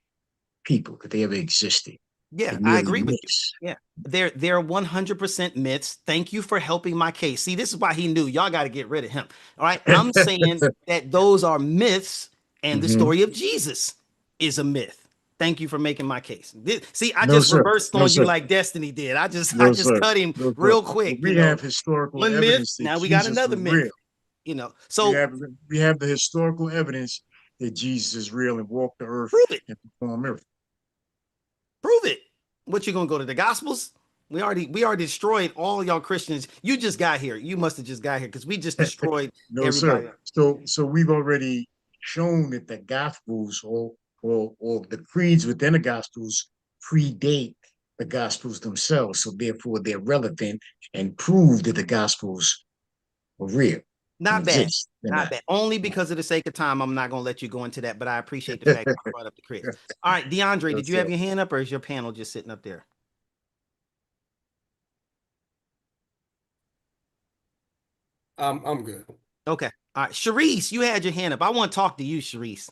S17: people, that they ever existed.
S1: Yeah,
S17: They're
S1: I
S17: merely
S1: agree with you.
S17: myths.
S1: Yeah, they're 100% myths. Thank you for helping my case. See, this is why he knew y'all got to get rid of him. All right, I'm saying that those are myths, and the
S17: Mhm.
S1: story of Jesus is a myth. Thank you for making my case. See, I
S17: No,
S1: just
S17: sir.
S1: reversed
S17: No,
S1: on you
S17: sir.
S1: like Destiny did. I
S17: No,
S1: just
S17: sir.
S1: cut him
S17: No, sir.
S1: real quick.
S17: We have historical
S1: One myth.
S17: evidence that
S1: Now we got
S17: Jesus
S1: another
S17: was
S1: myth.
S17: real.
S1: So
S17: We have the historical evidence that Jesus is real and walked the earth
S1: prove it.
S17: and performed miracles.
S1: Prove it. What you gonna go to the Gospels? We already destroyed all y'all Christians. You just got here. You must have just got here because we just destroyed
S17: No,
S1: everybody
S17: sir.
S1: else.
S17: So we've already shown that the Gospels or the creeds within the Gospels predate the Gospels themselves. So therefore, they're relevant and prove that the Gospels are real and
S1: Not bad.
S17: exist. They're
S1: Not
S17: not.
S1: bad. Only because of the sake of time, I'm not gonna let you go into that. But I appreciate the fact that you brought up the Chris. All right, DeAndre, did
S17: Yes,
S1: you have
S17: sir.
S1: your hand up, or is your panel just sitting up there?
S9: I'm good.
S1: Okay. All right, Sharice, you had your hand up. I want to talk to you, Sharice.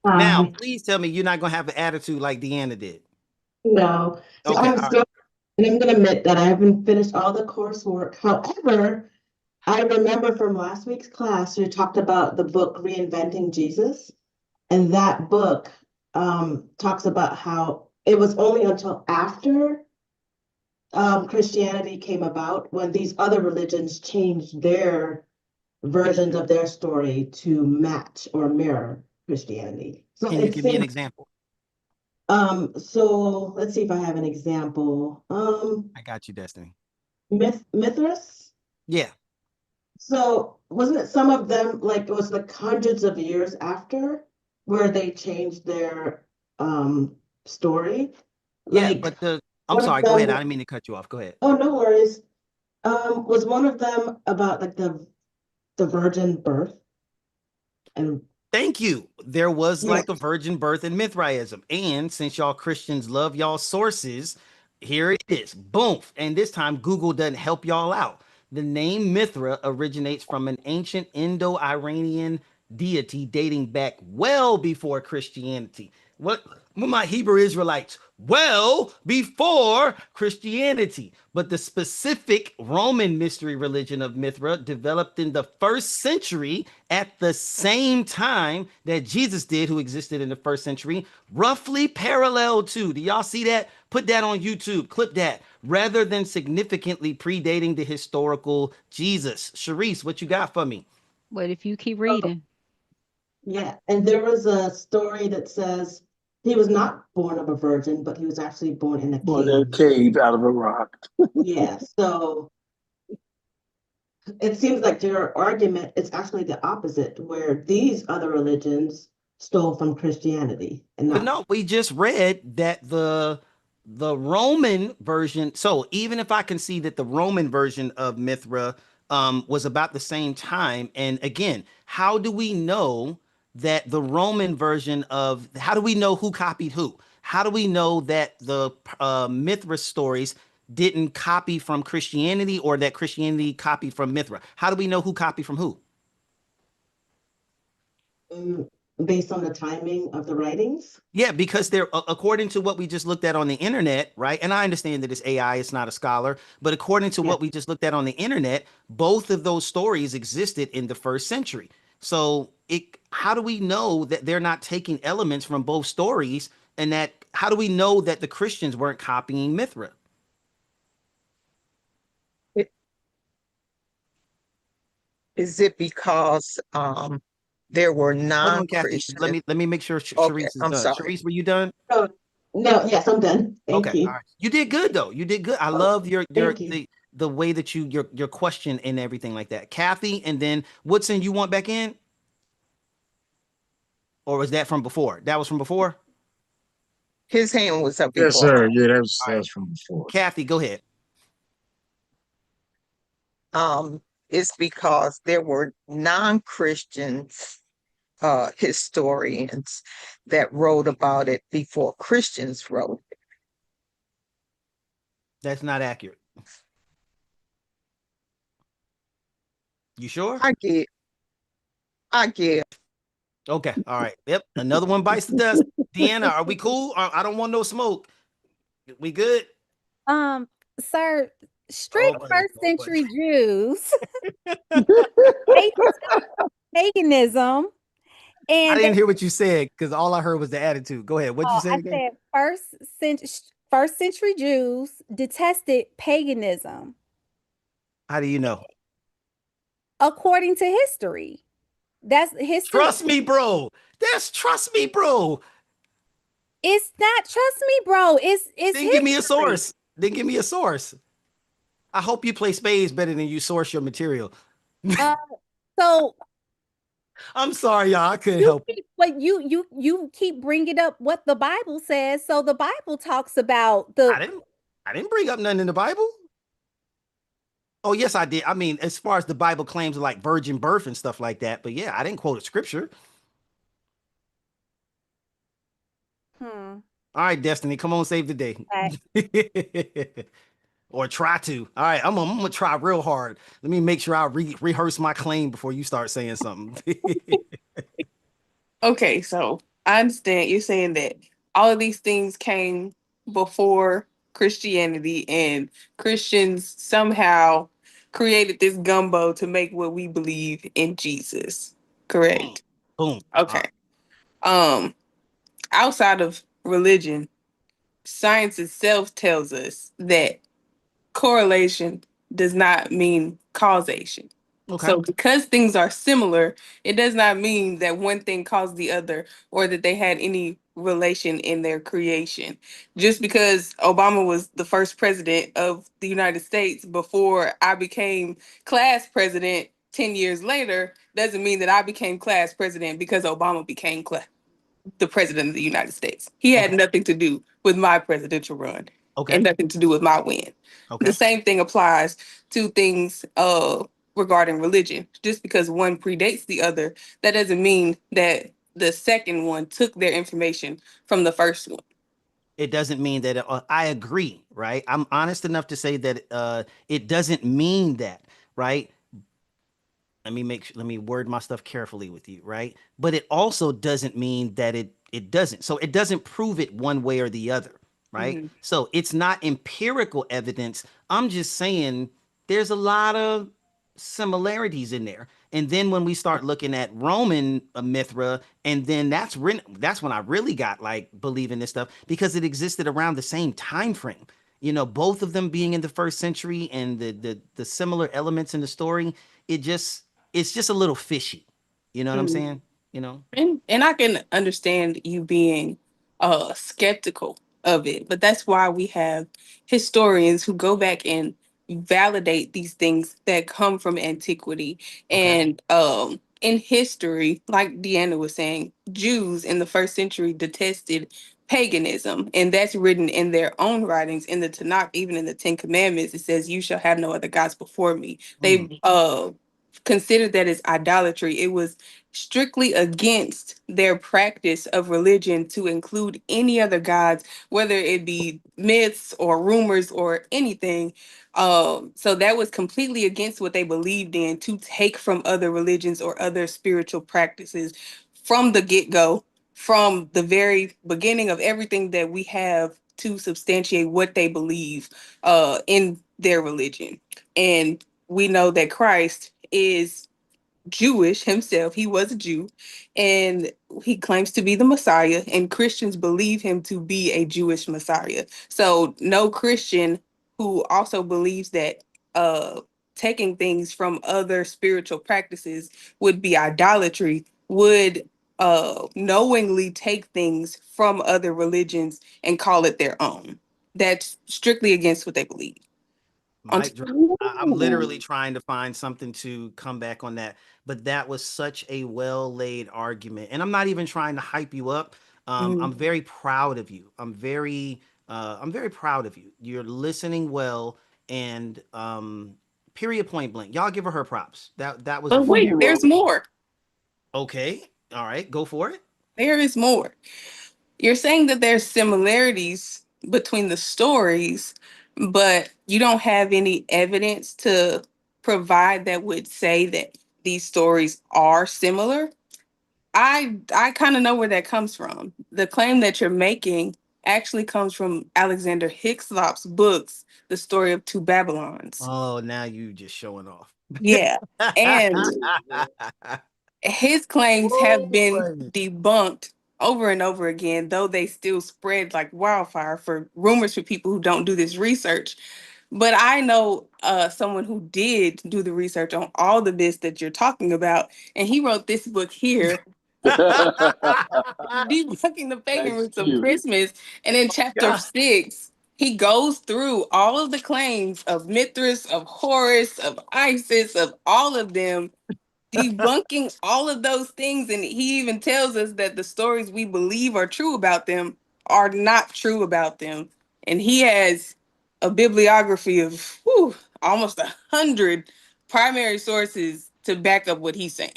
S1: Now,
S18: Hi.
S1: please tell me you're not gonna have an attitude like Deanna did.
S18: No. So
S1: Okay.
S18: I'm
S1: All right.
S18: still, and I'm going to admit that I haven't finished all the coursework. However, I remember from last week's class, you talked about the book Reinventing Jesus. And that book talks about how it was only until after Christianity came about when these other religions changed their versions of their story to match or mirror Christianity. So
S1: Can you
S18: it
S1: give me an
S18: seems
S1: example?
S18: So let's see if I have an example.
S1: I got you, Destiny.
S18: Mithras.
S1: Yeah.
S18: So wasn't it some of them like it was like hundreds of years after where they changed their story?
S1: Yeah,
S18: Like
S1: but I'm
S18: one of
S1: sorry, go ahead.
S18: them,
S1: I didn't mean to cut you off. Go ahead.
S18: oh no worries. Was one of them about like the virgin birth and
S1: Thank you. There was
S18: yeah.
S1: like a virgin birth in Mithraism. And since y'all Christians love y'all sources, here it is. Boom. And this time Google doesn't help y'all out. The name Mithra originates from an ancient Indo-Iranian deity dating back well before Christianity. What my Hebrew Israelites? Well, before Christianity. But the specific Roman mystery religion of Mithra developed in the first century at the same time that Jesus did, who existed in the first century, roughly parallel to. Do y'all see that? Put that on YouTube, clip that, rather than significantly predating the historical Jesus. Sharice, what you got for me?
S4: But if you keep reading,
S18: Yeah, and there was a story that says he was not born of a virgin, but he was actually born in a
S6: Born in a
S18: cave.
S6: cave out of a rock.
S18: Yeah, so it seems like your argument is actually the opposite, where these other religions stole from Christianity and
S1: But
S18: not.
S1: no, we just read that the Roman version. So even if I can see that the Roman version of Mithra was about the same time, and again, how do we know that the Roman version of? How do we know who copied who? How do we know that the Mithra stories didn't copy from Christianity or that Christianity copied from Mithra? How do we know who copied from who?
S18: Mm, based on the timing of the writings?
S1: Yeah, because they're according to what we just looked at on the internet, right? And I understand that it's AI, it's not a scholar, but according to
S18: Yeah.
S1: what we just looked at on the internet, both of those stories existed in the first century. So how do we know that they're not taking elements from both stories, and that how do we know that the Christians weren't copying Mithra?
S3: Is it because there were
S1: Hold on, Kathy.
S3: non-Christian?
S1: Let me make sure
S3: Okay,
S1: Sharice is
S3: I'm
S1: done.
S3: sorry.
S1: Sharice, were you done?
S18: Oh, no, yes, I'm done.
S1: Okay,
S18: Thank
S1: all
S18: you.
S1: right. You did good though. You did good. I
S18: Oh,
S1: love
S18: thank you.
S1: the way that your question and everything like that. Kathy, and then Woodson, you want back in? Or was that from before? That was from before?
S3: His hand was up
S17: Yes,
S3: before.
S17: sir. Yeah,
S1: All
S17: that
S1: right.
S17: was from before.
S1: Kathy, go ahead.
S3: It's because there were non-Christians historians that wrote about it before Christians wrote.
S1: That's not accurate. You sure?
S3: I get I give.
S1: Okay, all right. Yep, another one bites the dust. Deanna, are we cool? I don't want no smoke. We good?
S13: Sir,
S1: Oh,
S13: strict
S1: buddy.
S13: first
S1: Oh, buddy.
S13: century Jews hate paganism,
S1: I
S13: and
S1: didn't hear what you said because all I heard was the attitude. Go ahead. What'd you say
S13: I
S1: again?
S13: said first century Jews detested paganism
S1: How do you know?
S13: according to history. That's history.
S1: Trust me, bro. Trust me, bro.
S13: It's not trust me, bro. It's
S1: Then give me a
S13: history.
S1: source. Then give me a source. I hope you play spades better than you source your material.
S13: So
S1: I'm sorry, y'all. I couldn't help it.
S13: but you keep bringing up what the Bible says. So the Bible talks about the.
S1: I didn't bring up nothing in the Bible. Oh, yes, I did. I mean, as far as the Bible claims like virgin birth and stuff like that, but yeah, I didn't quote a scripture. All right, Destiny, come on, save the day. Or try to. All right, I'm gonna try real hard. Let me make sure I rehearse my claim before you start saying something.
S15: Okay, so I understand you're saying that all of these things came before Christianity, and Christians somehow created this gumbo to make what we believe in Jesus. Correct?
S1: Boom.
S15: Okay. Outside of religion, science itself tells us that correlation does not mean causation.
S1: Okay.
S15: So because things are similar, it does not mean that one thing caused the other or that they had any relation in their creation. Just because Obama was the first president of the United States before I became class president 10 years later doesn't mean that I became class president because Obama became the president of the United States. He had nothing to do with my presidential run and nothing to do with my win. The same thing applies to things regarding religion. Just because one predates the other, that doesn't mean that the second one took their information from the first one.
S1: It doesn't mean that I agree, right? I'm honest enough to say that it doesn't mean that, right? Let me word my stuff carefully with you, right? But it also doesn't mean that it doesn't. So it doesn't prove it one way or the other, right?
S15: Mm-hmm.
S1: So it's not empirical evidence. I'm just saying there's a lot of similarities in there. And then when we start looking at Roman Mithra, and then that's when I really got like believing this stuff because it existed around the same time frame. You know, both of them being in the first century and the similar elements in the story, it's just a little fishy. You know what I'm saying? You know?
S15: And I can understand you being skeptical of it, but that's why we have historians who go back and validate these things that come from antiquity. And in history, like Deanna was saying, Jews in the first century detested paganism, and that's written in their own writings in the Tanakh, even in the Ten Commandments. It says, "You shall have no other gods before me." They considered that as idolatry. It was strictly against their practice of religion to include any other gods, whether it be myths or rumors or anything. So that was completely against what they believed in, to take from other religions or other spiritual practices from the get-go, from the very beginning of everything that we have to substantiate what they believe in their religion. And we know that Christ is Jewish himself. He was a Jew, and he claims to be the Messiah, and Christians believe him to be a Jewish Messiah. So no Christian who also believes that taking things from other spiritual practices would be idolatry would knowingly take things from other religions and call it their own. That's strictly against what they believe.
S1: Mic drop. I'm literally trying to find something to come back on that, but that was such a well-laid argument. And I'm not even trying to hype you up. I'm very proud of you. I'm very proud of you. You're listening well, and period, point blank. Y'all give her props. That was.
S15: But wait, there's more.
S1: Okay. All right, go for it.
S15: There is more. You're saying that there's similarities between the stories, but you don't have any evidence to provide that would say that these stories are similar, I kind of know where that comes from. The claim that you're making actually comes from Alexander Hickslop's books, The Story of Two Babylons.
S1: Oh, now you just showing off.
S15: Yeah. And his claims have been debunked over and over again, though they still spread like wildfire for rumors for people who don't do this research. But I know someone who did do the research on all the bits that you're talking about, and he wrote this book here, Debunking the Pagan Roots of Christmas. And in chapter 6, he goes through all of the claims of Mithras, of Horus, of Isis, of all of them, debunking all of those things. And he even tells us that the stories we believe are true about them are not true about them. And he has a bibliography of almost 100 primary sources to back up what he's saying.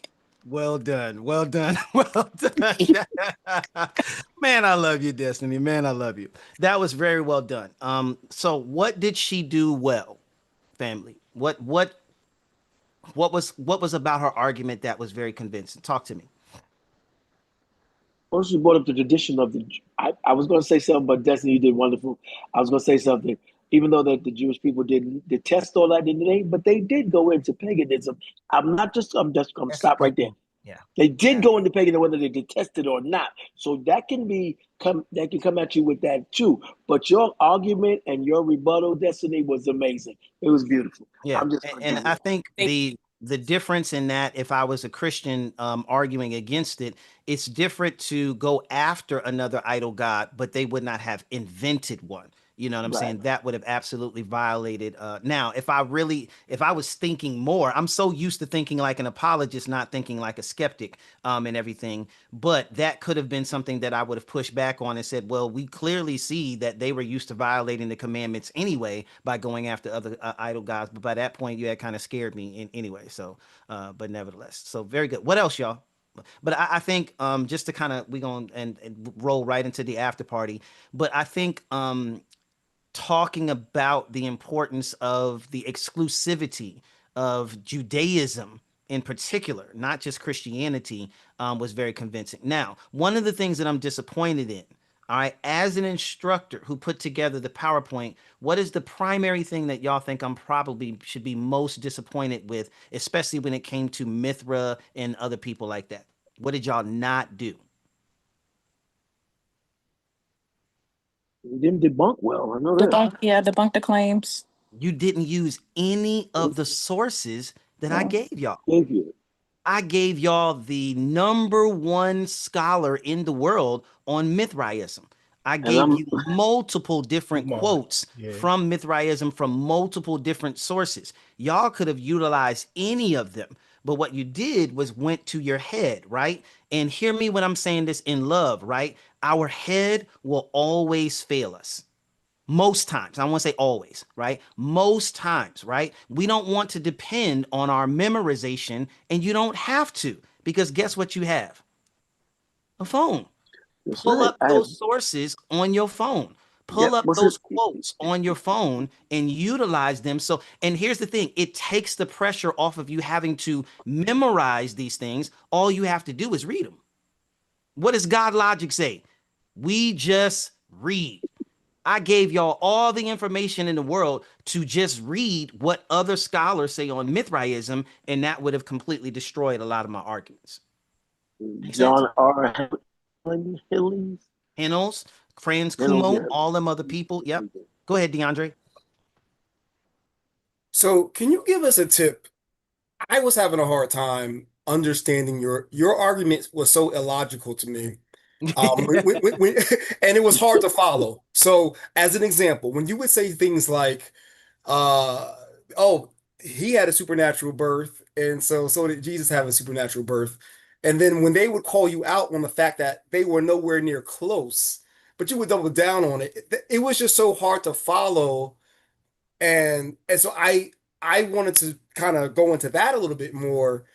S1: Well done. Well done. Well done. Man, I love you, Destiny. Man, I love you. That was very well done. So what did she do well, family? What was about her argument that was very convincing? Talk to me.
S6: First, you brought up the tradition of I was going to say something, but Destiny, you did wonderful. I was going to say something, even though that the Jewish people didn't detest all that, but they did go into paganism. I'm just going to stop right there.
S1: Yeah.
S6: They did go into paganism, whether they detest it or not. So that can come at you with that too. But your argument and your rebuttal, Destiny, was amazing. It was beautiful.
S1: Yeah. And I think the difference in that, if I was a Christian arguing against it, it's different to go after another idol god, but they would not have invented one. You know what I'm saying? That would have absolutely violated. Now, if I was thinking more, I'm so used to thinking like an apologist, not thinking like a skeptic, and everything. But that could have been something that I would have pushed back on and said, well, we clearly see that they were used to violating the commandments anyway by going after other idol gods. But by that point, you had kind of scared me anyway. So, but nevertheless, so very good. What else, y'all? But I think just to kind of we gonna and roll right into the after party. But I think talking about the importance of the exclusivity of Judaism in particular, not just Christianity, was very convincing. Now, one of the things that I'm disappointed in, all right, as an instructor who put together the PowerPoint, what is the primary thing that y'all think I'm probably should be most disappointed with, especially when it came to Mithra and other people like that? What did y'all not do?
S6: You didn't debunk well. I know that.
S11: Debunk the claims.
S1: You didn't use any of the sources that I gave y'all.
S6: Thank you.
S1: I gave y'all the #1 scholar in the world on Mithraism. I gave you multiple different quotes from Mithraism from multiple different sources. Y'all could have utilized any of them, but what you did was went to your head, right? And hear me when I'm saying this in love, right? Our head will always fail us. Most times, I won't say always, right? Most times, right? We don't want to depend on our memorization, and you don't have to, because guess what you have? A phone. Pull up those sources on your phone. Pull up those quotes on your phone and utilize them. So, and here's the thing, it takes the pressure off of you having to memorize these things. All you have to do is read them. What does God logic say? We just read. I gave y'all all the information in the world to just read what other scholars say on Mithraism, and that would have completely destroyed a lot of my arguments.
S6: John R.
S1: Hennels, Franz Kumo, all them other people. Yep. Go ahead, DeAndre.
S9: So can you give us a tip? I was having a hard time understanding your argument was so illogical to me. And it was hard to follow. So as an example, when you would say things like, oh, he had a supernatural birth, and so did Jesus have a supernatural birth. And then when they would call you out on the fact that they were nowhere near close, but you would double down on it, it was just so hard to follow. And so I wanted to kind of go into that a little bit more.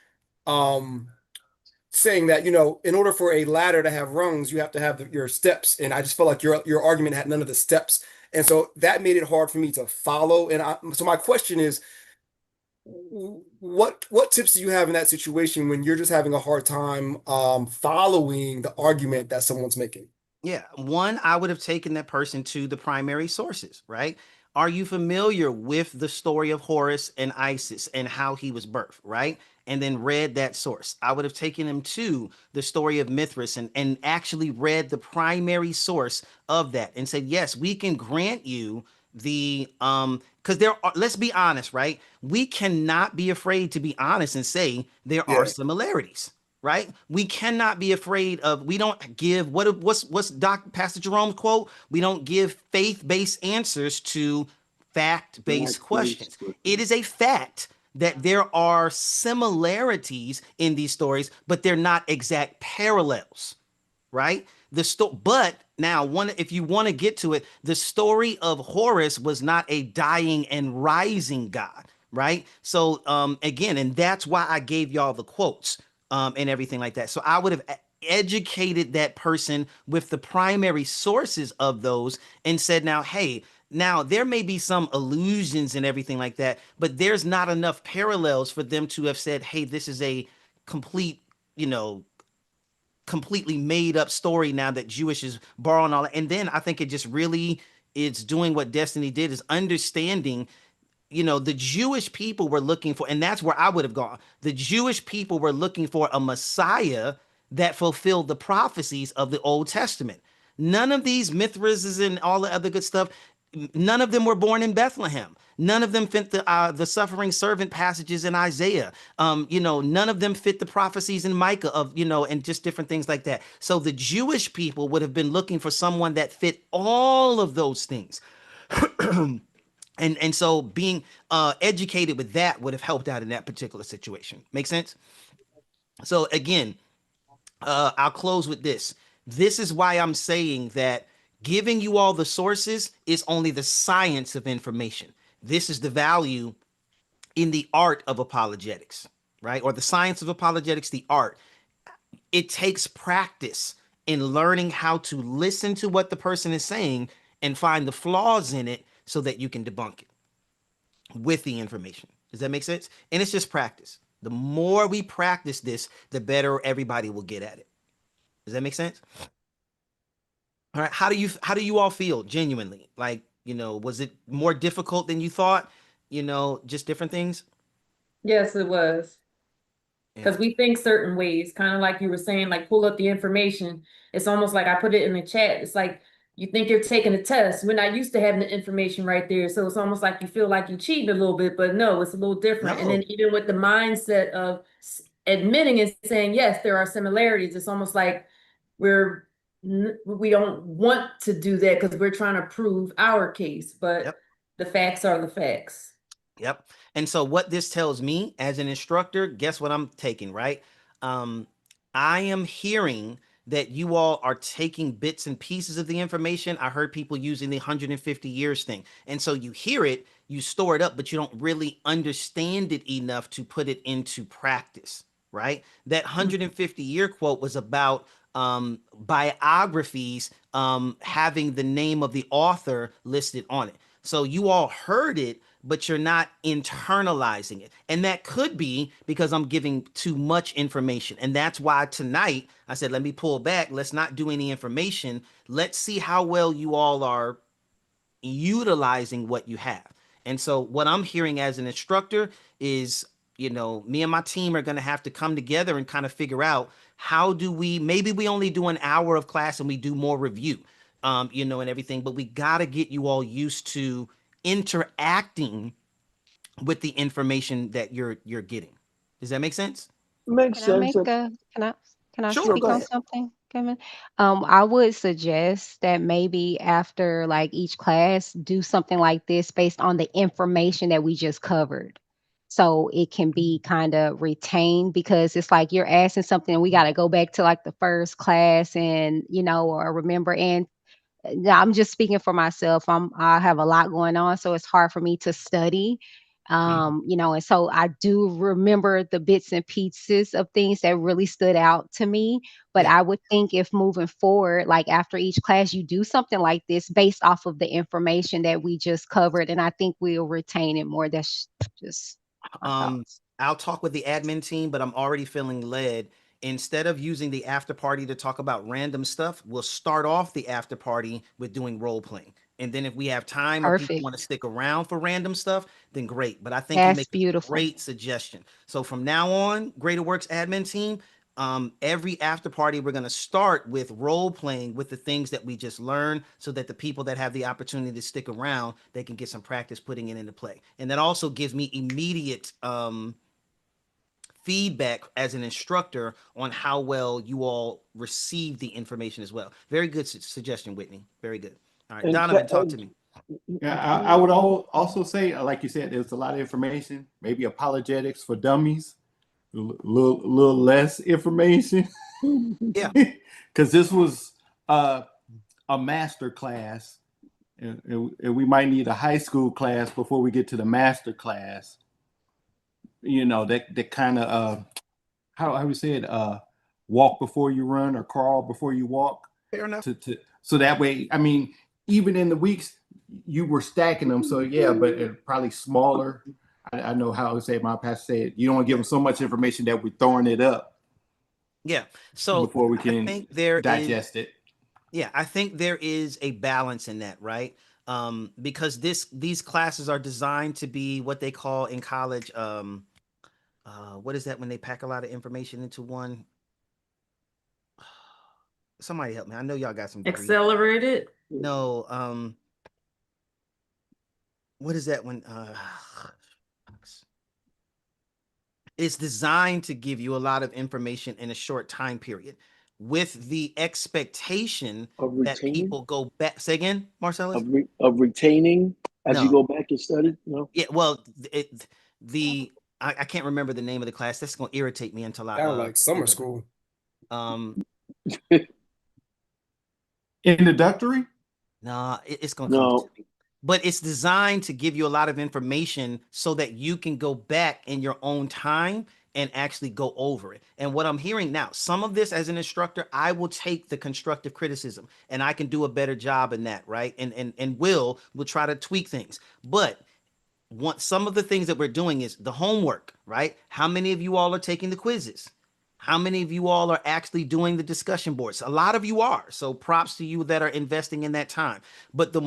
S9: Saying that, in order for a ladder to have rungs, you have to have your steps. And I just felt like your argument had none of the steps. And so that made it hard for me to follow. And so my question is, what tips do you have in that situation when you're just having a hard time following the argument that someone's making?
S1: Yeah. One, I would have taken that person to the primary sources, right? Are you familiar with the story of Horus and Isis and how he was birthed, right? And then read that source. I would have taken him to the story of Mithras and actually read the primary source of that and said, yes, we can grant you the because there are, let's be honest, right? We cannot be afraid to be honest and say there are similarities, right? We cannot be afraid of, we don't give what's Pastor Jerome's quote? We don't give faith-based answers to fact-based questions. It is a fact that there are similarities in these stories, but they're not exact parallels, right? But now, if you want to get to it, the story of Horus was not a dying and rising god, right? So again, and that's why I gave y'all the quotes and everything like that. So I would have educated that person with the primary sources of those and said, now, hey, now there may be some illusions and everything like that, but there's not enough parallels for them to have said, hey, this is a complete, completely made up story now that Jewish is borrowing all that. And then I think it just really is doing what Destiny did, is understanding, the Jewish people were looking for, and that's where I would have gone. The Jewish people were looking for a Messiah that fulfilled the prophecies of the Old Testament. None of these Mithras and all the other good stuff, none of them were born in Bethlehem. None of them fit the suffering servant passages in Isaiah. None of them fit the prophecies in Micah of, and just different things like that. So the Jewish people would have been looking for someone that fit all of those things. And so being educated with that would have helped out in that particular situation. Make sense? So again, I'll close with this. This is why I'm saying that giving you all the sources is only the science of information. This is the value in the art of apologetics, right? Or the science of apologetics, the art. It takes practice in learning how to listen to what the person is saying and find the flaws in it so that you can debunk it with the information. Does that make sense? And it's just practice. The more we practice this, the better everybody will get at it. Does that make sense? All right. How do you all feel genuinely? Like, was it more difficult than you thought? Just different things?
S7: Yes, it was. Because we think certain ways, kind of like you were saying, like pull up the information. It's almost like I put it in the chat. It's like you think you're taking a test. We're not used to having the information right there. So it's almost like you feel like you cheated a little bit, but no, it's a little different. And then even with the mindset of admitting and saying, yes, there are similarities, it's almost like we don't want to do that because we're trying to prove our case, but the facts are the facts.
S1: Yep. And so what this tells me as an instructor, guess what I'm taking, right? I am hearing that you all are taking bits and pieces of the information. I heard people using the 150 years thing. And so you hear it, you store it up, but you don't really understand it enough to put it into practice, right? That 150 year quote was about biographies having the name of the author listed on it. So you all heard it, but you're not internalizing it. And that could be because I'm giving too much information. And that's why tonight I said, let me pull back. Let's not do any information. Let's see how well you all are utilizing what you have. And so what I'm hearing as an instructor is, me and my team are going to have to come together and kind of figure out how do maybe we only do an hour of class and we do more review, and everything, but we got to get you all used to interacting with the information that you're getting. Does that make sense?
S6: Makes sense.
S4: Can I
S1: Sure,
S4: speak on something, Kevin? I would suggest that maybe after like each class, do something like this based on the information that we just covered. So it can be kind of retained, because it's like you're asking something and we got to go back to like the first class and, or remember. And I'm just speaking for myself. I have a lot going on, so it's hard for me to study. And so I do remember the bits and pieces of things that really stood out to me. But I would think if moving forward, like after each class, you do something like this based off of the information that we just covered, and I think we'll retain it more. That's just
S1: I'll talk with the admin team, but I'm already feeling led. Instead of using the after party to talk about random stuff, we'll start off the after party with doing role playing. And then if we have time or people want to
S4: Perfect.
S1: stick around for random stuff, then great. But I think you
S4: That's
S1: make a
S4: beautiful.
S1: great suggestion. So from now on, Greater Works admin team, every after party, we're going to start with role playing with the things that we just learned so that the people that have the opportunity to stick around, they can get some practice putting it into play. And that also gives me immediate feedback as an instructor on how well you all receive the information as well. Very good suggestion, Whitney. Very good. All right, Donovan, talk to me.
S14: Yeah, I would also say, like you said, there's a lot of information. Maybe apologetics for dummies, little less information.
S1: Yeah,
S14: because this was a master class, and we might need a high school class before we get to the master class. You know, that kind of how we say it, walk before you run or crawl before you walk.
S1: Fair enough.
S14: So that way, I mean, even in the weeks you were stacking them, so yeah, but it probably smaller. I know how I would say, my pastor said, you don't want to give them so much information that we're throwing it up.
S1: Yeah. So
S14: before we can
S1: I think there
S14: digest it.
S1: Yeah, I think there is a balance in that, right? Because these classes are designed to be what they call in college, what is that when they pack a lot of information into one? Somebody help me. I know y'all got some degrees.
S7: Accelerated.
S1: No, what is that when it's designed to give you a lot of information in a short time period with the expectation that people go back. Say again, Marcellus?
S6: Of retaining as you
S1: No.
S6: go back and study? No.
S1: Yeah, well, I can't remember the name of the class. That's gonna irritate me until I
S9: Sound like summer school.
S14: Introductory?
S1: Nah, it's gonna come to me. But it's designed to give you a lot of information so that you can go back in your own time and actually go over it. And what I'm hearing now, some of this as an instructor, I will take the constructive criticism and I can do a better job in that, right? And we'll try to tweak things. But some of the things that we're doing is the homework, right? How many of you all are taking the quizzes? How many of you all are actually doing the discussion boards? A lot of you are. So props to you that are investing in that time. But the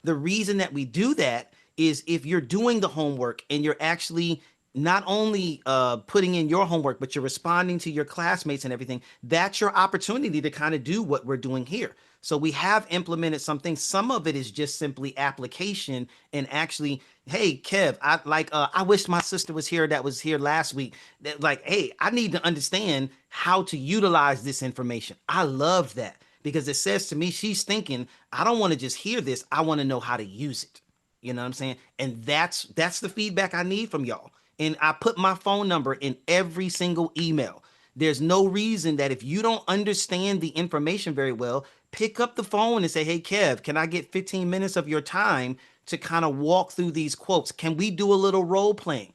S1: reason that we do that is if you're doing the homework and you're actually not only putting in your homework, but you're responding to your classmates and everything, that's your opportunity to kind of do what we're doing here. So we have implemented something. Some of it is just simply application and actually, hey, Kev, I wish my sister was here that was here last week. Like, hey, I need to understand how to utilize this information. I love that because it says to me, she's thinking, I don't want to just hear this. I want to know how to use it. You know what I'm saying? And that's the feedback I need from y'all. And I put my phone number in every single email. There's no reason that if you don't understand the information very well, pick up the phone and say, hey, Kev, can I get 15 minutes of your time to kind of walk through these quotes? Can we do a little role playing?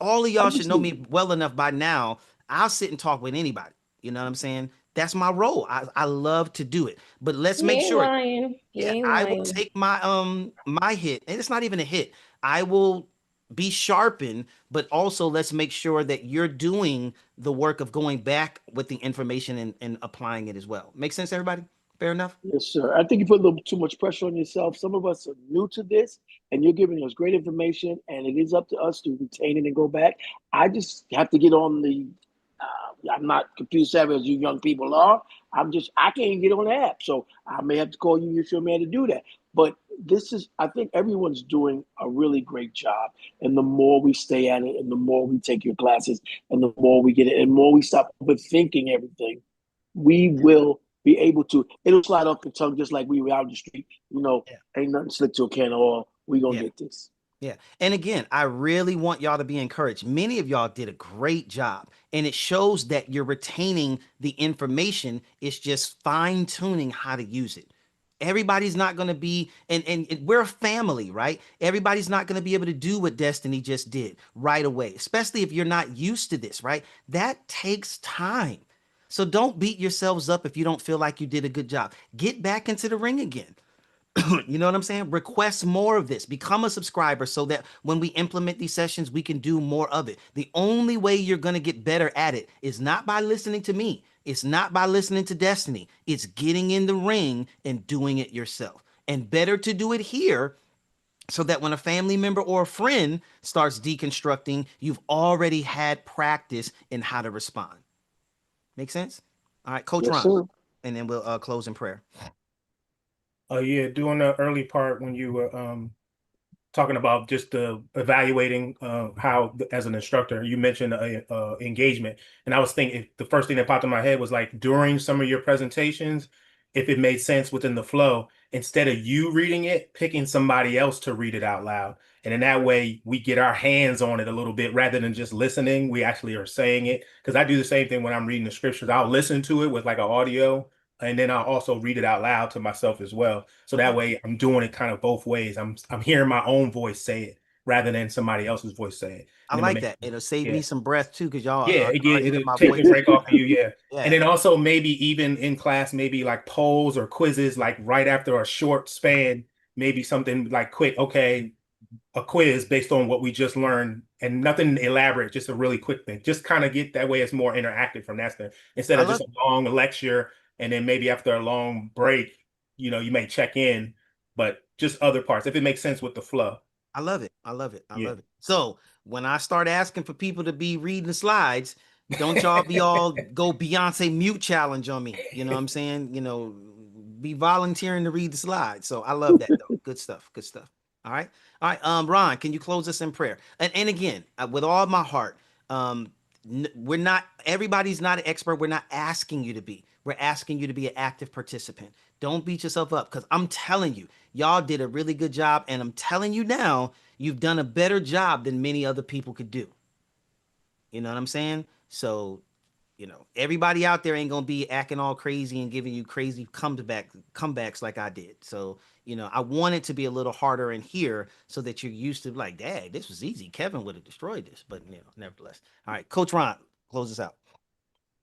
S1: All of y'all should know me well enough by now. I'll sit and talk with anybody. You know what I'm saying? That's my role. I love to do it. But let's make sure. I will take my hit. And it's not even a hit. I will be sharpened, but also let's make sure that you're doing the work of going back with the information and applying it as well. Make sense, everybody? Fair enough?
S6: Yes, sir. I think you put a little too much pressure on yourself. Some of us are new to this, and you're giving us great information, and it is up to us to retain it and go back. I just have to get on the. I'm not computer savvy as you young people are. I can't get on the app, so I may have to call you, your man, to do that. But I think everyone's doing a really great job. And the more we stay at it, and the more we take your classes, and the more we get it, and the more we stop overthinking everything, we will be able to. It'll slide off the tongue just like we were out in the street. Ain't nothing slick to a can of oil. We gonna get this.
S1: Yeah. And again, I really want y'all to be encouraged. Many of y'all did a great job, and it shows that you're retaining the information. It's just fine tuning how to use it. Everybody's not going to be, and we're a family, right? Everybody's not going to be able to do what Destiny just did right away, especially if you're not used to this, right? That takes time. So don't beat yourselves up if you don't feel like you did a good job. Get back into the ring again. You know what I'm saying? Request more of this. Become a subscriber so that when we implement these sessions, we can do more of it. The only way you're going to get better at it is not by listening to me. It's not by listening to Destiny. It's getting in the ring and doing it yourself. And better to do it here so that when a family member or a friend starts deconstructing, you've already had practice in how to respond. Make sense? All right, Coach
S6: Yes,
S1: Ron,
S6: sir.
S1: and then we'll close in prayer.
S8: Yeah, during the early part when you were talking about just evaluating how, as an instructor, you mentioned engagement. And I was thinking, the first thing that popped in my head was like during some of your presentations, if it made sense within the flow, instead of you reading it, picking somebody else to read it out loud. And in that way, we get our hands on it a little bit rather than just listening. We actually are saying it. Because I do the same thing when I'm reading the scriptures. I'll listen to it with like an audio, and then I'll also read it out loud to myself as well. So that way I'm doing it kind of both ways. I'm hearing my own voice say it rather than somebody else's voice say it.
S1: I
S8: And
S1: like that. It'll save me some breath too, because y'all
S8: yeah,
S1: already hear
S8: it'll
S1: my
S8: take
S1: voice.
S8: the break off of you. Yeah.
S1: Yeah.
S8: And then also maybe even in class, maybe like polls or quizzes, like right after a short span, maybe something like quick, okay, a quiz based on what we just learned and nothing elaborate, just a really quick thing. Just kind of get that way it's more interactive from that standpoint instead of just a long lecture. And then maybe after a long break, you know, you may check in, but just other parts, if it makes sense with the flow.
S1: I love it. I love it. I love it. So when I start asking for people to be reading the slides, don't y'all be all go Beyonce mute challenge on me. You know what I'm saying? You know, be volunteering to read the slides. So I love that though. Good stuff. Good stuff. All right. All right. Ron, can you close us in prayer? And again, with all my heart, we're not, everybody's not an expert. We're not asking you to be. We're asking you to be an active participant. Don't beat yourself up, because I'm telling you, y'all did a really good job. And I'm telling you now, you've done a better job than many other people could do. You know what I'm saying? So, you know, everybody out there ain't gonna be acting all crazy and giving you crazy comebacks like I did. So, you know, I want it to be a little harder in here so that you're used to like, dang, this was easy. Kevin would have destroyed this, but you know, nevertheless. All right, Coach Ron, close us out.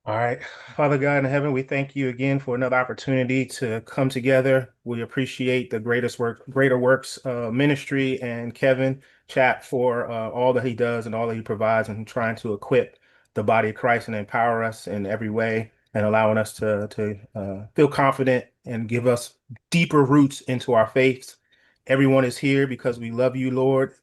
S8: All right. Father God in heaven, we thank you again for another opportunity to come together. We appreciate the Greater Works ministry and Kevin Chat for all that he does and all that he provides and trying to equip the body of Christ and empower us in every way and allowing us to feel confident and give us deeper roots into our faiths. Everyone is here because we love you, Lord,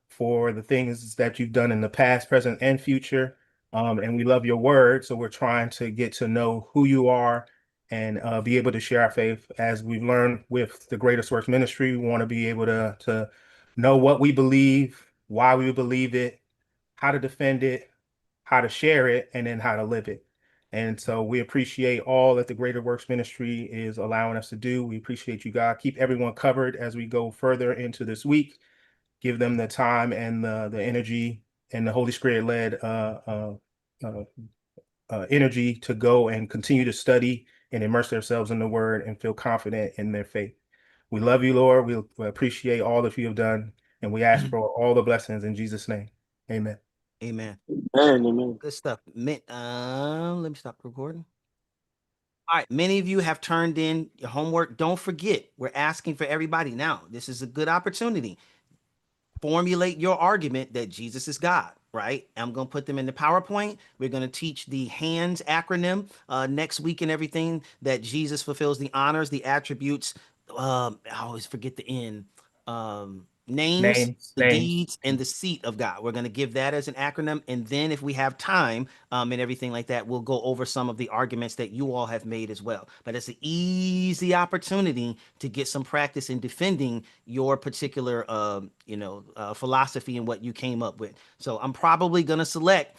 S8: for the things that you've done in the past, present, and future. And we love your word. So we're trying to get to know who you are and be able to share our faith. As we've learned with the Greatest Works Ministry, we want to be able to know what we believe, why we believe it, how to defend it, how to share it, and then how to live it. And so we appreciate all that the Greater Works Ministry is allowing us to do. We appreciate you, God. Keep everyone covered as we go further into this week. Give them the time and the energy and the Holy Spirit led energy to go and continue to study and immerse themselves in the word and feel confident in their faith. We love you, Lord. We appreciate all that you have done, and we ask for all the blessings in Jesus' name. Amen.
S1: Amen.
S6: Amen.
S1: Good stuff. Let me stop recording. All right, many of you have turned in your homework. Don't forget, we're asking for everybody now. This is a good opportunity. Formulate your argument that Jesus is God, right? I'm going to put them in the PowerPoint. We're going to teach the HANDS acronym next week and everything, that Jesus fulfills the honors, the attributes. I always forget the N. Names, the deeds, and the seat of God. We're going to give that as an acronym. And then if we have time and everything like that, we'll go over some of the arguments that you all have made as well. But it's an easy opportunity to get some practice in defending your particular, philosophy and what you came up with. So I'm probably going to select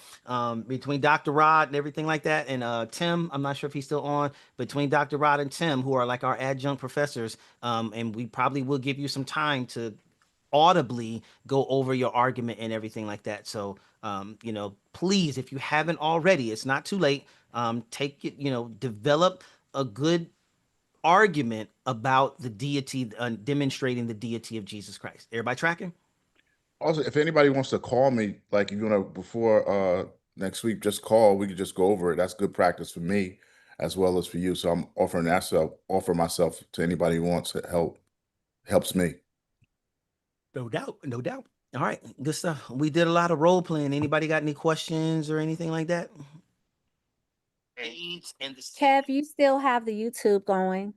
S1: between Dr. Rod and everything like that, and Tim, I'm not sure if he's still on, between Dr. Rod and Tim, who are like our adjunct professors. And we probably will give you some time to audibly go over your argument and everything like that. So, please, if you haven't already, it's not too late. Take it, develop a good argument about the deity, demonstrating the deity of Jesus Christ. Everybody tracking?
S5: Also, if anybody wants to call me, like before next week, just call. We could just go over it. That's good practice for me as well as for you. So I'm offer myself to anybody who wants help. helps me.
S1: No doubt, no doubt. All right, good stuff. We did a lot of role playing. Anybody got any questions or anything like that?
S13: Kev, you still have the YouTube going?